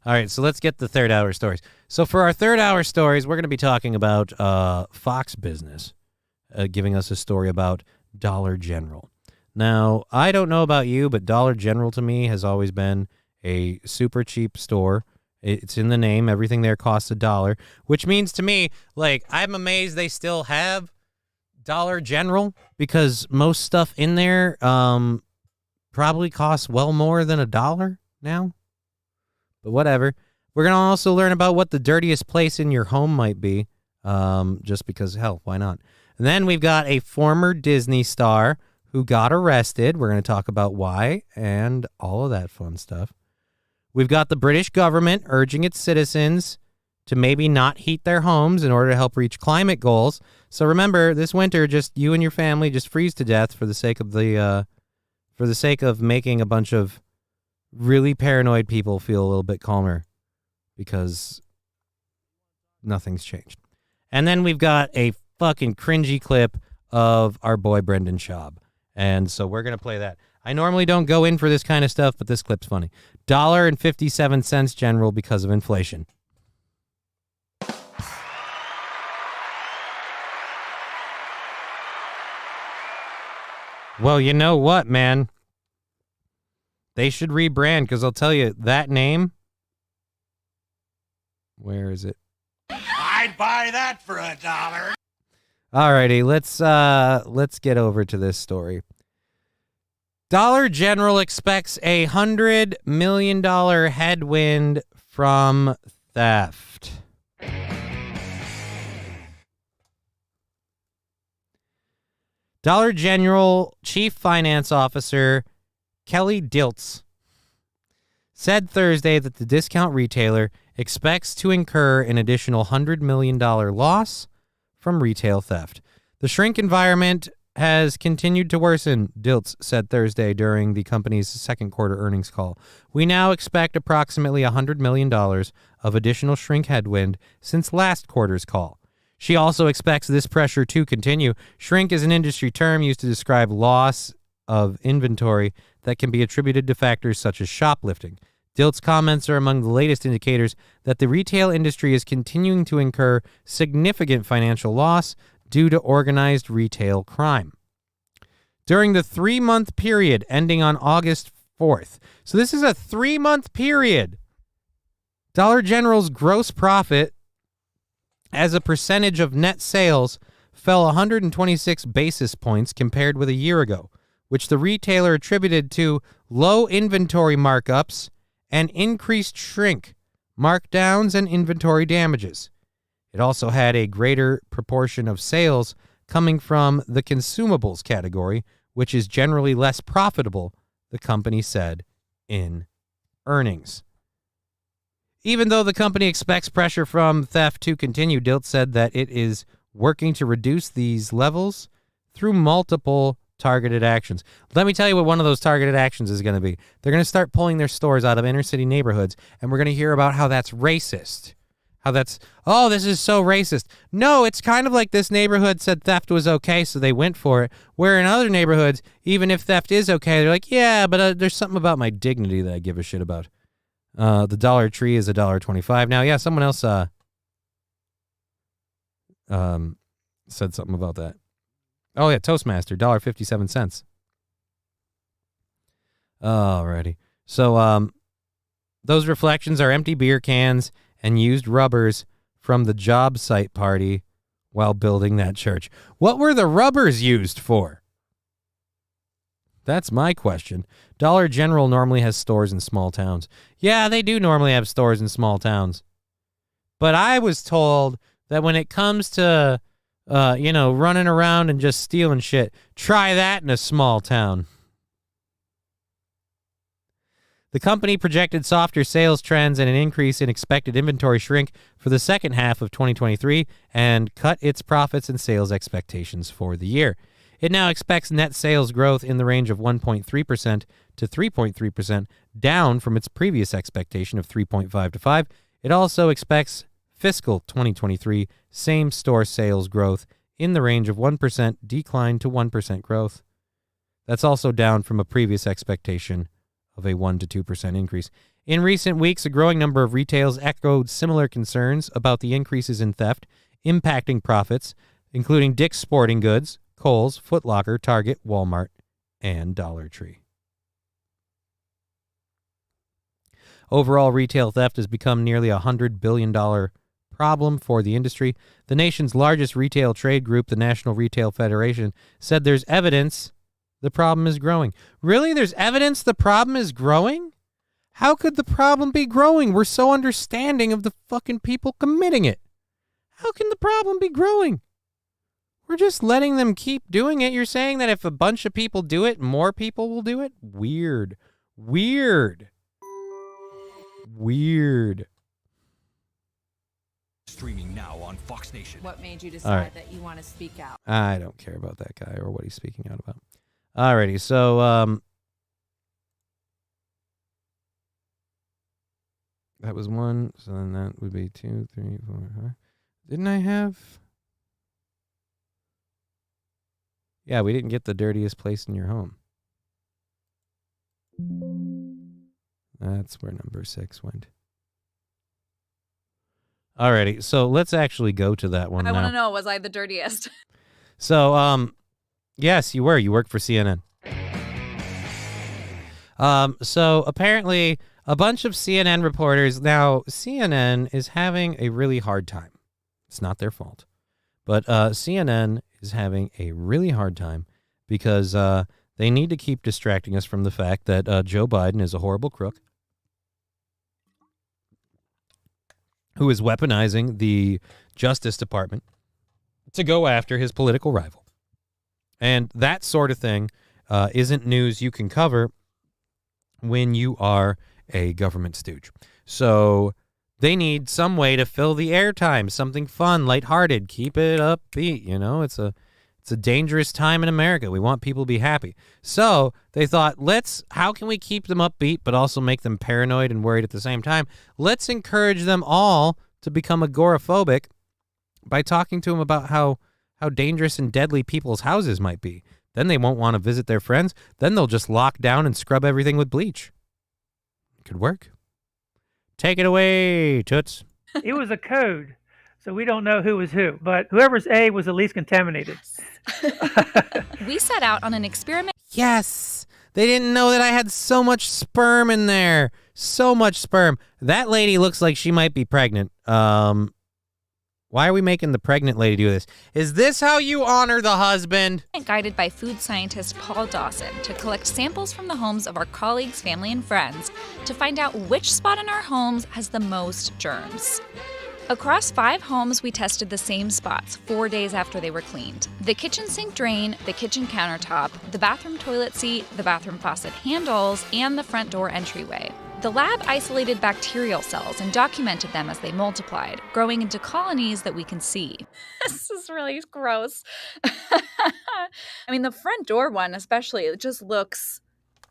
All right, so let's get the third hour stories. So for our third hour stories, we're going to be talking about Fox Business, giving us a story about Dollar General. Now, I don't know about you, but Dollar General to me has always been a super cheap store. It's in the name. Everything there costs $1, which means to me, like, I'm amazed they still have Dollar General because most stuff in there probably costs well more than $1 now. But whatever. We're going to also learn about what the dirtiest place in your home might be, just because, hell, why not? And then we've got a former Disney star who got arrested. We're going to talk about why and all of that fun stuff. We've got the British government urging its citizens to maybe not heat their homes in order to help reach climate goals. So remember, this winter, just you and your family just freeze to death for the sake of making a bunch of really paranoid people feel a little bit calmer because nothing's changed. And then we've got a fucking cringy clip of our boy Brendan Schaub. And so we're going to play that. I normally don't go in for this kind of stuff, but this clip's funny. $1.57 general because of inflation. Well, you know what, man? They should rebrand because I'll tell you, that name... Where is it? I'd buy that for $1. Alrighty, let's get over to this story. Dollar General expects a $100 million headwind from theft. Dollar General Chief Finance Officer Kelly Dilts said Thursday that the discount retailer expects to incur an additional $100 million loss from retail theft. The shrink environment has continued to worsen, Dilts said Thursday during the company's second quarter earnings call. We now expect approximately $100 million of additional shrink headwind since last quarter's call. She also expects this pressure to continue. Shrink is an industry term used to describe loss of inventory that can be attributed to factors such as shoplifting. Dilts' comments are among the latest indicators that the retail industry is continuing to incur significant financial loss due to organized retail crime. During the 3-month period ending on August 4th, so this is a 3-month period, Dollar General's gross profit as a percentage of net sales fell 126 basis points compared with a year ago, which the retailer attributed to low inventory markups and increased shrink, markdowns, and inventory damages. It also had a greater proportion of sales coming from the consumables category, which is generally less profitable, the company said in earnings. Even though the company expects pressure from theft to continue, Dilts said that it is working to reduce these levels through multiple targeted actions. Let me tell you what one of those targeted actions is going to be. They're going to start pulling their stores out of inner city neighborhoods, and we're going to hear about how that's racist. How that's, oh, this is so racist. No, it's kind of like this neighborhood said theft was okay, so they went for it. Where in other neighborhoods, even if theft is okay, they're like, yeah, but there's something about my dignity that I give a shit about. The Dollar Tree is $1.25 now. Yeah, someone else said something about that. Oh yeah, Toastmaster, $1.57. Alrighty. So those reflections are empty beer cans and used rubbers from the job site party while building that church. What were the rubbers used for? That's my question. Dollar General normally has stores in small towns. Yeah, they do normally have stores in small towns. But I was told that when it comes to, running around and just stealing shit, try that in a small town. The company projected softer sales trends and an increase in expected inventory shrink for the second half of 2023 and cut its profits and sales expectations for the year. It now expects net sales growth in the range of 1.3% to 3.3%, down from its previous expectation of 3.5 to 5. It also expects fiscal 2023 same-store sales growth in the range of 1% decline to 1% growth. That's also down from a previous expectation of a 1 to 2% increase. In recent weeks, a growing number of retailers echoed similar concerns about the increases in theft impacting profits, including Dick's Sporting Goods, Kohl's, Foot Locker, Target, Walmart, and Dollar Tree. Overall, retail theft has become nearly a $100 billion problem for the industry. The nation's largest retail trade group, the National Retail Federation, said there's evidence the problem is growing. Really? There's evidence the problem is growing? How could the problem be growing? We're so understanding of the fucking people committing it. How can the problem be growing? We're just letting them keep doing it. You're saying that if a bunch of people do it, more people will do it? Weird. Streaming now on Fox Nation. What made you decide that you want to speak out? I don't care about that guy or what he's speaking out about. Alrighty, so that was one. So then that would be 2, 3, 4, 5. Didn't I have? Yeah, we didn't get the dirtiest place in your home. That's where number 6 went. Alrighty, so let's actually go to that one now. I want to know, was I the dirtiest? So, yes, you were. You worked for CNN. So apparently a bunch of CNN reporters, now CNN is having a really hard time. It's not their fault. But CNN is having a really hard time because they need to keep distracting us from the fact that Joe Biden is a horrible crook who is weaponizing the Justice Department to go after his political rival. And that sort of thing isn't news you can cover when you are a government stooge. So they need some way to fill the airtime, something fun, lighthearted, keep it upbeat. You know, it's a dangerous time in America. We want people to be happy. So they thought, how can we keep them upbeat but also make them paranoid and worried at the same time? Let's encourage them all to become agoraphobic by talking to them about how dangerous and deadly people's houses might be. Then they won't want to visit their friends. Then they'll just lock down and scrub everything with bleach. Could work. Take it away, Toots. It was a code, so we don't know who was who. But whoever's A was the least contaminated. We set out on an experiment. Yes, They didn't know that I had so much sperm in there. So much sperm. That lady looks like she might be pregnant. Why are we making the pregnant lady do this? Is this how you honor the husband? Guided by food scientist Paul Dawson to collect samples from the homes of our colleagues, family, and friends to find out which spot in our homes has the most germs. Across 5 homes, we tested the same spots 4 days after they were cleaned. The kitchen sink drain, the kitchen countertop, the bathroom toilet seat, the bathroom faucet handles, and the front door entryway. The lab isolated bacterial cells and documented them as they multiplied, growing into colonies that we can see. This is really gross. I mean, the front door one especially, it just looks,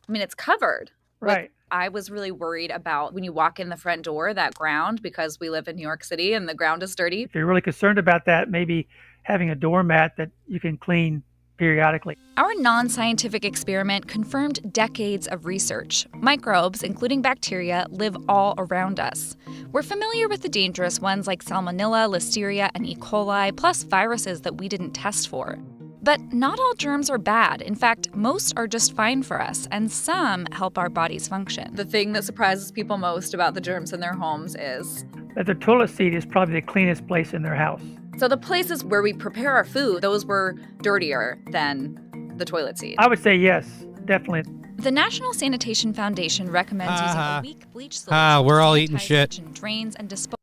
it's covered. Right. Like, I was really worried about when you walk in the front door, that ground, because we live in New York City and the ground is dirty. If you're really concerned about that, maybe having a doormat that you can clean periodically. Our non-scientific experiment confirmed decades of research. Microbes, including bacteria, live all around us. We're familiar with the dangerous ones like Salmonella, Listeria, and E. coli, plus viruses that we didn't test for. But not all germs are bad. In fact, most are just fine for us, and some help our bodies function. The thing that surprises people most about the germs in their homes is that the toilet seat is probably the cleanest place in their house. So the places where we prepare our food, those were dirtier than the toilet seat. I would say yes, definitely. The National Sanitation Foundation recommends using a weak bleach solution. We're all eating shit. Kitchen drains and disposal.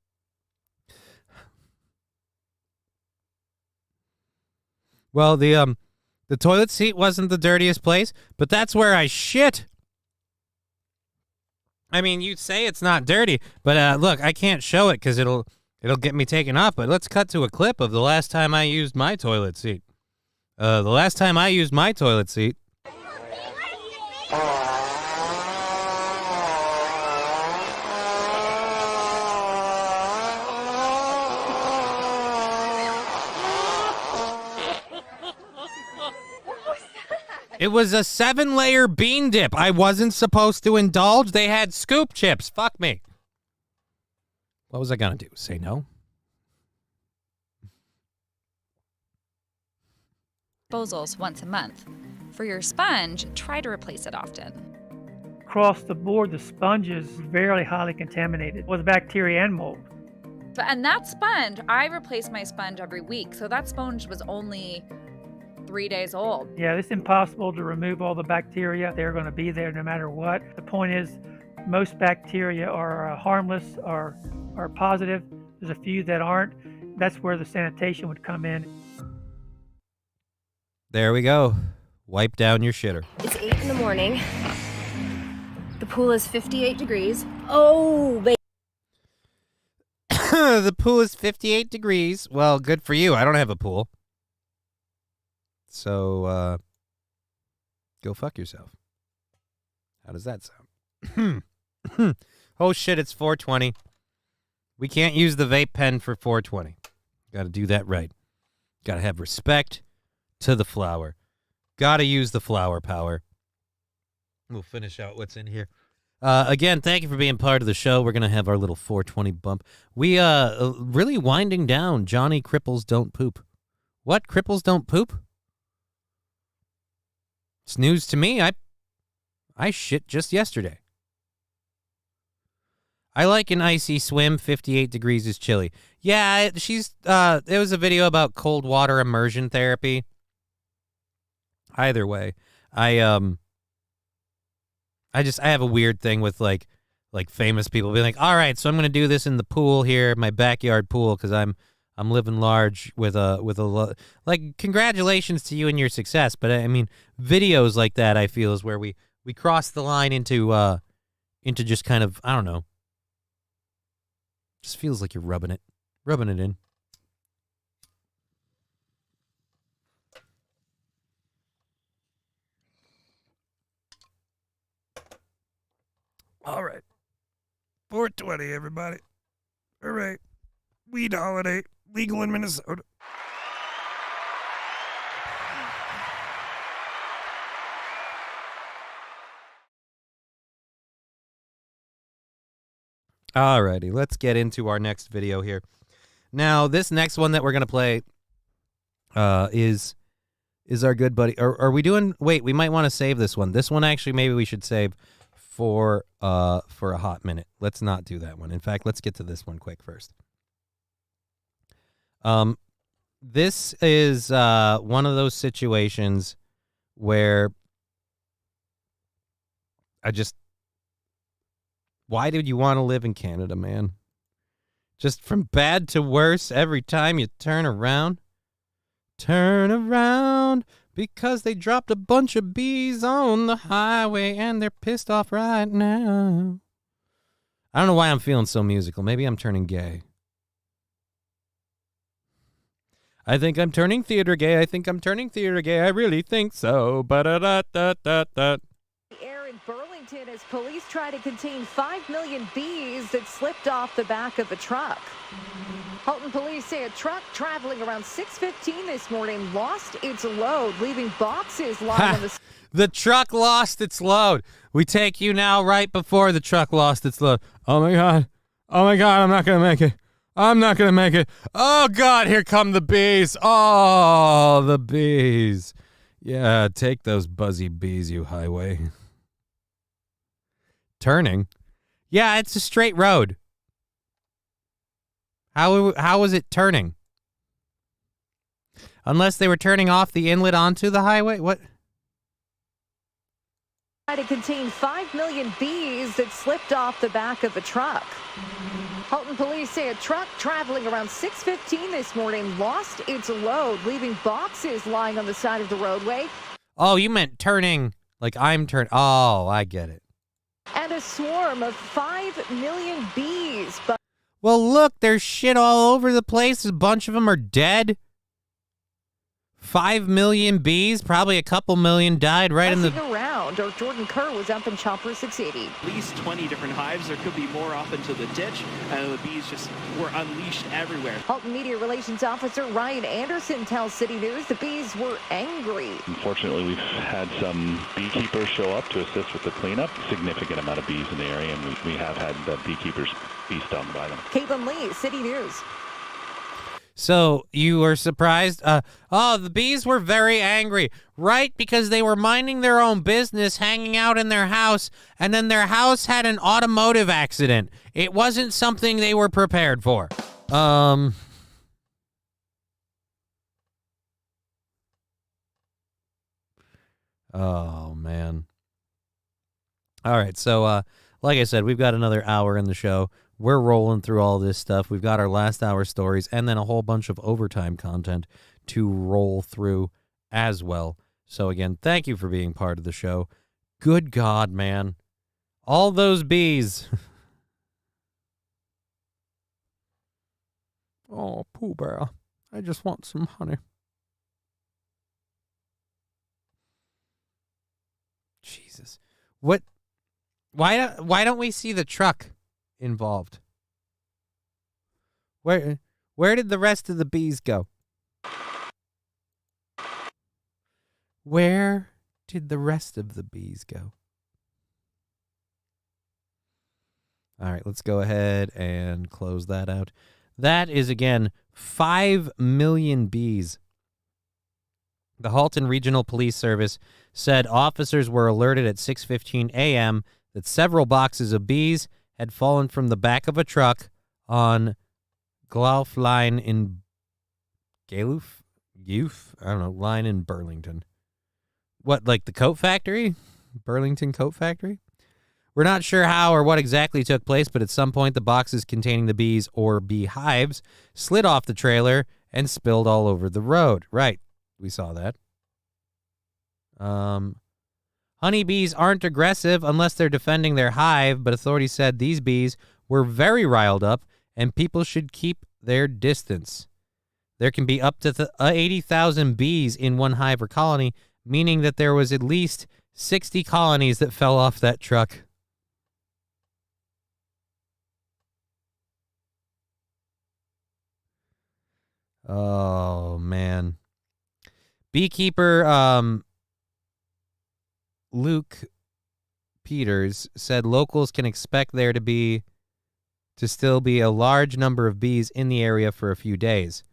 Well, the toilet seat wasn't the dirtiest place, but that's where I shit. I mean, you'd say it's not dirty, but look, I can't show it because it'll get me taken off. But let's cut to a clip of the last time I used my toilet seat. The last time I used my toilet seat. It was a 7-layer bean dip. I wasn't supposed to indulge. They had scoop chips. Fuck me. What was I going to do? Say no? Disposals once a month. For your sponge, try to replace it often. Across the board, the sponge is very highly contaminated with bacteria and mold. And that sponge, I replace my sponge every week. So that sponge was only 3 days old. Yeah, it's impossible to remove all the bacteria. They're going to be there no matter what. The point is, most bacteria are harmless or are positive. There's a few that aren't. That's where the sanitation would come in. There we go. Wipe down your shitter. It's 8 in the morning. The pool is 58 degrees. Oh, baby. The pool is 58 degrees. Well, good for you. I don't have a pool. So, go fuck yourself. How does that sound? Oh, shit, it's 420. We can't use the vape pen for 420. Got to do that right. Got to have respect to the flower. Got to use the flower power. We'll finish out what's in here. Again, thank you for being part of the show. We're going to have our little 420 bump. We really winding down Johnny Cripples Don't Poop. What? Cripples don't poop? It's news to me. I shit just yesterday. I like an icy swim. 58 degrees is chilly. Yeah, there was a video about cold water immersion therapy. Either way, I have a weird thing with like famous people being like, all right, so I'm going to do this in the pool here, my backyard pool, because I'm living large with a like, congratulations to you and your success. But I mean, videos like that, I feel, is where we cross the line into just kind of, I don't know. Just feels like you're rubbing it in. All right. 420, everybody. All right. Weed holiday, legal in Minnesota. Alrighty, let's get into our next video here. Now, this next one that we're going to play is is our good buddy. Are we doing? Wait, we might want to save this one. This one actually, maybe we should save for a hot minute. Let's not do that one. In fact, let's get to this one quick first. This is one of those situations where why did you want to live in Canada, man? Just from bad to worse every time you turn around. Turn around, because they dropped a bunch of bees on the highway and they're pissed off right now. I don't know why I'm feeling so musical. Maybe I'm turning gay. I think I'm turning theater gay. I think I'm turning theater gay. I really think so. Ba-da-da-da-da-da. Air in Burlington as police try to contain 5 million bees that slipped off the back of a truck. Halton police say a truck traveling around 6:15 this morning lost its load, leaving boxes lying on the... The truck lost its load. We take you now right before the truck lost its load. Oh, my God. Oh, my God, I'm not going to make it. I'm not going to make it. Oh, God, here come the bees. Oh, the bees. Yeah, take those buzzy bees, you highway. Turning? Yeah, it's a straight road. How was it turning? Unless they were turning off the inlet onto the highway? What? To contain 5 million bees that slipped off the back of a truck. Halton police say a truck traveling around 6:15 this morning lost its load, leaving boxes lying on the side of the roadway. Oh, you meant turning, like I'm turning. Oh, I get it. And a swarm of 5 million bees. Well, look, there's shit all over the place. A bunch of them are dead. 5 million bees, probably a couple million died right in the... around. Or Jordan Kerr was up in Chopper 680. At least 20 different hives. There could be more off into the ditch. And the bees just were unleashed everywhere. Halton Media Relations Officer Ryan Anderson tells City News the bees were angry. Unfortunately, we've had some beekeepers show up to assist with the cleanup. Significant amount of bees in the area, and we have had beekeepers be stung by them. Caitlin Lee, City News. So you were surprised? The bees were very angry, right? Because they were minding their own business, hanging out in their house, and then their house had an automotive accident. It wasn't something they were prepared for. Oh, man. All right, so like I said, we've got another hour in the show. We're rolling through all this stuff. We've got our last hour stories and then a whole bunch of overtime content to roll through as well. So again, thank you for being part of the show. Good God, man. All those bees. Oh, Pooh Bear. I just want some honey. Jesus. What? Why don't we see the truck involved? Where did the rest of the bees go? Where did the rest of the bees go? All right, let's go ahead and close that out. That is, again, 5 million bees. The Halton Regional Police Service said officers were alerted at 6:15 a.m. that several boxes of bees had fallen from the back of a truck on Glauf Line in line in Burlington. What, like the coat factory? Burlington Coat Factory? We're not sure how or what exactly took place, but at some point the boxes containing the bees or beehives slid off the trailer and spilled all over the road. Right. We saw that. Honeybees aren't aggressive unless they're defending their hive, but authorities said these bees were very riled up and people should keep their distance. There can be up to 80,000 bees in one hive or colony, meaning that there was at least 60 colonies that fell off that truck. Oh, man. Beekeeper Luke Peters said locals can expect there to still be a large number of bees in the area for a few days.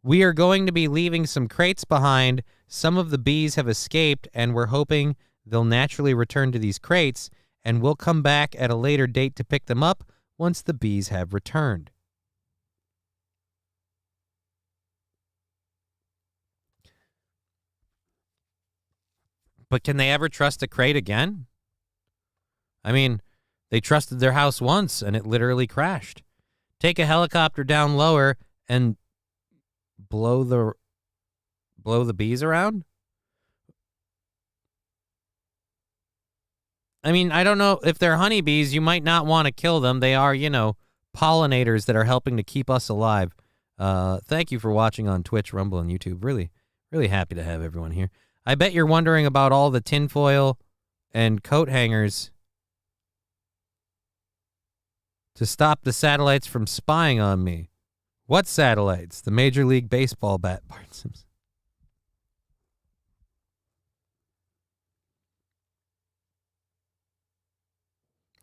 We are going to be leaving some crates behind. Some of the bees have escaped, and we're hoping they'll naturally return to these crates, and we'll come back at a later date to pick them up once the bees have returned. But can they ever trust a crate again? I mean, they trusted their house once, and it literally crashed. Take a helicopter down lower and blow the bees around? I mean, I don't know. If they're honeybees, you might not want to kill them. They are, pollinators that are helping to keep us alive. Thank you for watching on Twitch, Rumble, and YouTube. Really, really happy to have everyone here. I bet you're wondering about all the tinfoil and coat hangers to stop the satellites from spying on me. What satellites? The Major League Baseball bat, Bart Simpson.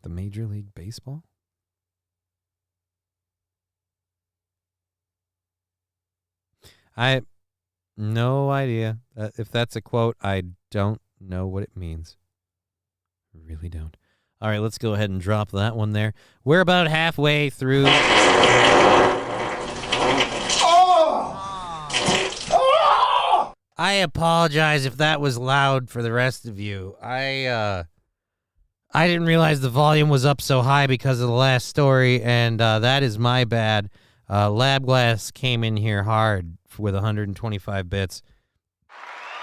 The Major League Baseball? No idea. If that's a quote, I don't know what it means. I really don't. All right, let's go ahead and drop that one there. We're about halfway through. I apologize if that was loud for the rest of you. I didn't realize the volume was up so high because of the last story, and that is my bad. Labglass came in here hard with 125 bits.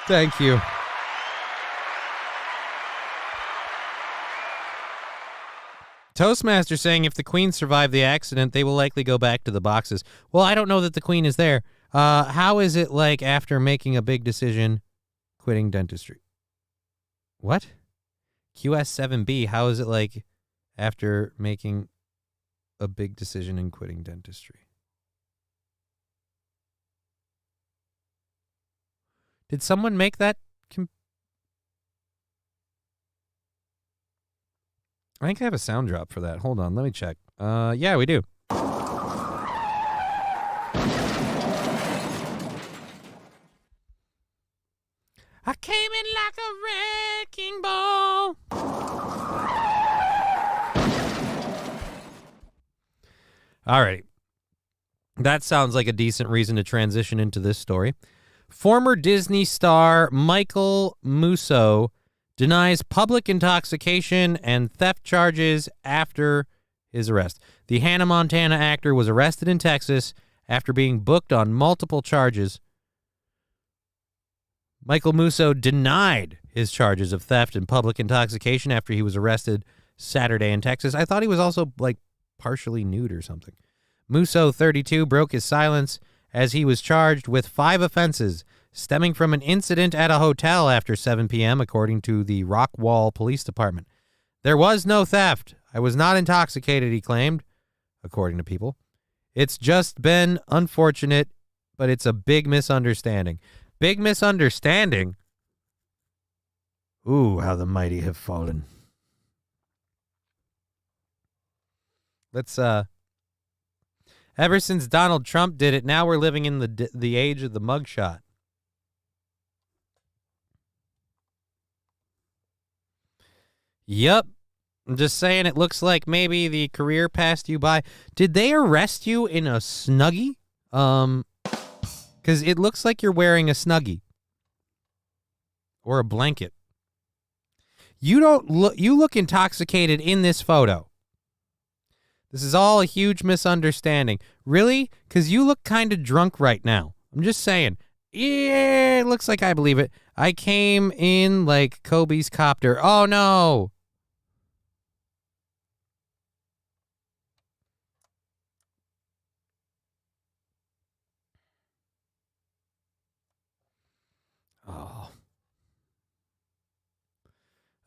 Thank you. Toastmaster saying if the Queen survived the accident, they will likely go back to the boxes. Well, I don't know that the Queen is there. How is it like after making a big decision, quitting dentistry? What? QS7B, how is it like after making a big decision and quitting dentistry? Did someone make that? I think I have a sound drop for that. Hold on, let me check. Yeah, we do. I came in like a wrecking ball. All right. That sounds like a decent reason to transition into this story. Former Disney star Michael Musso denies public intoxication and theft charges after his arrest. The Hannah Montana actor was arrested in Texas after being booked on multiple charges. Michael Musso denied his charges of theft and public intoxication after he was arrested Saturday in Texas. I thought he was also, partially nude or something. Musso, 32, broke his silence as he was charged with 5 offenses stemming from an incident at a hotel after 7 p.m., according to the Rockwall Police Department. There was no theft. I was not intoxicated, he claimed, according to People. It's just been unfortunate, but it's a big misunderstanding. Big misunderstanding? Ooh, how the mighty have fallen. Let's, ever since Donald Trump did it, now we're living in the age of the mugshot. Yep. I'm just saying it looks like maybe the career passed you by. Did they arrest you in a Snuggie? Because it looks like you're wearing a Snuggie. Or a blanket. You look intoxicated in this photo. This is all a huge misunderstanding. Really? Because you look kind of drunk right now. I'm just saying. Yeah, it looks like I believe it. I came in like Kobe's copter. Oh, no. Oh.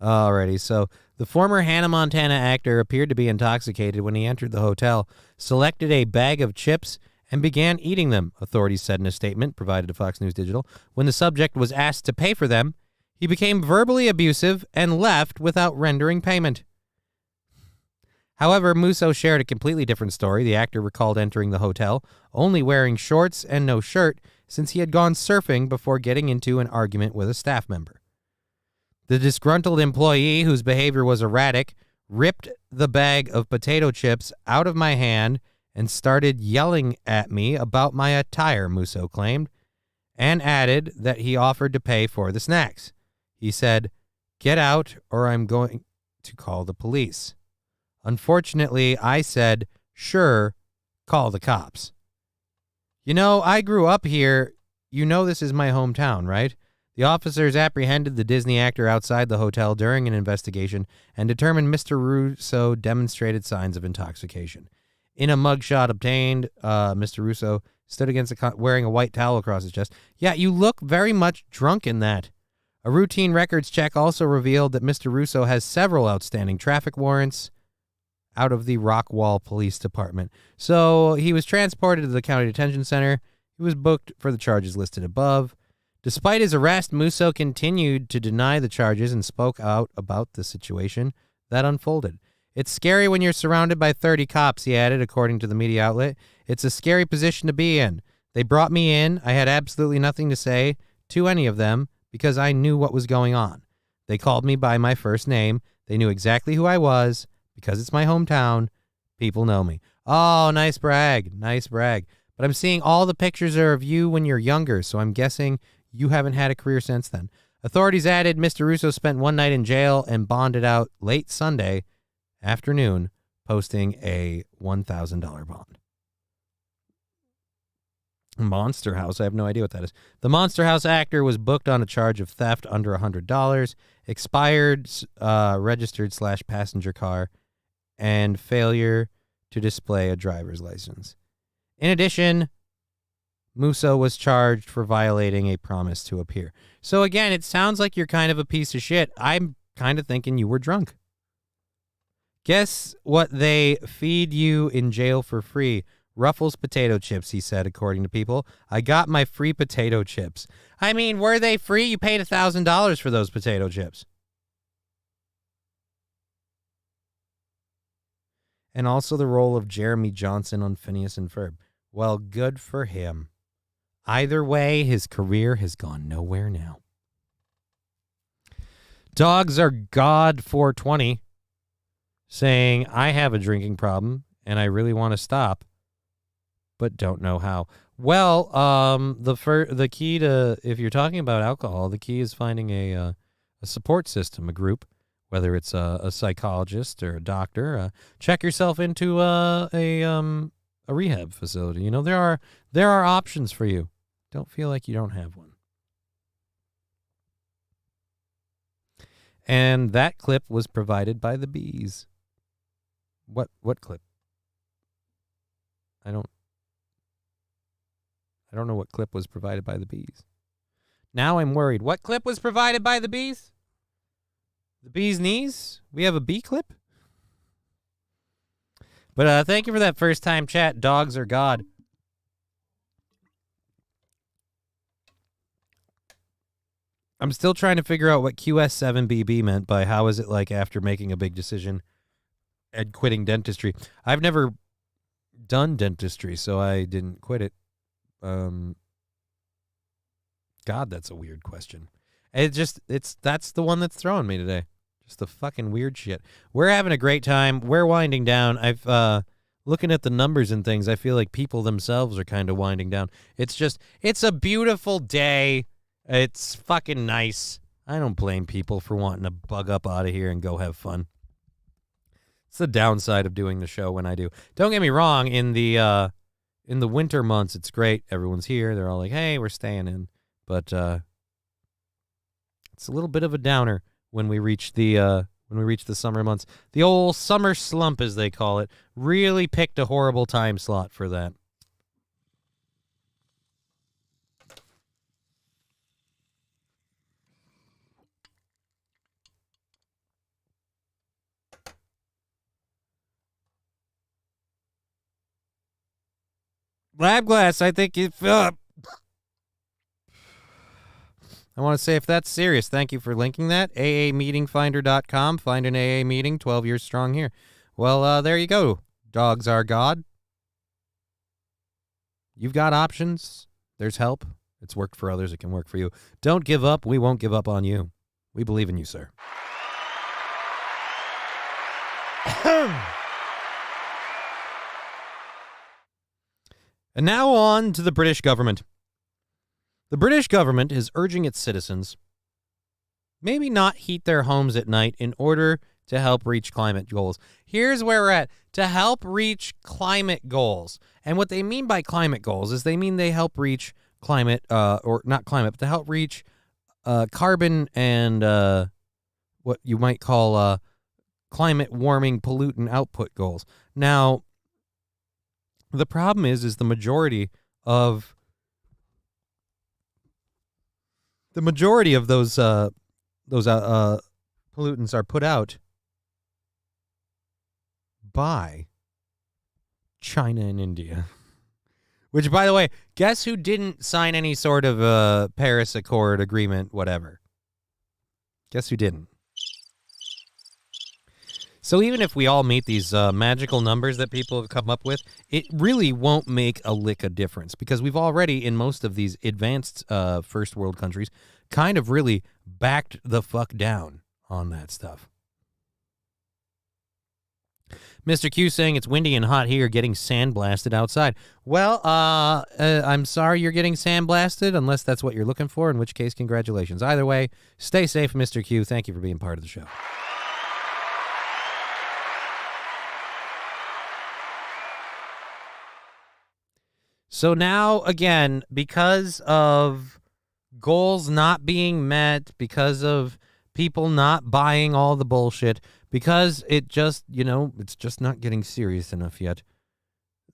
Alrighty, so the former Hannah Montana actor appeared to be intoxicated when he entered the hotel, selected a bag of chips, and began eating them, authorities said in a statement provided to Fox News Digital. When the subject was asked to pay for them, he became verbally abusive and left without rendering payment. However, Musso shared a completely different story. The actor recalled entering the hotel only wearing shorts and no shirt since he had gone surfing before getting into an argument with a staff member. The disgruntled employee, whose behavior was erratic, ripped the bag of potato chips out of my hand and started yelling at me about my attire, Musso claimed, and added that he offered to pay for the snacks. He said, "Get out or I'm going to call the police." Unfortunately, I said, "Sure, call the cops." You know, I grew up here. You know this is my hometown, right? The officers apprehended the Disney actor outside the hotel during an investigation and determined Mr. Russo demonstrated signs of intoxication. In a mugshot obtained, Mr. Russo stood against wearing a white towel across his chest. Yeah, you look very much drunk in that. A routine records check also revealed that Mr. Russo has several outstanding traffic warrants out of the Rockwall Police Department. So he was transported to the county detention center. He was booked for the charges listed above. Despite his arrest, Musso continued to deny the charges and spoke out about the situation that unfolded. "It's scary when you're surrounded by 30 cops," he added, according to the media outlet. "It's a scary position to be in. They brought me in. I had absolutely nothing to say to any of them because I knew what was going on. They called me by my first name. They knew exactly who I was. Because it's my hometown, people know me." Oh, nice brag. Nice brag. But I'm seeing all the pictures are of you when you're younger, so I'm guessing you haven't had a career since then. Authorities added Mr. Russo spent one night in jail and bonded out late Sunday afternoon, posting a $1,000 bond. Monster House. I have no idea what that is. The Monster House actor was booked on a charge of theft under $100, expired registered/passenger car, and failure to display a driver's license. In addition, Musso was charged for violating a promise to appear. So again, it sounds like you're kind of a piece of shit. I'm kind of thinking you were drunk. Guess what they feed you in jail for free? Ruffles potato chips, he said, according to People. "I got my free potato chips." I mean, were they free? You paid $1,000 for those potato chips. And also the role of Jeremy Johnson on Phineas and Ferb. Well, good for him. Either way, his career has gone nowhere now. Dogs Are God 420 saying, "I have a drinking problem and I really want to stop, but don't know how." Well, the key to, if you're talking about alcohol, the key is finding a support system, a group, whether it's a psychologist or a doctor. Check yourself into a rehab facility. You know, there are options for you. Don't feel like you don't have one. And that clip was provided by the bees. What clip? I don't know what clip was provided by the bees. Now I'm worried. What clip was provided by the bees? The bee's knees? We have a bee clip? But thank you for that first time chat. Dogs Are God. I'm still trying to figure out what QS7BB meant by how is it like after making a big decision and quitting dentistry. I've never done dentistry, so I didn't quit it. God, that's a weird question. That's the one that's throwing me today. Just the fucking weird shit. We're having a great time. We're winding down. I've looking at the numbers and things, I feel like people themselves are kind of winding down. It's a beautiful day. It's fucking nice. I don't blame people for wanting to bug up out of here and go have fun. It's the downside of doing the show when I do. Don't get me wrong, in the winter months, it's great. Everyone's here. They're all like, "Hey, we're staying in." But it's a little bit of a downer when we reach the summer months. The old summer slump, as they call it, really picked a horrible time slot for that. Lab Glass, I think if I want to say, if that's serious, thank you for linking that. AAmeetingfinder.com. Find an AA meeting, 12 years strong here. Well, there you go. Dogs are God. You've got options. There's help. It's worked for others. It can work for you. Don't give up. We won't give up on you. We believe in you, sir. And now on to the British government. The British government is urging its citizens maybe not heat their homes at night in order to help reach climate goals. Here's where we're at. To help reach climate goals. And what they mean by climate goals is they mean they help reach climate, or not climate, but to help reach carbon and what you might call climate warming pollutant output goals. Now, the problem is the majority of those pollutants are put out by China and India. Which, by the way, guess who didn't sign any sort of Paris Accord agreement, whatever? Guess who didn't? So even if we all meet these magical numbers that people have come up with, it really won't make a lick of difference because we've already, in most of these advanced first world countries, kind of really backed the fuck down on that stuff. Mr. Q saying it's windy and hot here, getting sandblasted outside. Well, I'm sorry you're getting sandblasted, unless that's what you're looking for, in which case, congratulations. Either way, stay safe, Mr. Q. Thank you for being part of the show. So now, again, because of goals not being met, because of people not buying all the bullshit, because it just, it's just not getting serious enough yet,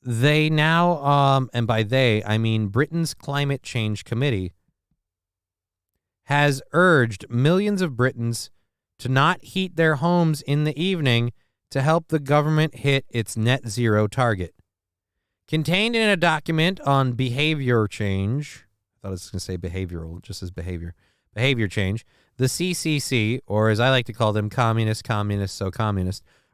they now, and by they, I mean Britain's Climate Change Committee, has urged millions of Britons to not heat their homes in the evening to help the government hit its net zero target. Contained in a document on behavior change, I thought I was going to say behavioral, it just says behavior change, the CCC, or as I like to call them, communist,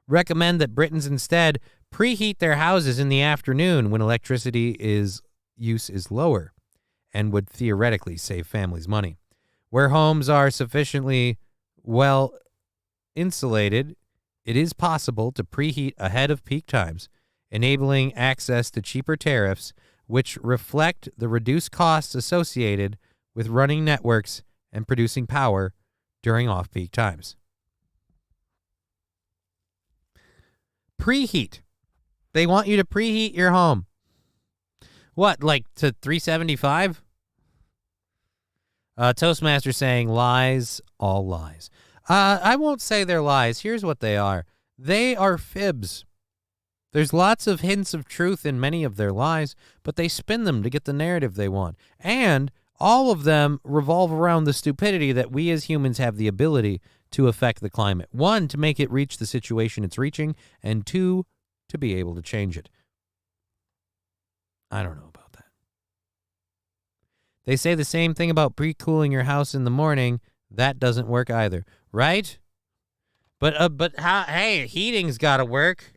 recommend that Britons instead preheat their houses in the afternoon when electricity use is lower and would theoretically save families money. Where homes are sufficiently well insulated, it is possible to preheat ahead of peak times, enabling access to cheaper tariffs, which reflect the reduced costs associated with running networks and producing power during off-peak times. Preheat. They want you to preheat your home. What, like to 375? Toastmaster saying lies, all lies. I won't say they're lies. Here's what they are. They are fibs. There's lots of hints of truth in many of their lies, but they spin them to get the narrative they want. And all of them revolve around the stupidity that we as humans have the ability to affect the climate. One, to make it reach the situation it's reaching, and two, to be able to change it. I don't know about that. They say the same thing about pre-cooling your house in the morning. That doesn't work either, right? But how? Hey, heating's got to work.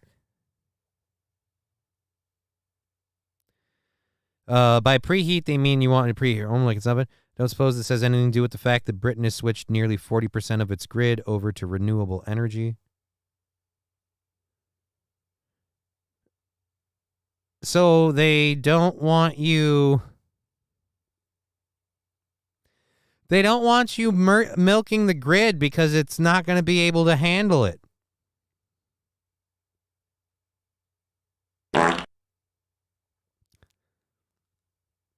By preheat, they mean you want to preheat your home like it's oven. Don't suppose this has anything to do with the fact that Britain has switched nearly 40% of its grid over to renewable energy. So they don't want you... They don't want you milking the grid because it's not going to be able to handle it.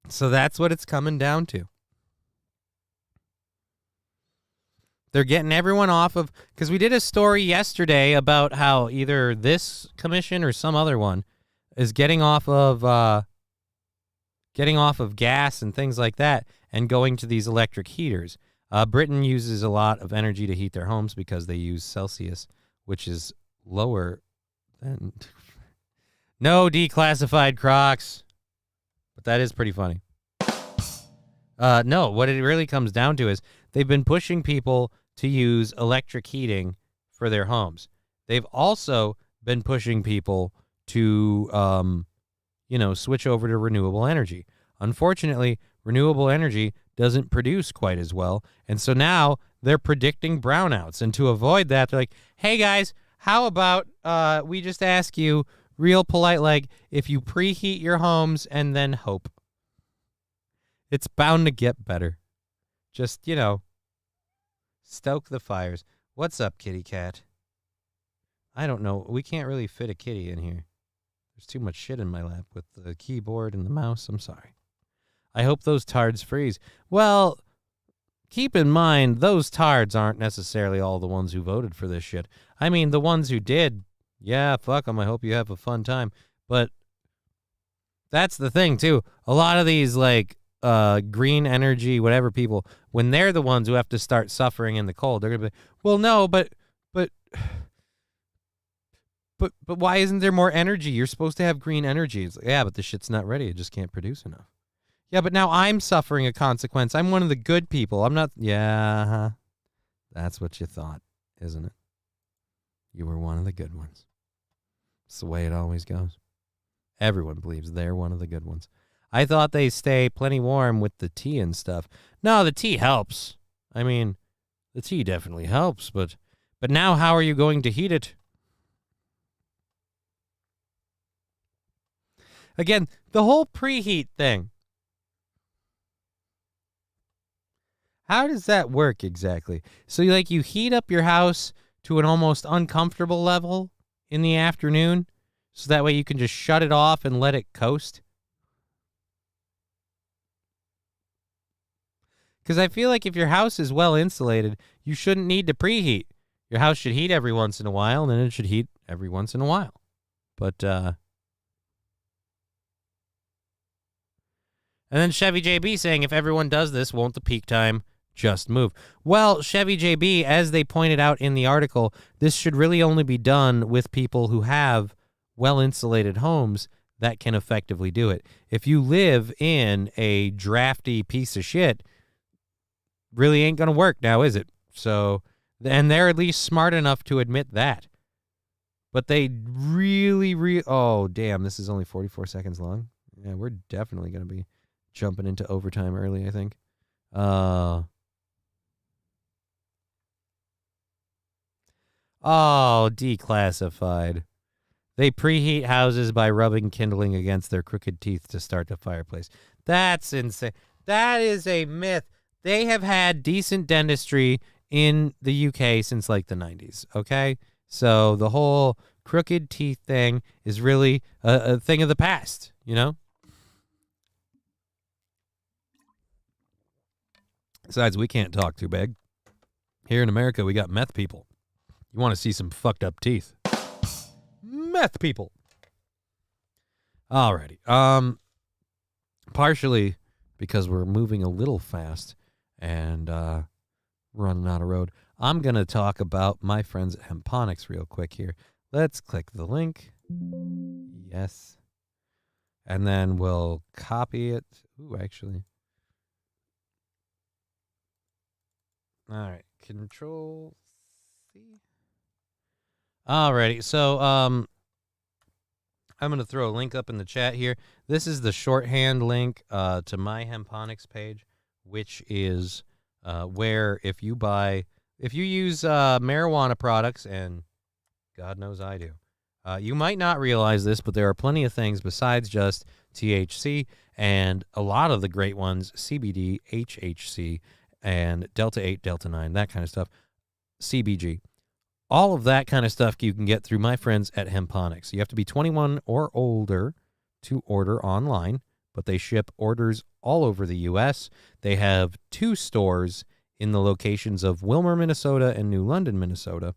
So that's what it's coming down to. They're getting everyone off of, because we did a story yesterday about how either this commission or some other one is getting off of gas and things like that and going to these electric heaters. Britain uses a lot of energy to heat their homes because they use Celsius, which is lower than... No declassified Crocs. But that is pretty funny. No, what it really comes down to is they've been pushing people to use electric heating for their homes. They've also been pushing people to, switch over to renewable energy. Unfortunately, renewable energy doesn't produce quite as well. And so now they're predicting brownouts. And to avoid that, they're like, hey, guys, how about we just ask you real polite, like, if you preheat your homes and then hope. It's bound to get better. Just, stoke the fires. What's up, kitty cat? I don't know. We can't really fit a kitty in here. There's too much shit in my lap with the keyboard and the mouse. I'm sorry. I hope those tards freeze. Well, keep in mind, those tards aren't necessarily all the ones who voted for this shit. I mean, the ones who did, yeah, fuck them. I hope you have a fun time. But that's the thing, too. A lot of these, green energy, whatever people, when they're the ones who have to start suffering in the cold, they're going to be, well, no, but why isn't there more energy? You're supposed to have green energy. It's like, yeah, but the shit's not ready. It just can't produce enough. Yeah, but now I'm suffering a consequence. I'm one of the good people. I'm not. Yeah, that's what you thought, isn't it? You were one of the good ones. It's the way it always goes. Everyone believes they're one of the good ones. I thought they stay plenty warm with the tea and stuff. No, the tea helps. I mean, the tea definitely helps, but now how are you going to heat it? Again, the whole preheat thing. How does that work exactly? So you heat up your house to an almost uncomfortable level in the afternoon, so that way you can just shut it off and let it coast? Because I feel like if your house is well insulated, you shouldn't need to preheat. Your house should heat every once in a while, and then it should heat every once in a while. But, and then Chevy JB saying, if everyone does this, won't the peak time just move? Well, Chevy JB, as they pointed out in the article, this should really only be done with people who have well-insulated homes that can effectively do it. If you live in a drafty piece of shit, really ain't going to work now, is it? So, and they're at least smart enough to admit that. But they really, oh, damn, this is only 44 seconds long. Yeah, we're definitely going to be jumping into overtime early, I think. Oh, declassified. They preheat houses by rubbing kindling against their crooked teeth to start the fireplace. That's insane. That is a myth. They have had decent dentistry in the UK since the 90s, okay? So the whole crooked teeth thing is really a thing of the past, Besides, we can't talk too big. Here in America, we got meth people. You want to see some fucked up teeth. Meth people. Alrighty. Partially because we're moving a little fast and running out of road, I'm going to talk about my friends at Hemponics real quick here. Let's click the link. Yes. And then we'll copy it. Ooh, actually. All right. Control C. Alrighty. So, I'm going to throw a link up in the chat here. This is the shorthand link to my Hemponics page, which is where if you use marijuana products, and God knows I do, you might not realize this, but there are plenty of things besides just THC, and a lot of the great ones, CBD, HHC, and Delta-8, Delta-9, that kind of stuff, CBG. All of that kind of stuff you can get through my friends at Hemponics. You have to be 21 or older to order online, but they ship orders all over the U.S. They have 2 stores in the locations of Wilmer, Minnesota, and New London, Minnesota.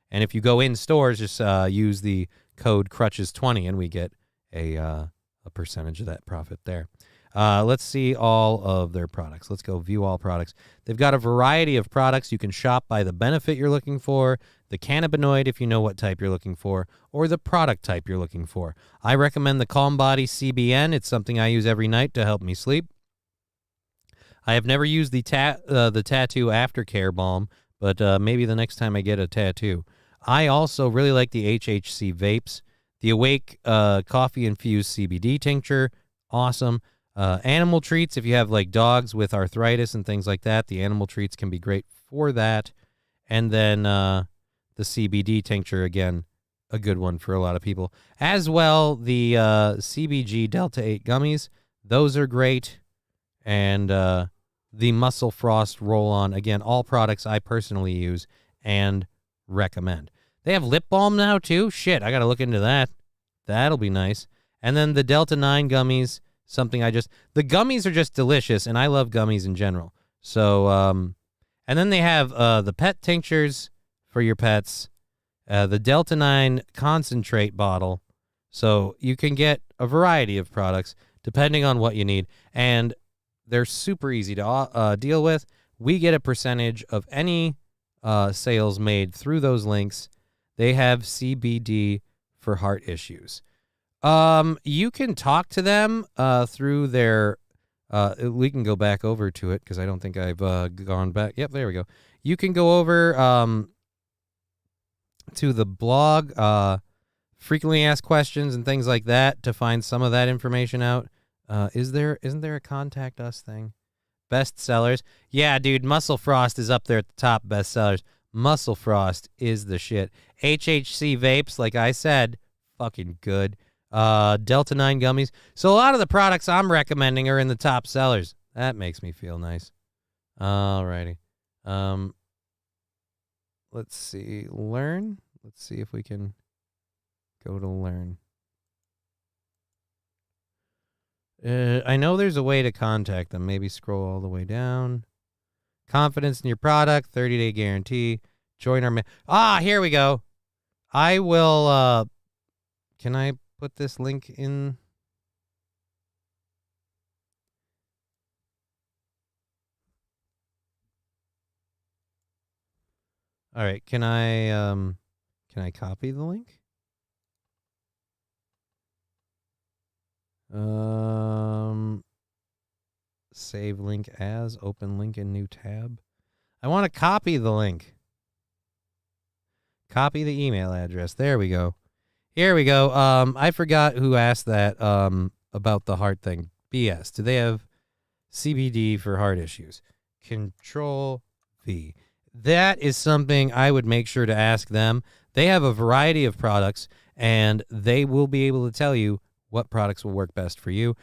And if you go in stores, just use the code Crutches20, and we get a percentage of that profit there. Let's see all of their products. Let's go view all products. They've got a variety of products. You can shop by the benefit you're looking for, the cannabinoid if you know what type you're looking for, or the product type you're looking for. I recommend the Calm Body CBN. It's something I use every night to help me sleep. I have never used the Tattoo Aftercare Balm, but maybe the next time I get a tattoo. I also really like the HHC vapes. The Awake coffee-infused CBD tincture, awesome. Animal treats, if you have like dogs with arthritis and things like that, the animal treats can be great for that. And then the CBD tincture, again, a good one for a lot of people. As well, the CBG Delta 8 gummies, those are great. And the Muscle Frost roll-on, again, all products I personally use and recommend. They have lip balm now, too. Shit, I got to look into that. That'll be nice. And then the Delta 9 gummies, something the gummies are just delicious, and I love gummies in general. So, and then they have the pet tinctures for your pets, the Delta 9 concentrate bottle. So you can get a variety of products depending on what you need. And they're super easy to deal with. We get a percentage of any sales made through those links. They have CBD for heart issues. You can talk to them through their, we can go back over to it because I don't think I've gone back. Yep, there we go. You can go over to the blog, frequently asked questions and things like that to find some of that information out. Isn't there a contact us thing? Best sellers. Yeah, dude, Muscle Frost is up there at the top best sellers. Muscle Frost is the shit. HHC vapes, like I said, fucking good. Delta 9 gummies. So a lot of the products I'm recommending are in the top sellers. That makes me feel nice. Alrighty. Let's see. Learn. Let's see if we can go to learn. I know there's a way to contact them. Maybe scroll all the way down. Confidence in your product, 30-day guarantee. Join our... here we go. I will... can I put this link in? All right. Can I copy the link? Save link as, open link in new tab. I want to copy the link. Copy the email address. There we go. Here we go. I forgot who asked that about the heart thing. BS. Do they have CBD for heart issues? Control V. That is something I would make sure to ask them. They have a variety of products, and they will be able to tell you what products will work best for you.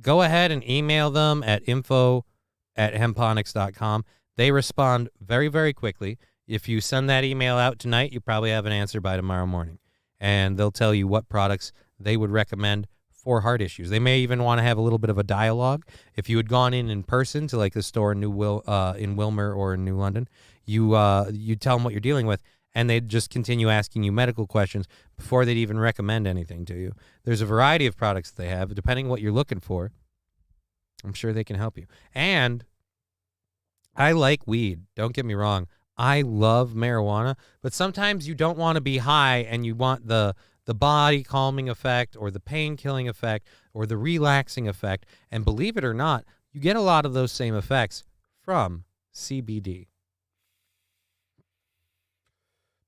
Go ahead and email them at info@hemponics.com. They respond very, very quickly. If you send that email out tonight, you probably have an answer by tomorrow morning. And they'll tell you what products they would recommend for heart issues. They may even want to have a little bit of a dialogue. If you had gone in person to like the store in in Wilmer or in New London, you tell them what you're dealing with, and they'd just continue asking you medical questions before they'd even recommend anything to you. There's a variety of products that they have, depending on what you're looking for. I'm sure they can help you. And I like weed. Don't get me wrong. I love marijuana, but sometimes you don't want to be high and you want the body calming effect or the pain killing effect or the relaxing effect. And believe it or not, you get a lot of those same effects from CBD.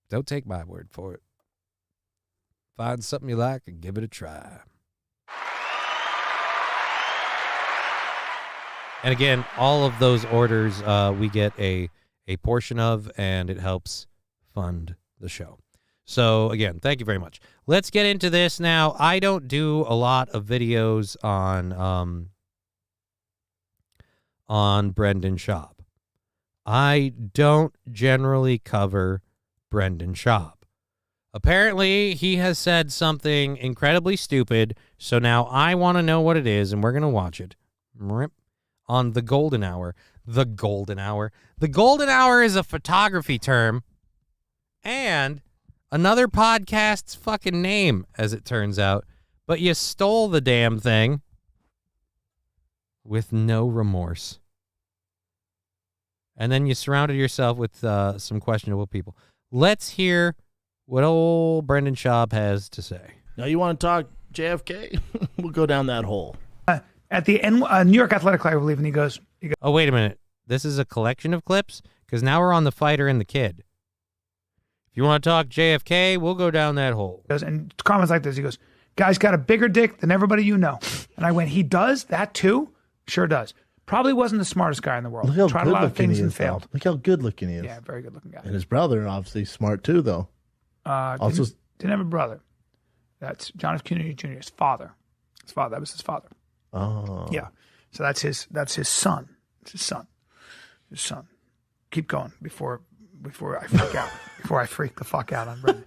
Don't take my word for it. Find something you like and give it a try. And again, all of those orders we get a portion of, and it helps fund the show. So again, thank you very much. Let's get into this now. I don't do a lot of videos on Brendan Schaub. I don't generally cover Brendan Schaub. Apparently, he has said something incredibly stupid, so now I want to know what it is, and we're going to watch it. On The Golden Hour. The Golden Hour. The Golden Hour is a photography term and another podcast's fucking name, as it turns out. But you stole the damn thing with no remorse. And then you surrounded yourself with some questionable people. Let's hear what old Brendan Schaub has to say. Now you want to talk JFK? We'll go down that hole. At the New York Athletic Club, I believe, and he goes, oh, wait a minute. This is a collection of clips? Because now we're on the fighter and the kid. If you want to talk JFK, we'll go down that hole. And comments like this, he goes, guy's got a bigger dick than everybody you know. And I went, he does that too? Sure does. Probably wasn't the smartest guy in the world. Look how Tried a lot of good-looking things he and is, though. failed. Look how good looking he is. Yeah, very good looking guy. And his brother, obviously smart too, though. Also, didn't have a brother. That's John F. Kennedy Jr.'s father. That was his father. Oh. Yeah. So that's his son. It's his son. Keep going before I freak out. Before I freak the fuck out on Brendan.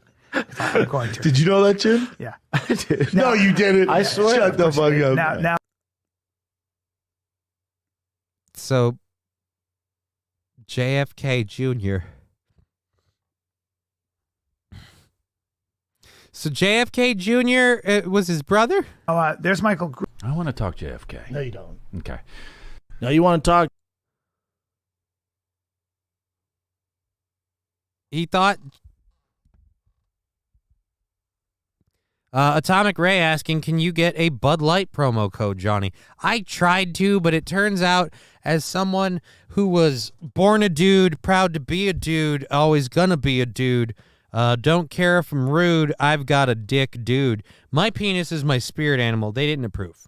I'm going to. Did you know that, Jim? Yeah. I did. No, you didn't. I swear. Shut the fuck up. Now. So, JFK Jr. So JFK Jr. Was his brother? Oh, there's Michael. I want to talk JFK. No, you don't. Okay. No, you want to talk. He thought. Atomic Ray asking, can you get a Bud Light promo code, Johnny? I tried to, but it turns out, as someone who was born a dude, proud to be a dude, always gonna be a dude, don't care if I'm rude, I've got a dick dude. My penis is my spirit animal. They didn't approve.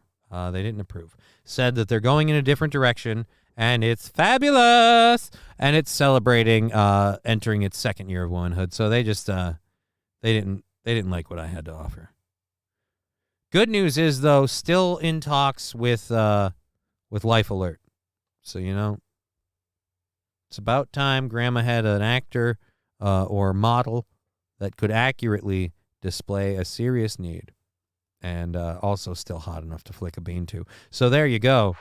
Said that they're going in a different direction, and it's fabulous, and it's celebrating entering its second year of womanhood. So they just they didn't like what I had to offer. Good news is, though, still in talks with Life Alert. So, it's about time Grandma had an actor or model that could accurately display a serious need and also still hot enough to flick a bean to. So there you go.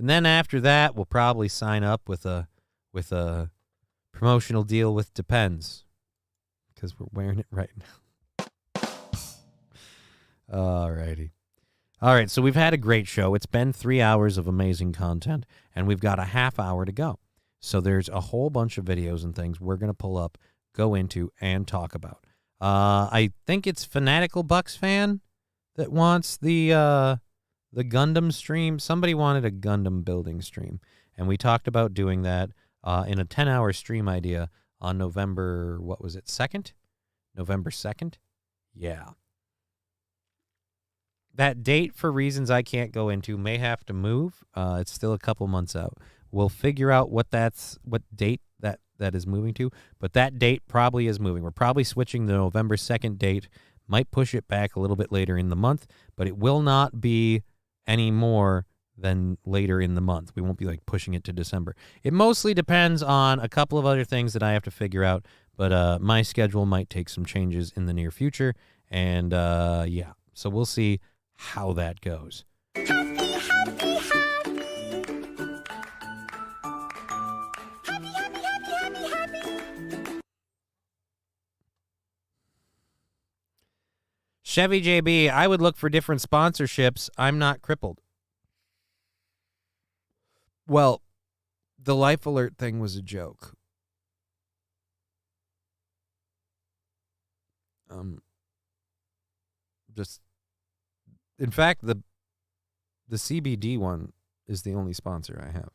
And then after that, we'll probably sign up with a promotional deal with Depends, because we're wearing it right now. Alrighty. All right, so we've had a great show. It's been 3 hours of amazing content, and we've got a half hour to go. So there's a whole bunch of videos and things we're going to pull up, go into, and talk about. I think it's Fanatical Bucks fan that wants the Gundam stream. Somebody wanted a Gundam building stream, and we talked about doing that in a 10-hour stream idea on November, 2nd? November 2nd? Yeah. That date, for reasons I can't go into, may have to move. It's still a couple months out. We'll figure out what date that is moving to, but that date probably is moving. We're probably switching the November 2nd date. Might push it back a little bit later in the month, but it will not be any more than later in the month. We won't be pushing it to December. It mostly depends on a couple of other things that I have to figure out, but my schedule might take some changes in the near future, and yeah, so we'll see how that goes. Chevy JB, I would look for different sponsorships. I'm not crippled. Well, the Life Alert thing was a joke. In fact, the CBD one is the only sponsor I have.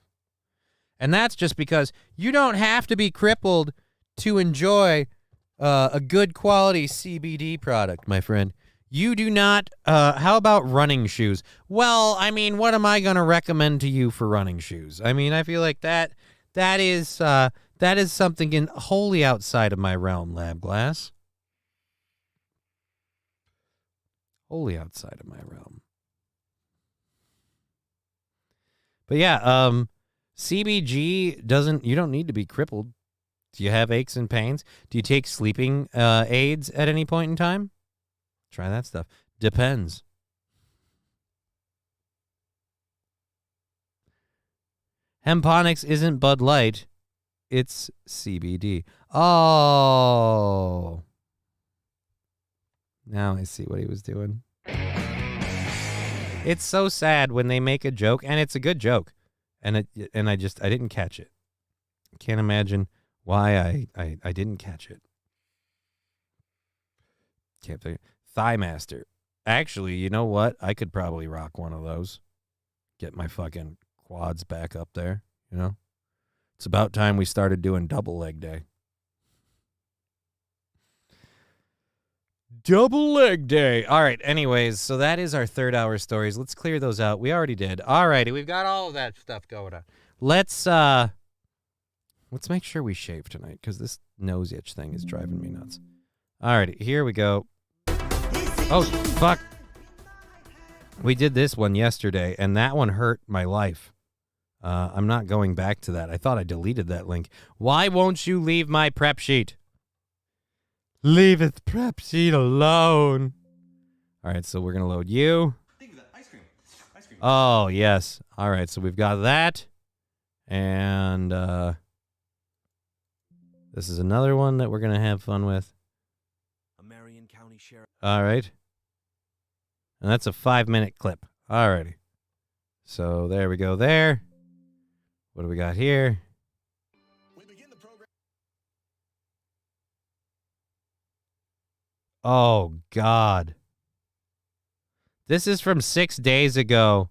And that's just because you don't have to be crippled to enjoy a good quality CBD product, my friend. You do not, how about running shoes? Well, I mean, what am I going to recommend to you for running shoes? I mean, I feel like that is something wholly outside of my realm, Lab Glass. Wholly outside of my realm. But yeah, CBG you don't need to be crippled. Do you have aches and pains? Do you take sleeping aids at any point in time? Try that stuff. Depends. Hemponics isn't Bud Light. It's CBD. Oh. Now I see what he was doing. It's so sad when they make a joke, and it's a good joke, and I didn't catch it. Can't imagine why I didn't catch it. Can't think. Thigh Master. Actually, you know what? I could probably rock one of those. Get my fucking quads back up there, you know? It's about time we started doing double leg day. Double leg day. All right, anyways, so that is our third hour stories. Let's clear those out. We already did. All righty, we've got all of that stuff going on. Let's make sure we shave tonight, because this nose itch thing is driving me nuts. All righty, here we go. Oh, fuck. We did this one yesterday, and that one hurt my life. I'm not going back to that. I thought I deleted that link. Why won't you leave my prep sheet? Leave the prep sheet alone. All right, so we're going to load you. Think of that. Ice cream. Ice cream. Oh, yes. All right, so we've got that. And this is another one that we're going to have fun with. A Marion County Sheriff. All right. And that's a 5-minute clip. All righty. So there we go there. What do we got here? Oh, God. This is from 6 days ago.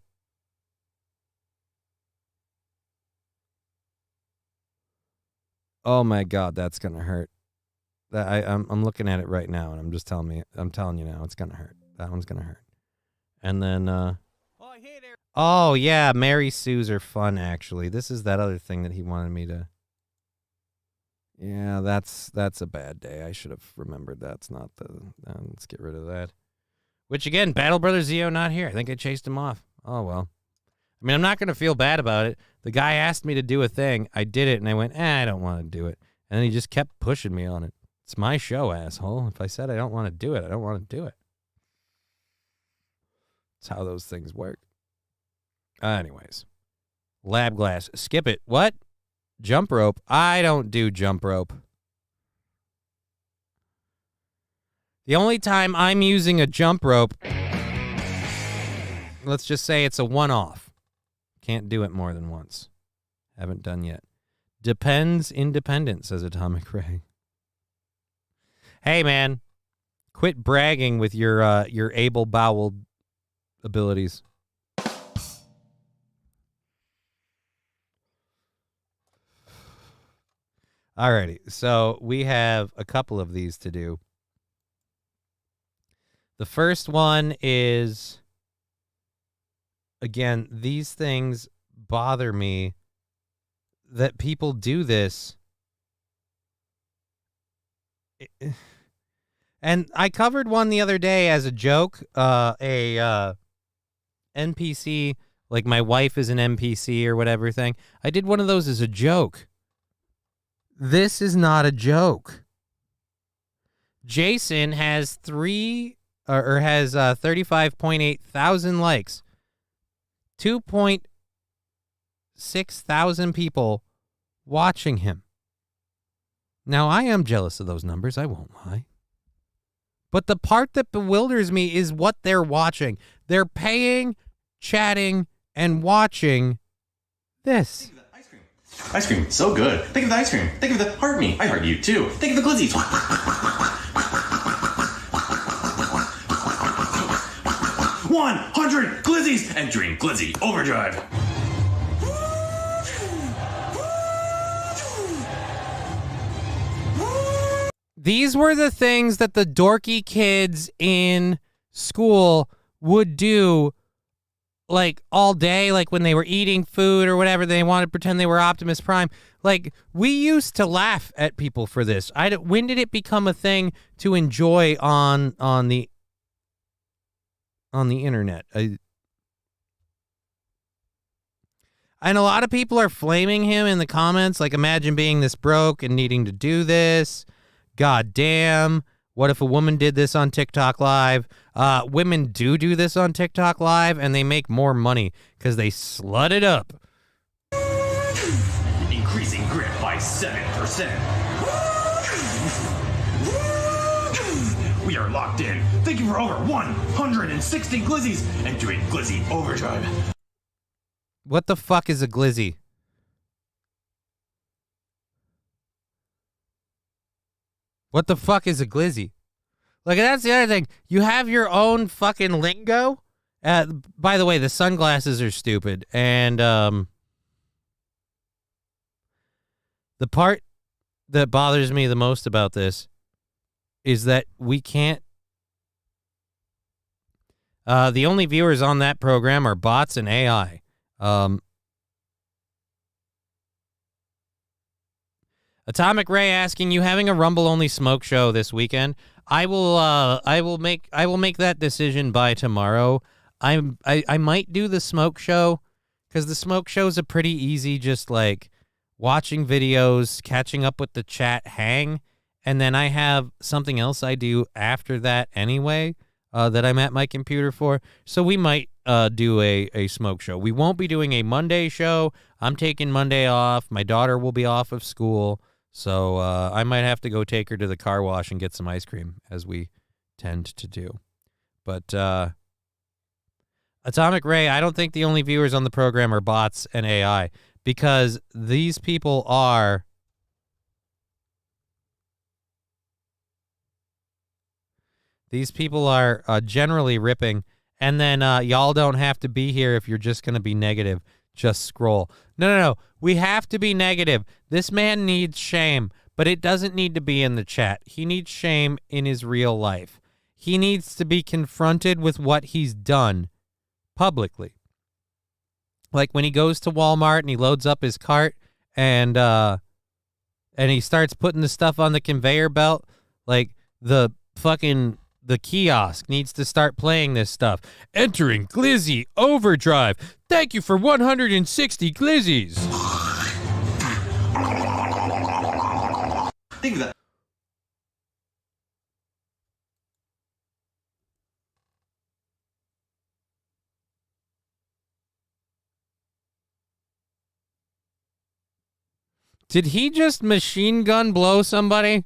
Oh, my God, that's going to hurt. I'm looking at it right now, and I'm telling you now, it's going to hurt. That one's going to hurt. And then, oh, yeah, Mary Sue's are fun, actually. This is that other thing that he wanted me to. Yeah, that's a bad day. I should have remembered that's not the. Let's get rid of that. Which, again, Battle Brother Zio not here. I think I chased him off. Oh, well. I mean, I'm not going to feel bad about it. The guy asked me to do a thing. I did it, and I went, I don't want to do it. And then he just kept pushing me on it. It's my show, asshole. If I said I don't want to do it, I don't want to do it. That's how those things work. Anyways. Lab glass. Skip it. What? Jump rope. I don't do jump rope. The only time I'm using a jump rope, let's just say it's a one-off. Can't do it more than once. Haven't done yet. Depends independent, says Atomic Ray. Hey, man. Quit bragging with your able-boweled abilities. Alrighty, so we have a couple of these to do. The first one is, again, these things bother me that people do this. And I covered one the other day as a joke, a NPC, like my wife is an NPC or whatever thing. I did one of those as a joke. This is not a joke. Jason has 35.8 thousand likes. 2.6 thousand people watching him. Now, I am jealous of those numbers, I won't lie. But the part that bewilders me is what they're watching. They're paying, chatting, and watching this. Ice cream, so good. Think of the ice cream. Think of the heart me. I heart you too. Think of the glizzies. 100 glizzies entering Glizzy Overdrive. These were the things that the dorky kids in school would do, like, all day, like when they were eating food or whatever. They wanted to pretend they were Optimus Prime. Like, we used to laugh at people for this. When did it become a thing to enjoy on the internet? And a lot of people are flaming him in the comments, like, imagine being this broke and needing to do this. God damn. What if a woman did this on TikTok Live? Women do this on TikTok Live, and they make more money because they slut it up. Increasing grip by 7%. We are locked in. Thank you for over 160 glizzies entering Glizzy Overdrive. What the fuck is a glizzy? What the fuck is a glizzy? Like, that's the other thing. You have your own fucking lingo. By the way, the sunglasses are stupid. And the part that bothers me the most about this is that we can't. The only viewers on that program are bots and AI. Atomic Ray asking, you having a Rumble only smoke show this weekend? I will make that decision by tomorrow. I might do the smoke show because the smoke show is a pretty easy, just like watching videos, catching up with the chat, hang, and then I have something else I do after that anyway that I'm at my computer for. So we might do a smoke show. We won't be doing a Monday show. I'm taking Monday off. My daughter will be off of school. So I might have to go take her to the car wash and get some ice cream, as we tend to do. But Atomic Ray, I don't think the only viewers on the program are bots and AI, because these people are generally ripping, and then y'all don't have to be here if you're just going to be negative. Just scroll. No. We have to be negative. This man needs shame, but it doesn't need to be in the chat. He needs shame in his real life. He needs to be confronted with what he's done publicly. Like when he goes to Walmart and he loads up his cart and he starts putting the stuff on the conveyor belt, like the kiosk needs to start playing this stuff. Entering Glizzy Overdrive. Thank you for 160 Glizzies. Think of that. Did he just machine gun blow somebody?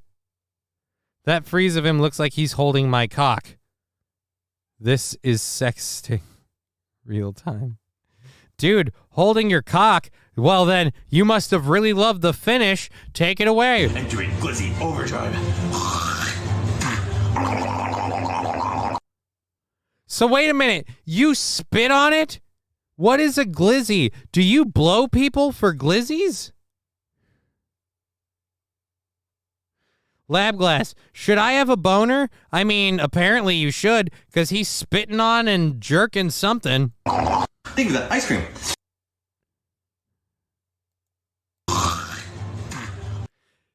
That freeze of him looks like he's holding my cock. This is sexting. Real time. Dude, holding your cock? Well then, you must have really loved the finish. Take it away. Entering Glizzy Overdrive. So wait a minute. You spit on it? What is a glizzy? Do you blow people for glizzies? Lab Glass, should I have a boner? I mean, apparently you should, because he's spitting on and jerking something. Think of that. Ice cream.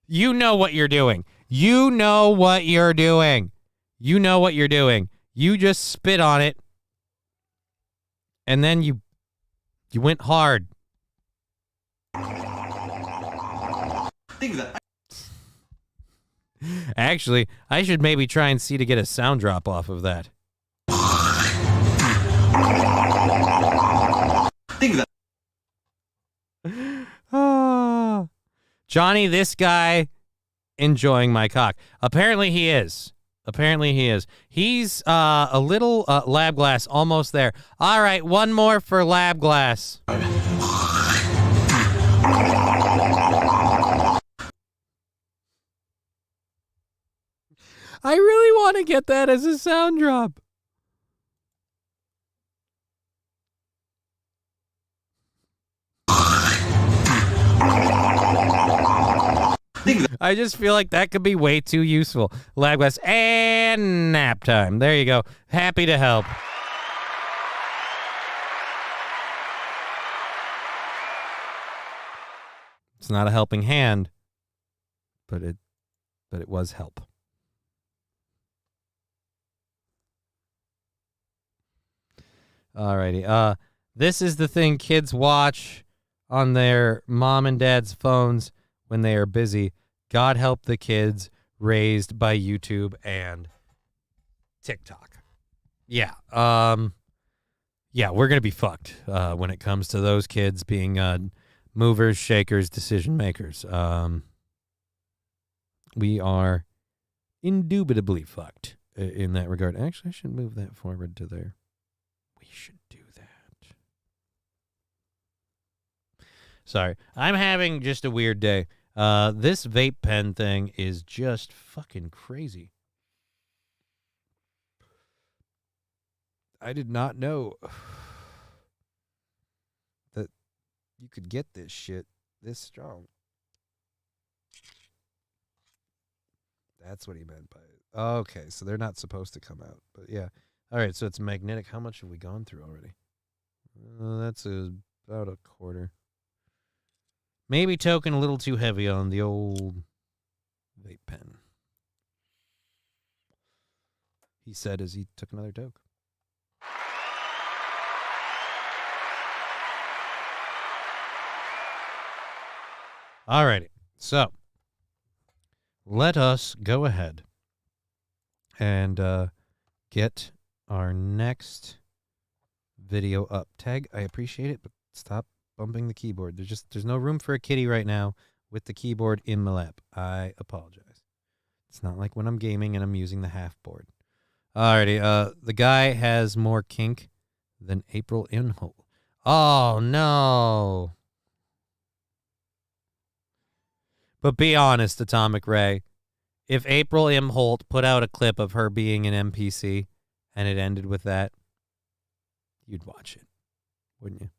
You know what you're doing. You know what you're doing. You know what you're doing. You just spit on it, and then you went hard. Think of that. Actually, I should maybe try and see to get a sound drop off of that. Think of that. Johnny, this guy enjoying my cock. Apparently he is. He's a little Lab Glass, almost there. All right, one more for Lab Glass. I really want to get that as a sound drop. I just feel like that could be way too useful. Lab Glass and nap time. There you go. Happy to help. It's not a helping hand, but it was help. Alrighty. This is the thing kids watch on their mom and dad's phones when they are busy. God help the kids raised by YouTube and TikTok. Yeah. Yeah, we're going to be fucked when it comes to those kids being movers, shakers, decision makers. We are indubitably fucked in that regard. Actually, I should move that forward to there. We should do that. Sorry. I'm having just a weird day. This vape pen thing is just fucking crazy. I did not know that you could get this shit this strong. That's what he meant by it. Okay, so they're not supposed to come out. But yeah. All right, so it's magnetic. How much have we gone through already? That's about a quarter. Maybe token a little too heavy on the old vape pen. He said as he took another toke. All righty. So let us go ahead and get our next video up. Tag, I appreciate it, but stop bumping the keyboard. There's no room for a kitty right now with the keyboard in my lap. I apologize. It's not like when I'm gaming and I'm using the half board. Alrighty, the guy has more kink than April Inholt. Oh no. But be honest, Atomic Ray. If April Inholt put out a clip of her being an NPC and it ended with that, you'd watch it, wouldn't you?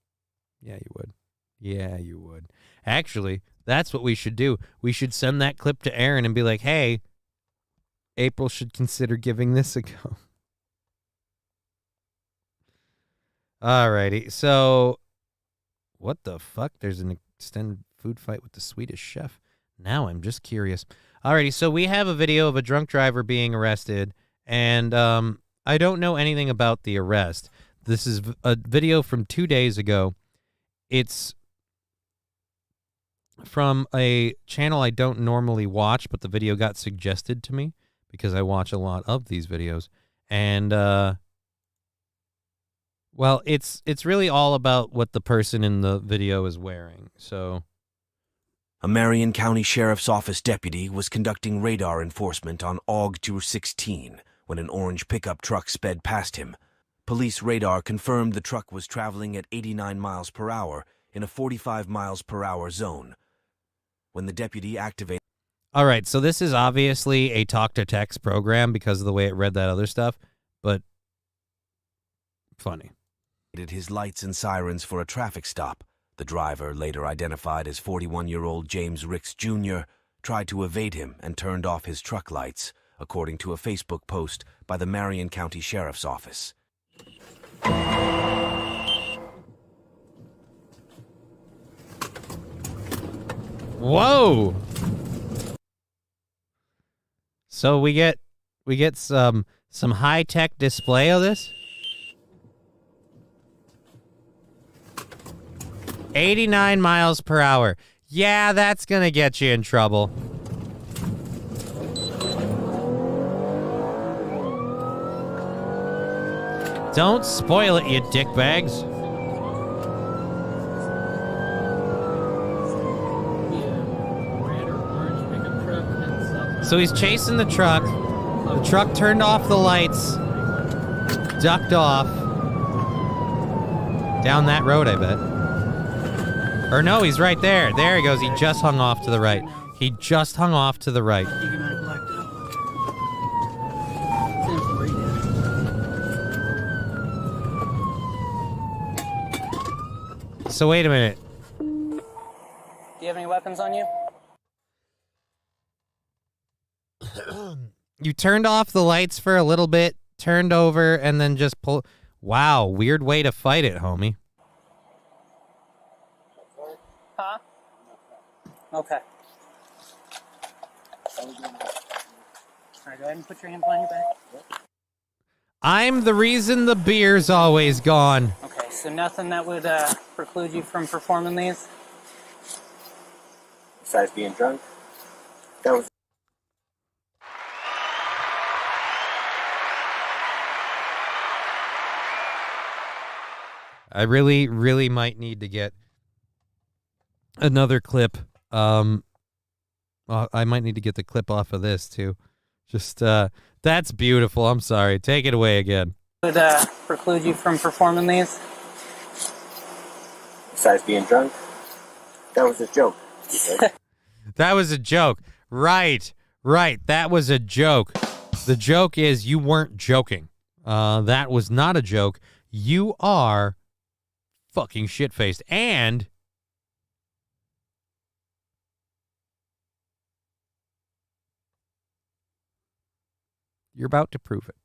Yeah, you would. Yeah, you would. Actually, that's what we should do. We should send that clip to Aaron and be like, hey, April should consider giving this a go. Alrighty, so what the fuck? There's an extended food fight with the Swedish chef. Now I'm just curious. Alrighty, so we have a video of a drunk driver being arrested, and I don't know anything about the arrest. This is a video from 2 days ago. It's from a channel I don't normally watch, but the video got suggested to me because I watch a lot of these videos. And, well, it's really all about what the person in the video is wearing, so... A Marion County Sheriff's Office deputy was conducting radar enforcement on Aug 216 when an orange pickup truck sped past him. Police radar confirmed the truck was traveling at 89 miles per hour in a 45 miles per hour zone. When the deputy activated... All right, so this is obviously a talk-to-text program because of the way it read that other stuff, but funny. ...his lights and sirens for a traffic stop. The driver, later identified as 41-year-old James Ricks Jr., tried to evade him and turned off his truck lights, according to a Facebook post by the Marion County Sheriff's Office. Whoa! So we get some high-tech display of this? 89 miles per hour. Yeah, that's gonna get you in trouble. Don't spoil it, you dickbags. So he's chasing the truck. The truck turned off the lights, ducked off. Down that road, I bet. Or no, he's right there. There he goes. He just hung off to the right. He just hung off to the right. So wait a minute. Do you have any weapons on you? You turned off the lights for a little bit, turned over, and then just pulled. Wow, weird way to fight it, homie. Huh? Okay. All right, go ahead and put your hands behind your back. I'm the reason the beer's always gone. Okay, so nothing that would preclude you from performing these? Besides being drunk? That was... I really, really might need to get another clip. Well, I might need to get the clip off of this, too. Just, that's beautiful. I'm sorry. Take it away again. Would preclude you from performing these? Besides being drunk? That was a joke. That was a joke. Right. That was a joke. The joke is you weren't joking. That was not a joke. You are fucking shit-faced. And you're about to prove it.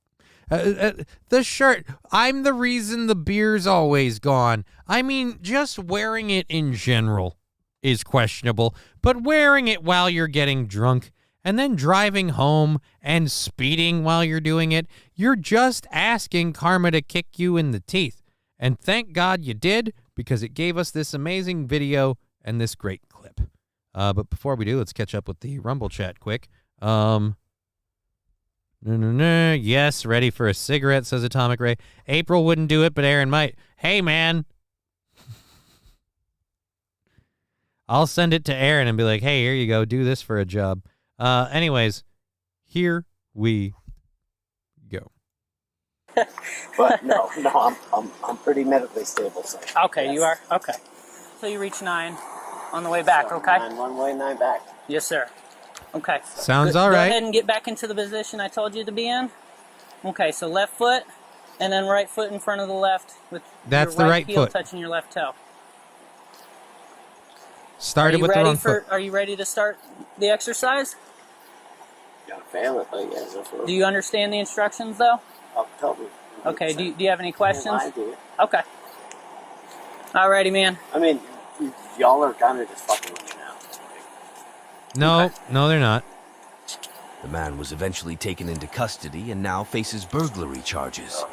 The shirt, I'm the reason the beer's always gone. I mean, just wearing it in general is questionable, but wearing it while you're getting drunk and then driving home and speeding while you're doing it, you're just asking karma to kick you in the teeth. And thank God you did, because it gave us this amazing video and this great clip. But before we do, let's catch up with the Rumble chat quick. Yes, ready for a cigarette, says Atomic Ray. April wouldn't do it, but Aaron might. Hey, man. I'll send it to Aaron and be like, hey, here you go. Do this for a job. Anyways, here we go. But no, I'm pretty medically stable. So. Okay, yes. You are? Okay. So you reach 9 on the way back, so okay? 9 one way, 9 back. Yes, sir. Okay. Sounds all right. Go ahead and get back into the position I told you to be in. Okay, so left foot, and then right foot in front of the left with That's your the right heel foot touching your left toe. Started with the wrong foot. Are you ready to start the exercise? Gotta fail it, but yes. Do you understand the instructions, though? I'll tell you. Okay, do you have any questions? I do. Okay. Alrighty, man. I mean, y'all are kind of just fucking with me now. No, they're not. The man was eventually taken into custody and now faces burglary charges.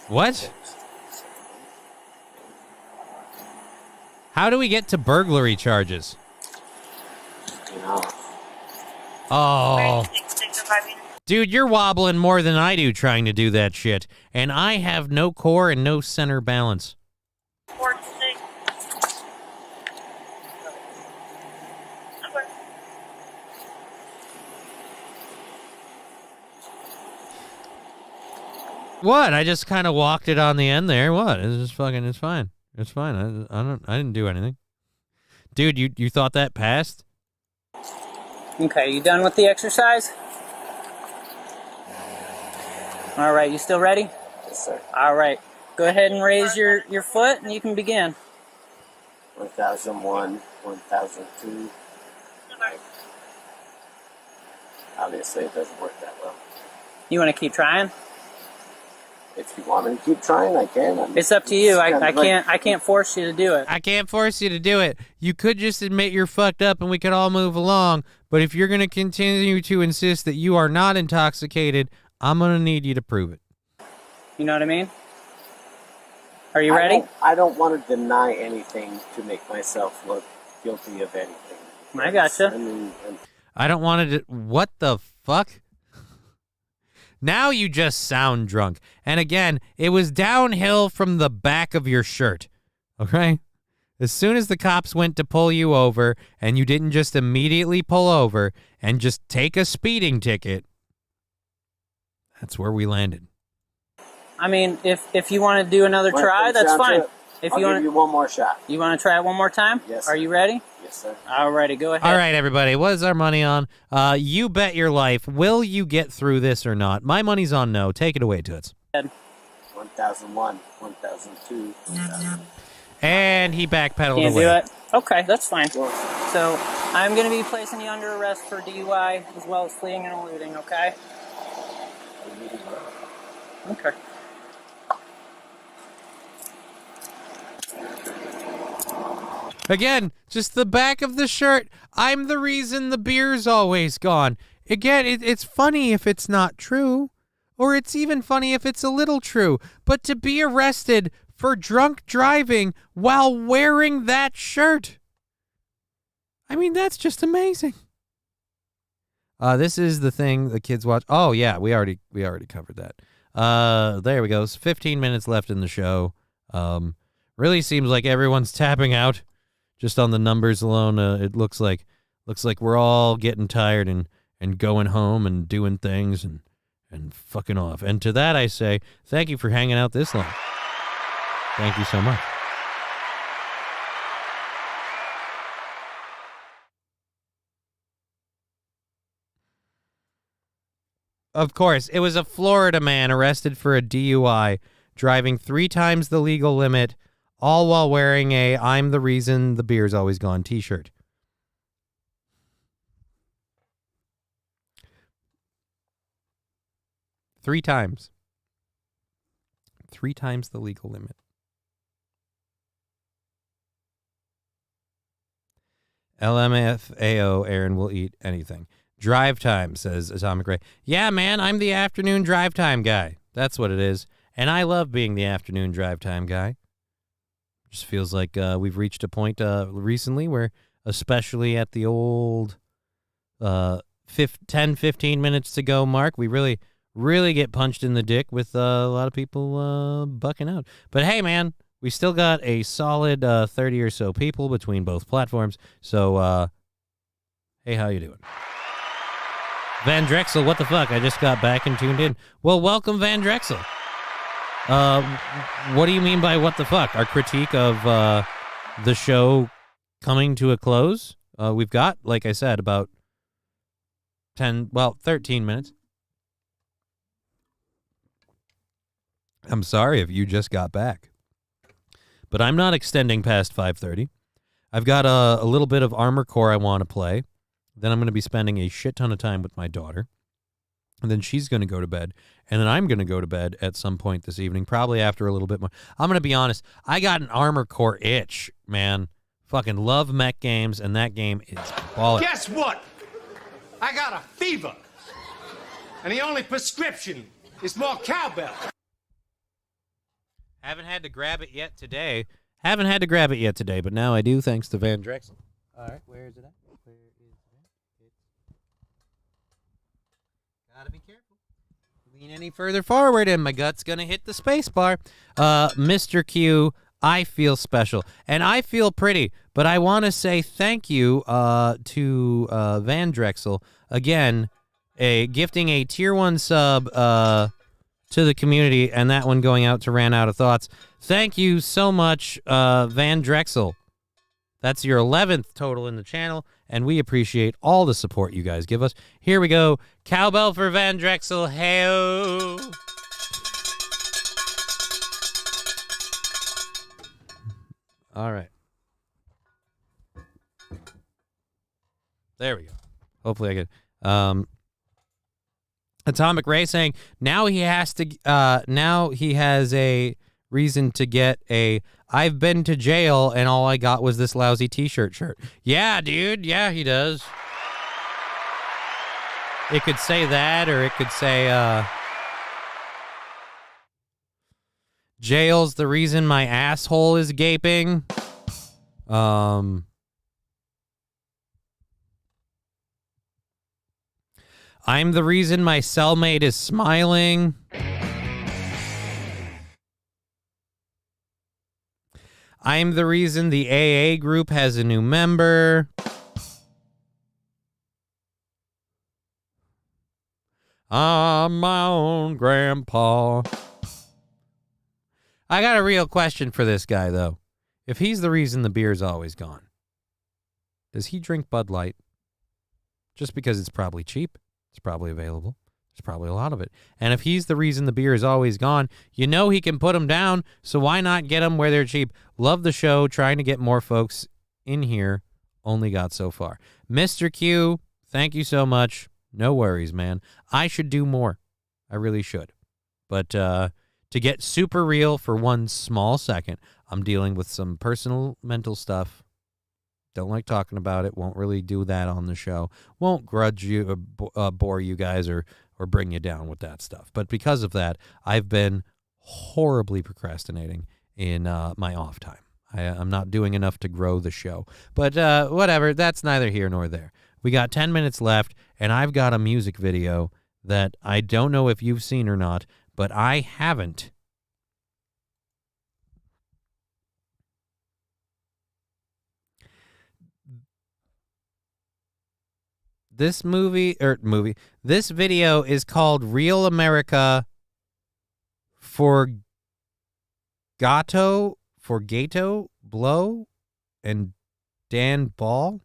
What? How do we get to burglary charges? Oh. Dude, you're wobbling more than I do trying to do that shit. And I have no core and no center balance. What? I just kind of walked it on the end there. What? It's just fucking. It's fine. It's fine. I didn't do anything. Dude, you thought that passed? Okay, you done with the exercise? All right, you still ready? Yes, sir. All right. Go ahead and raise your foot, and you can begin. 1001, 1002. Obviously, it doesn't work that well. You want to keep trying? If you want me to keep trying, I can. It's up to you. I can't force you to do it. I can't force you to do it. You could just admit you're fucked up and we could all move along. But if you're going to continue to insist that you are not intoxicated, I'm going to need you to prove it. You know what I mean? Are you ready? I don't want to deny anything to make myself look guilty of anything. I gotcha. I don't want to... What the fuck? Now you just sound drunk. And again, it was downhill from the back of your shirt. Okay? As soon as the cops went to pull you over and you didn't just immediately pull over and just take a speeding ticket, that's where we landed. I mean, if you want to do another try, that's fine. I'll give you one more shot. You want to try it one more time? Yes. Are you ready? Yes, sir. Alrighty, go ahead. All right, everybody. What is our money on? You bet your life. Will you get through this or not? My money's on no. Take it away, Toots. 1001, 1002, 1000. And he backpedaled Can't away. do it? Okay, that's fine. So I'm going to be placing you under arrest for DUI as well as fleeing and eluding, okay? Okay. Again, just the back of the shirt. I'm the reason the beer's always gone. Again, it's funny if it's not true, or it's even funny if it's a little true. But to be arrested for drunk driving while wearing that shirt, I mean, that's just amazing. This is the thing the kids watch. Oh yeah, we already covered that. There we go. It's 15 minutes left in the show. Really seems like everyone's tapping out. Just on the numbers alone, it looks like we're all getting tired and going home and doing things and fucking off. And to that I say, thank you for hanging out this long. Thank you so much. Of course. It was a Florida man arrested for a DUI, driving 3 times the legal limit, all while wearing a "I'm the reason the beer's always gone" t-shirt. Three times the legal limit. LMFAO, Aaron will eat anything. Drive time, says Atomic Ray. Yeah, man, I'm the afternoon drive time guy. That's what it is. And I love being the afternoon drive time guy. Just feels like we've reached a point recently where, especially at the old 10, 15 minutes to go mark, we really get punched in the dick with a lot of people bucking out. But hey, man, we still got a solid 30 or so people between both platforms. So, hey, how you doing? Van Drexel, what the fuck? I just got back and tuned in. Well, welcome, Van Drexel. What do you mean by what the fuck? Our critique of the show coming to a close? We've got, like I said, about 13 minutes. I'm sorry if you just got back. But I'm not extending past 5:30. I've got a little bit of Armored Core I want to play. Then I'm going to be spending a shit ton of time with my daughter. And then she's going to go to bed. And then I'm going to go to bed at some point this evening, probably after a little bit more. I'm going to be honest. I got an Armored Core itch, man. Fucking love mech games, and that game is baller. Guess what? I got a fever. And the only prescription is more cowbell. Haven't had to grab it yet today. But now I do, thanks to Van Drexel. All right, where is it at? Gotta be careful. Lean any further forward and my gut's gonna hit the space bar. Mr. Q, I feel special. And I feel pretty. But I want to say thank you to Van Drexel. Again, gifting a tier 1 sub to the community, and that one going out to Ran Out of Thoughts. Thank you so much, Van Drexel. That's your 11th total in the channel, and we appreciate all the support you guys give us. Here we go. Cowbell for Van Drexel. Hey-o. All right. There we go. Hopefully I get Atomic Ray saying now he has a reason to get a "I've been to jail and all I got was this lousy t-shirt shirt." Yeah, dude. Yeah, he does. It could say that, or it could say jail's the reason my asshole is gaping. I'm the reason my cellmate is smiling. I'm the reason the AA group has a new member. I'm my own grandpa. I got a real question for this guy, though. If he's the reason the beer's always gone, does he drink Bud Light? Just because it's probably cheap. It's probably available. There's probably a lot of it. And if he's the reason the beer is always gone, you know he can put them down, so why not get them where they're cheap? Love the show. Trying to get more folks in here. Only got so far. Mr. Q, thank you so much. No worries, man. I should do more. I really should. But to get super real for one small second, I'm dealing with some personal mental stuff. Don't like talking about it. Won't really do that on the show. Won't grudge you, bore you guys, or bring you down with that stuff. But because of that, I've been horribly procrastinating in my off time. I'm not doing enough to grow the show. But whatever. That's neither here nor there. We got 10 minutes left, and I've got a music video that I don't know if you've seen or not, but I haven't. This this video is called Real America for Gato, Blow, and Dan Ball.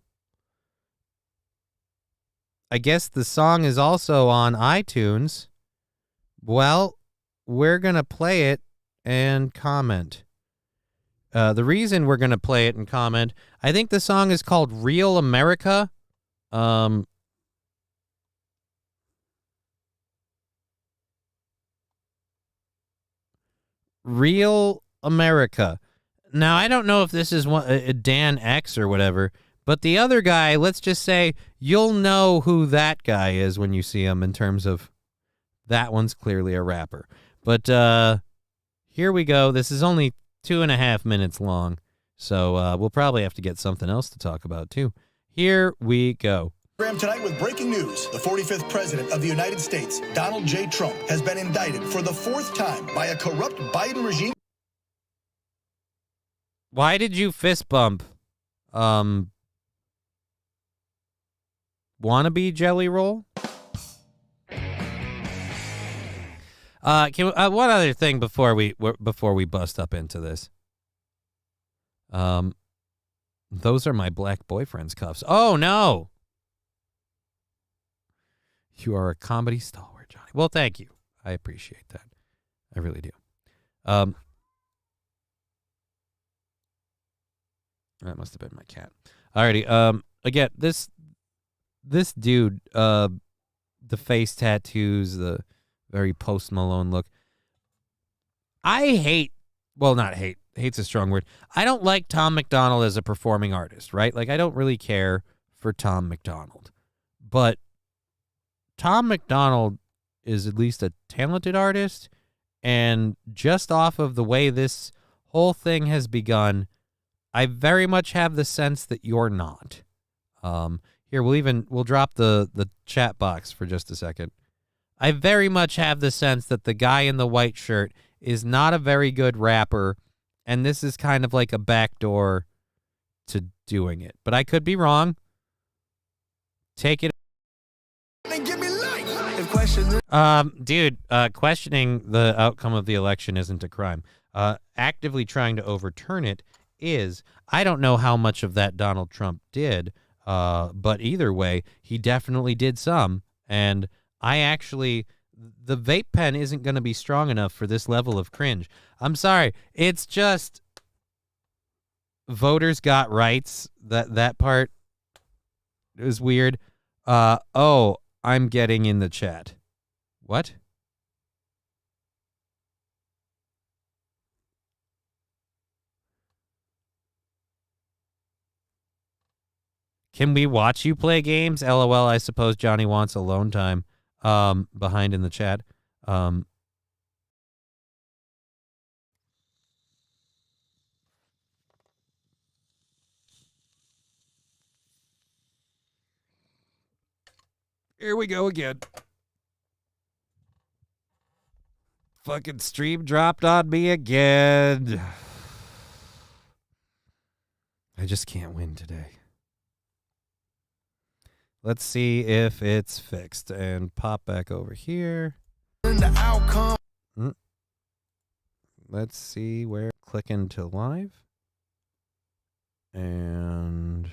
I guess the song is also on iTunes. Well, we're going to play it and comment. The reason we're going to play it and comment, I think the song is called Real America. Real America. Now, I don't know if this is Dan X or whatever, but the other guy, let's just say you'll know who that guy is when you see him in terms of that one's clearly a rapper. But here we go. This is only 2.5 minutes long, so we'll probably have to get something else to talk about, too. Here we go. Tonight with breaking news. The 45th President of the United States, Donald J. Trump, has been indicted for the 4th time by a corrupt Biden regime. Why did you fist bump? Wannabe jelly roll? One other thing before we bust up into this. Those are my black boyfriend's cuffs. Oh no. You are a comedy stalwart, Johnny. Well, thank you. I appreciate that. I really do. That must have been my cat. Alrighty. Again, this dude, the face tattoos, the very Post Malone look. Hate's a strong word. I don't like Tom McDonald as a performing artist, right? Like, I don't really care for Tom McDonald. But Tom McDonald is at least a talented artist, and just off of the way this whole thing has begun, I very much have the sense that you're not. Here, we'll drop the chat box for just a second. I very much have the sense that the guy in the white shirt is not a very good rapper, and this is kind of like a backdoor to doing it. But I could be wrong. Take it. Dude, questioning the outcome of the election isn't a crime. Actively trying to overturn it is. I don't know how much of that Donald Trump did, but either way, he definitely did some. And the vape pen isn't going to be strong enough for this level of cringe. I'm sorry. It's just voters got rights. That part is weird. I'm getting in the chat. What? Can we watch you play games? LOL, I suppose Johnny wants alone time. Behind in the chat. Here we go again. Fucking stream dropped on me again. I just can't win today. Let's see if it's fixed and pop back over here. Let's see where. Click into live. And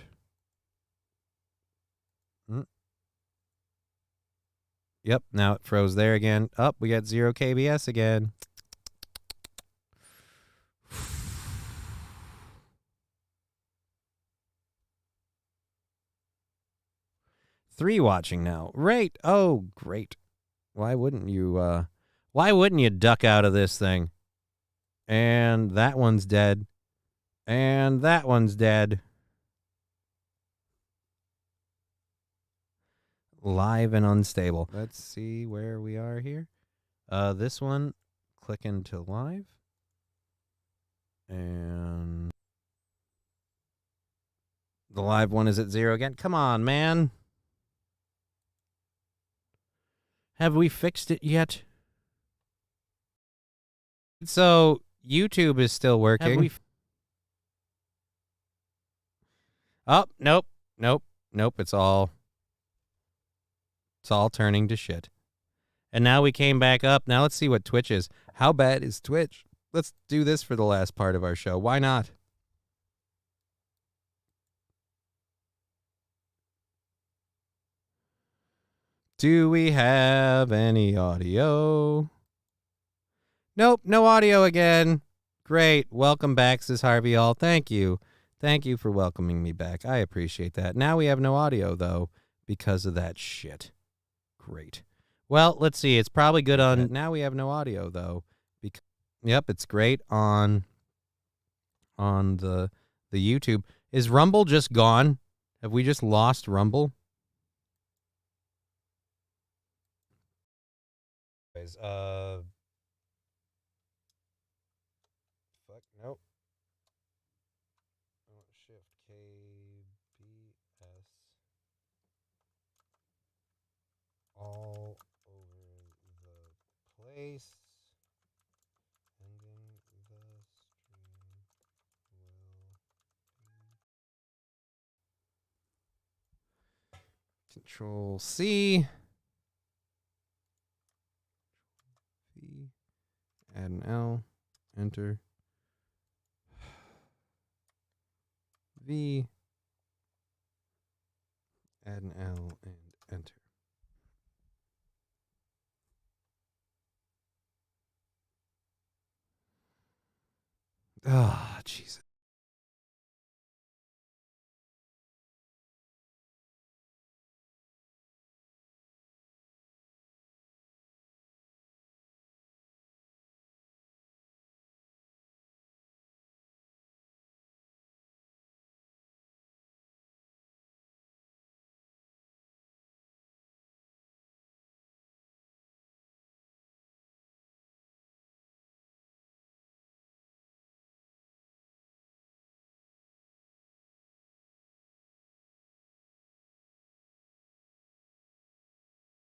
yep, now it froze there again. Up, we got 0 KBS again. Three watching now. Right. Oh, great. Why wouldn't you duck out of this thing? And that one's dead. And that one's dead. Live and unstable. Let's see where we are here. This one, click into live. And the live one is at 0 again. Come on, man. Have we fixed it yet? So, YouTube is still working. Oh, nope. It's all turning to shit. And now we came back up. Now let's see what Twitch is. How bad is Twitch? Let's do this for the last part of our show. Why not? Do we have any audio? Nope, no audio again. Great. Welcome back, says Harvey All. Thank you. Thank you for welcoming me back. I appreciate that. Now we have no audio, though, because of that shit. Great. Well, let's see. It's probably good on... Now we have no audio, though. Yep, it's great on the YouTube. Is Rumble just gone? Have we just lost Rumble? Fuck, nope. Oh, shift KBS all over the place. Ending the stream will be Control C. Add an L, enter. V, add an L, and enter. Ah.